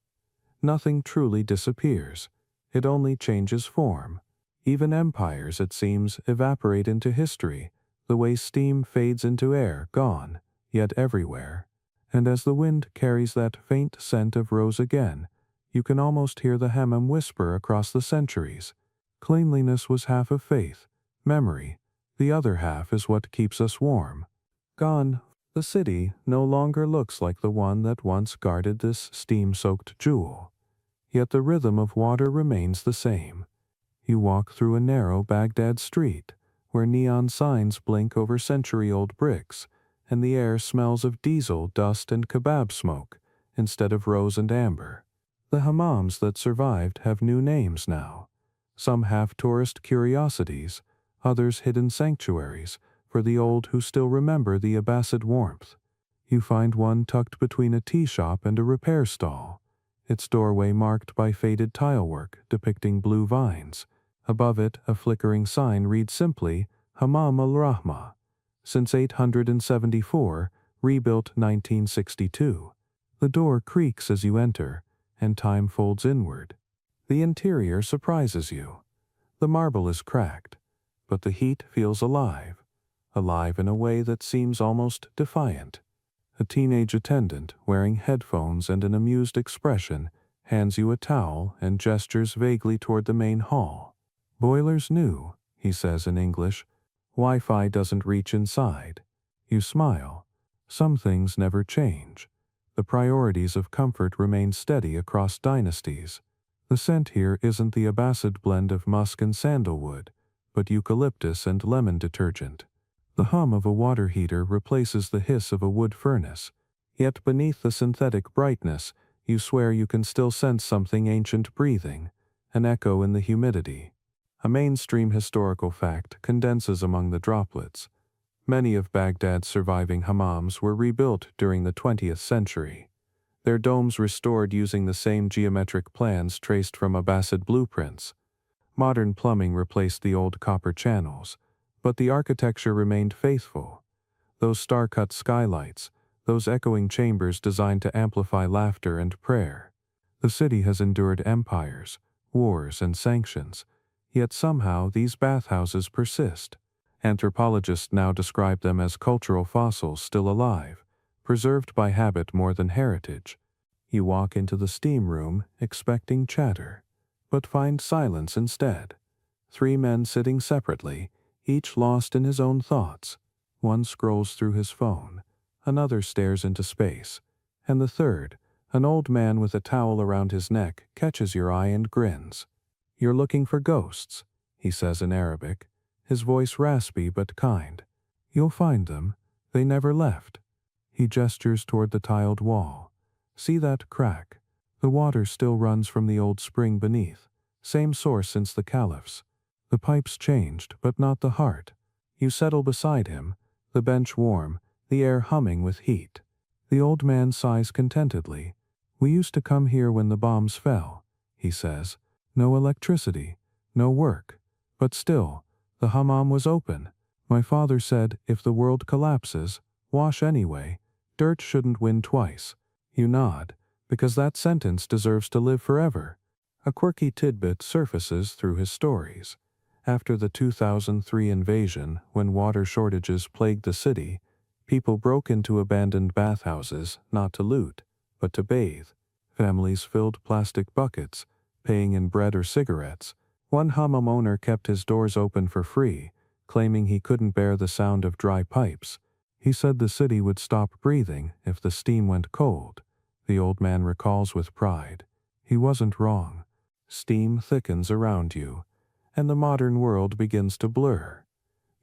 Nothing truly disappears. It only changes form. Even empires, it seems, evaporate into history, the way steam fades into air, gone, yet everywhere. And as the wind carries that faint scent of rose again, you can almost hear the hammam whisper across the centuries. Cleanliness was half of faith, memory. The other half is what keeps us warm. Gone, the city no longer looks like the one that once guarded this steam-soaked jewel. Yet the rhythm of water remains the same. You walk through a narrow Baghdad street, where neon signs blink over century-old bricks, and the air smells of diesel, dust, and kebab smoke, instead of rose and amber. The hammams that survived have new names now. Some half-tourist curiosities, others hidden sanctuaries, for the old who still remember the Abbasid warmth. You find one tucked between a tea shop and a repair stall, its doorway marked by faded tilework depicting blue vines. Above it, a flickering sign reads simply, Hammam al-Rahma, since 874, rebuilt 1962. The door creaks as you enter, and time folds inward. The interior surprises you. The marble is cracked, but the heat feels alive in a way that seems almost defiant. A teenage attendant, wearing headphones and an amused expression, hands you a towel and gestures vaguely toward the main hall. Boiler's new, he says in English. Wi-Fi doesn't reach inside. You smile. Some things never change. The priorities of comfort remain steady across dynasties. The scent here isn't the Abbasid blend of musk and sandalwood, but eucalyptus and lemon detergent. The hum of a water heater replaces the hiss of a wood furnace, yet beneath the synthetic brightness, you swear you can still sense something ancient breathing, an echo in the humidity. A mainstream historical fact condenses among the droplets. Many of Baghdad's surviving hammams were rebuilt during the 20th century. Their domes restored using the same geometric plans traced from Abbasid blueprints. Modern plumbing replaced the old copper channels, but the architecture remained faithful. Those star-cut skylights, those echoing chambers designed to amplify laughter and prayer. The city has endured empires, wars, and sanctions, yet somehow these bathhouses persist. Anthropologists now describe them as cultural fossils still alive, preserved by habit more than heritage. You walk into the steam room expecting chatter, but find silence instead. 3 men sitting separately, each lost in his own thoughts. One scrolls through his phone, another stares into space, and the third, an old man with a towel around his neck, catches your eye and grins. You're looking for ghosts, he says in Arabic, his voice raspy but kind. You'll find them. They never left. He gestures toward the tiled wall. See that crack? The water still runs from the old spring beneath, same source since the Caliphs. The pipes changed, but not the heart. You settle beside him, the bench warm, the air humming with heat. The old man sighs contentedly. We used to come here when the bombs fell, he says. No electricity, no work. But still, the hammam was open. My father said, if the world collapses, wash anyway. Dirt shouldn't win twice. You nod, because that sentence deserves to live forever. A quirky tidbit surfaces through his stories. After the 2003 invasion, when water shortages plagued the city, people broke into abandoned bathhouses not to loot, but to bathe. Families filled plastic buckets, paying in bread or cigarettes. One hammam owner kept his doors open for free, claiming he couldn't bear the sound of dry pipes. He said the city would stop breathing if the steam went cold. The old man recalls with pride. He wasn't wrong. Steam thickens around you, and the modern world begins to blur.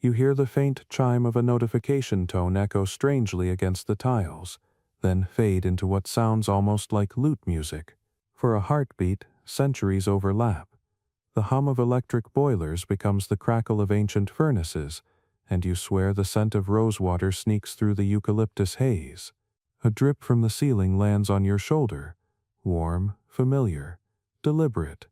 You hear the faint chime of a notification tone echo strangely against the tiles, then fade into what sounds almost like lute music. For a heartbeat, centuries overlap. The hum of electric boilers becomes the crackle of ancient furnaces, and you swear the scent of rosewater sneaks through the eucalyptus haze. A drip from the ceiling lands on your shoulder, warm, familiar, deliberate.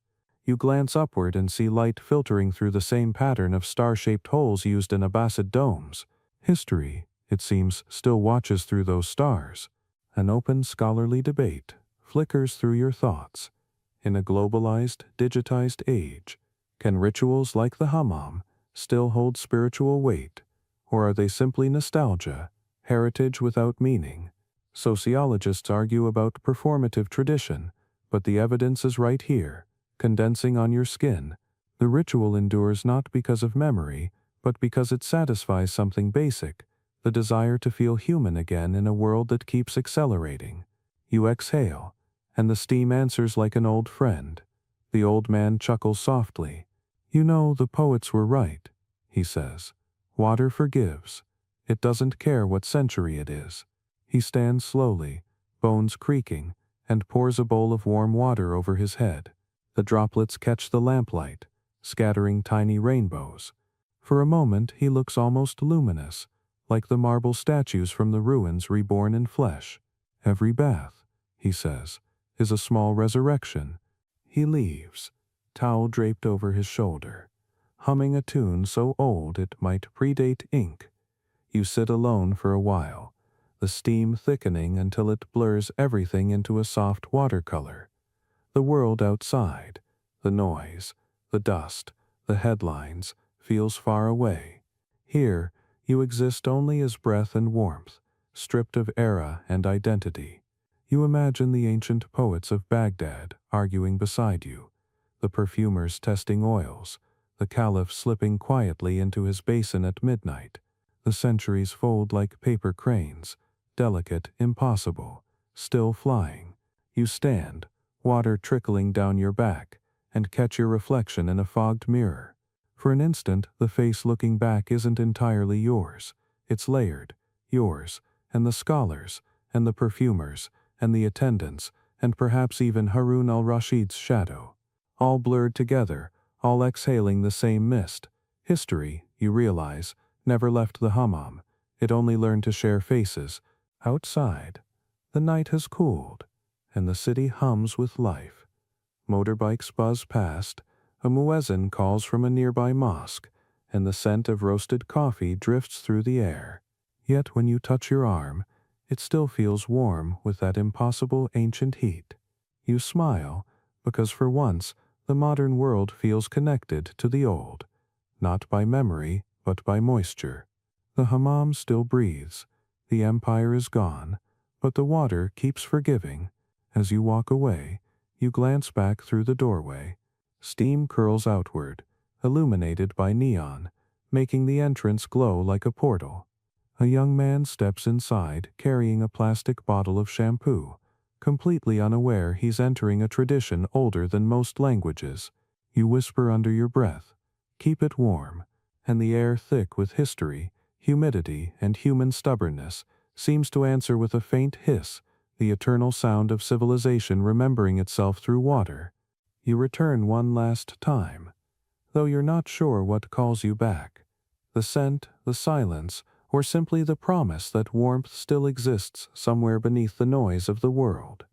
You glance upward and see light filtering through the same pattern of star-shaped holes used in Abbasid domes. History, it seems, still watches through those stars. An open scholarly debate flickers through your thoughts. in a globalized, digitized age? Can rituals like the hammam still hold spiritual weight, or are they simply nostalgia, heritage without meaning? Sociologists argue about performative tradition, but the evidence is right here, condensing on your skin. The ritual endures not because of memory, but because it satisfies something basic, the desire to feel human again in a world that keeps accelerating. You exhale, and the steam answers like an old friend. The old man chuckles softly. You know, the poets were right, he says. Water forgives. It doesn't care what century it is. He stands slowly, bones creaking, and pours a bowl of warm water over his head. The droplets catch the lamplight, scattering tiny rainbows. For a moment he looks almost luminous, like the marble statues from the ruins reborn in flesh. Every bath, he says, is a small resurrection. He leaves, towel draped over his shoulder, humming a tune so old it might predate ink. You sit alone for a while, the steam thickening until it blurs everything into a soft watercolor. The world outside, the noise, the dust, the headlines, feels far away. Here, you exist only as breath and warmth, stripped of era and identity. You imagine the ancient poets of Baghdad arguing beside you, the perfumers testing oils, the caliph slipping quietly into his basin at midnight. The centuries fold like paper cranes, delicate, impossible, still flying. You stand, water trickling down your back, and catch your reflection in a fogged mirror. For an instant, the face looking back isn't entirely yours. It's layered, yours, and the scholars, and the perfumers, and the attendants, and perhaps even Harun al-Rashid's shadow. All blurred together, all exhaling the same mist. History, you realize, never left the hammam. It only learned to share faces. Outside, the night has cooled, and the city hums with life. Motorbikes buzz past, a muezzin calls from a nearby mosque, and the scent of roasted coffee drifts through the air. Yet when you touch your arm, it still feels warm with that impossible ancient heat. You smile, because for once, the modern world feels connected to the old, not by memory, but by moisture. The hammam still breathes. The empire is gone, but the water keeps forgiving. As you walk away, you glance back through the doorway. Steam curls outward, illuminated by neon, making the entrance glow like a portal. A young man steps inside, carrying a plastic bottle of shampoo, completely unaware he's entering a tradition older than most languages. You whisper under your breath, "Keep it warm," and the air thick with history, humidity, and human stubbornness seems to answer with a faint hiss, the eternal sound of civilization remembering itself through water. You return one last time, though you're not sure what calls you back. The scent, the silence, or simply the promise that warmth still exists somewhere beneath the noise of the world.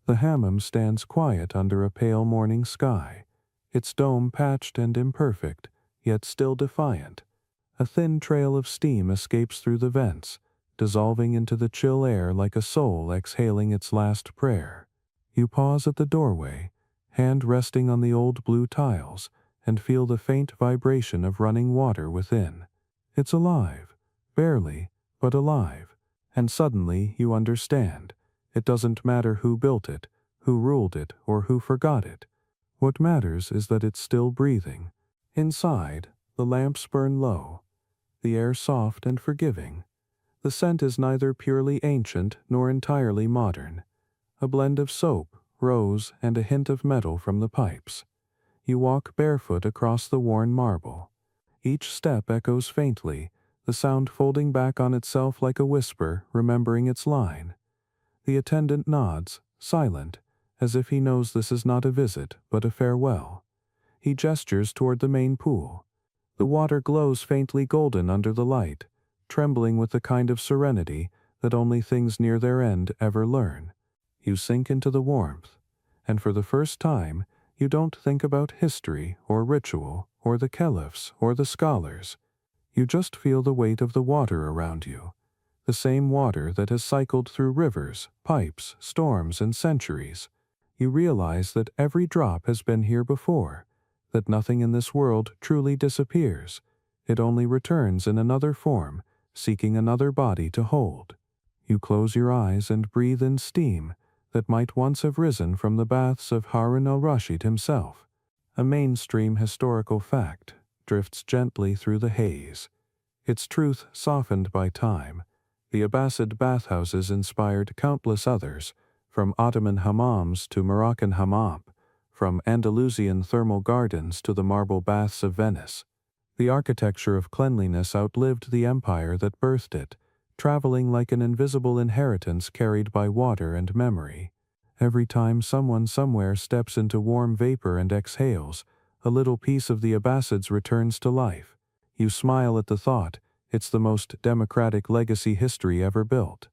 The hammam stands quiet under a pale morning sky, its dome patched and imperfect, yet still defiant. A thin trail of steam escapes through the vents, dissolving into the chill air like a soul exhaling its last prayer. You pause at the doorway, hand resting on the old blue tiles, and feel the faint vibration of running water within. It's alive, barely, but alive, and suddenly you understand. It doesn't matter who built it, who ruled it, or who forgot it. What matters is that it's still breathing. Inside, the lamps burn low, the air soft and forgiving. The scent is neither purely ancient nor entirely modern, a blend of soap, rose, and a hint of metal from the pipes. You walk barefoot across the worn marble. Each step echoes faintly, the sound folding back on itself like a whisper, remembering its line. The attendant nods, silent, as if he knows this is not a visit, but a farewell. He gestures toward the main pool. The water glows faintly golden under the light, trembling with the kind of serenity that only things near their end ever learn. You sink into the warmth, and for the first time, you don't think about history or ritual or the caliphs or the scholars. You just feel the weight of the water around you, the same water that has cycled through rivers, pipes, storms, and centuries. You realize that every drop has been here before, that nothing in this world truly disappears. It only returns in another form, seeking another body to hold. You close your eyes and breathe in steam that might once have risen from the baths of Harun al-Rashid himself. A mainstream historical fact drifts gently through the haze, its truth softened by time. The Abbasid bathhouses inspired countless others, from Ottoman hammams to Moroccan hammam, from Andalusian thermal gardens to the marble baths of Venice. The architecture of cleanliness outlived the empire that birthed it, traveling like an invisible inheritance carried by water and memory. Every time someone somewhere steps into warm vapor and exhales, a little piece of the Abbasids returns to life. You smile at the thought, it's the most democratic legacy history ever built.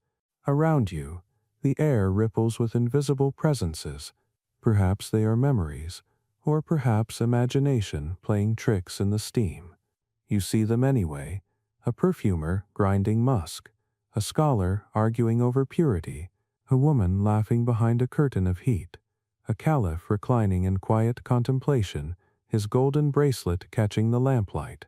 Around you, the air ripples with invisible presences. Perhaps they are memories, or perhaps imagination playing tricks in the steam. You see them anyway: a perfumer grinding musk, a scholar arguing over purity, a woman laughing behind a curtain of heat, a caliph reclining in quiet contemplation, his golden bracelet catching the lamplight.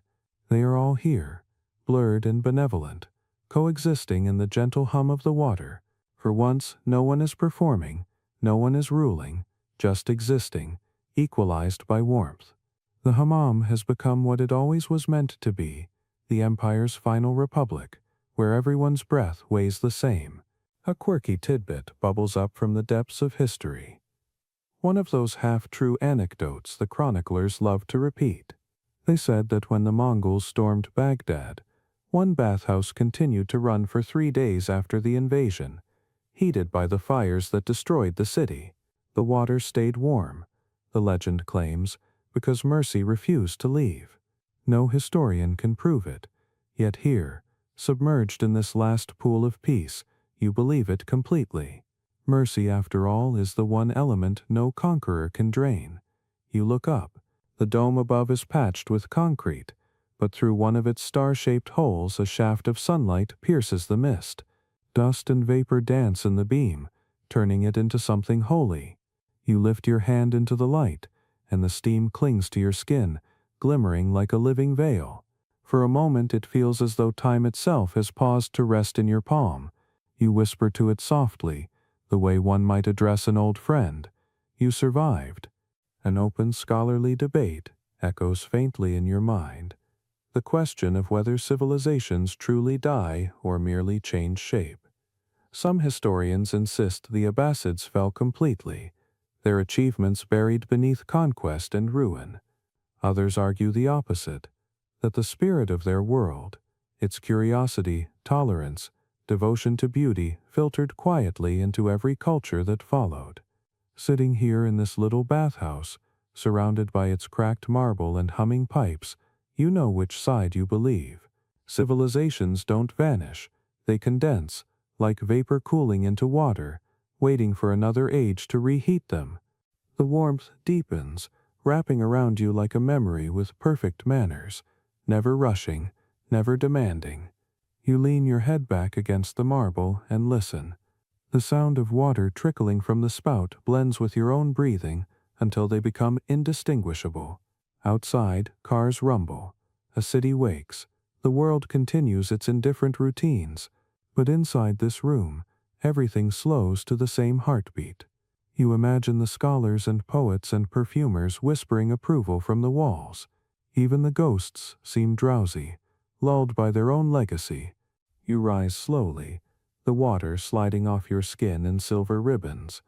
They are all here, blurred and benevolent, coexisting in the gentle hum of the water. For once, no one is performing, no one is ruling, just existing, equalized by warmth. The hammam has become what it always was meant to be, the empire's final republic, where everyone's breath weighs the same. A quirky tidbit bubbles up from the depths of history. One of those half-true anecdotes the chroniclers love to repeat. They said that when the Mongols stormed Baghdad, one bathhouse continued to run for 3 days after the invasion, heated by the fires that destroyed the city. The water stayed warm, the legend claims, because mercy refused to leave. No historian can prove it, yet here, submerged in this last pool of peace, you believe it completely. Mercy, after all, is the one element no conqueror can drain. You look up. The dome above is patched with concrete, but through one of its star-shaped holes a shaft of sunlight pierces the mist. Dust and vapor dance in the beam, turning it into something holy. You lift your hand into the light, and the steam clings to your skin, glimmering like a living veil. For a moment it feels as though time itself has paused to rest in your palm. You whisper to it softly, the way one might address an old friend. You survived. An open scholarly debate echoes faintly in your mind. The question of whether civilizations truly die or merely change shape. Some historians insist the Abbasids fell completely, their achievements buried beneath conquest and ruin. Others argue the opposite, that the spirit of their world, its curiosity, tolerance, devotion to beauty, filtered quietly into every culture that followed. Sitting here in this little bathhouse, surrounded by its cracked marble and humming pipes, you know which side you believe. Civilizations don't vanish, they condense, like vapor cooling into water, waiting for another age to reheat them. The warmth deepens, wrapping around you like a memory with perfect manners, never rushing, never demanding. You lean your head back against the marble and listen. The sound of water trickling from the spout blends with your own breathing until they become indistinguishable. Outside, cars rumble. A city wakes. The world continues its indifferent routines. But inside this room, everything slows to the same heartbeat. You imagine the scholars and poets and perfumers whispering approval from the walls. Even the ghosts seem drowsy, lulled by their own legacy. You rise slowly, the water sliding off your skin in silver ribbons.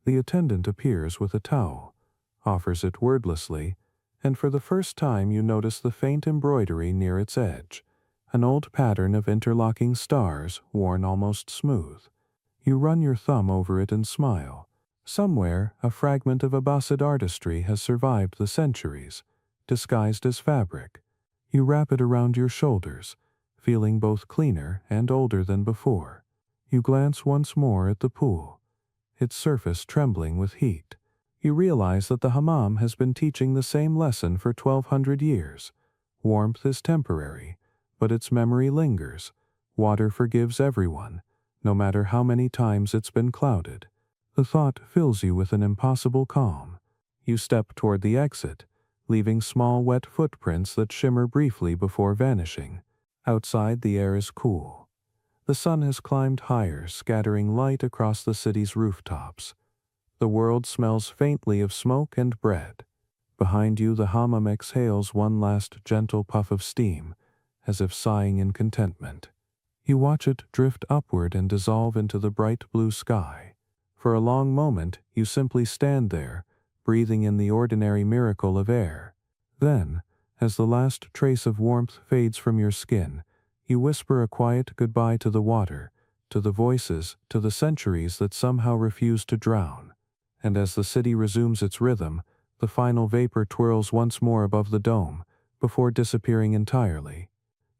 The attendant appears with a towel, offers it wordlessly, and for the first time you notice the faint embroidery near its edge, an old pattern of interlocking stars worn almost smooth. You run your thumb over it and smile. Somewhere, a fragment of Abbasid artistry has survived the centuries, disguised as fabric. You wrap it around your shoulders, feeling both cleaner and older than before. You glance once more at the pool, its surface trembling with heat. You realize that the hammam has been teaching the same lesson for 1,200 years. Warmth is temporary, but its memory lingers. Water forgives everyone, no matter how many times it's been clouded. The thought fills you with an impossible calm. You step toward the exit, leaving small wet footprints that shimmer briefly before vanishing. Outside, the air is cool. The sun has climbed higher, scattering light across the city's rooftops. The world smells faintly of smoke and bread. Behind you, the hammam exhales one last gentle puff of steam, as if sighing in contentment. You watch it drift upward and dissolve into the bright blue sky. For a long moment, you simply stand there, breathing in the ordinary miracle of air. Then, as the last trace of warmth fades from your skin, you whisper a quiet goodbye to the water, to the voices, to the centuries that somehow refuse to drown. And as the city resumes its rhythm, the final vapor twirls once more above the dome, before disappearing entirely.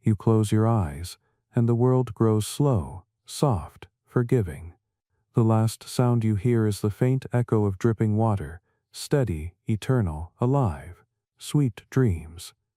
You close your eyes, and the world grows slow, soft, forgiving. The last sound you hear is the faint echo of dripping water, steady, eternal, alive. Sweet dreams.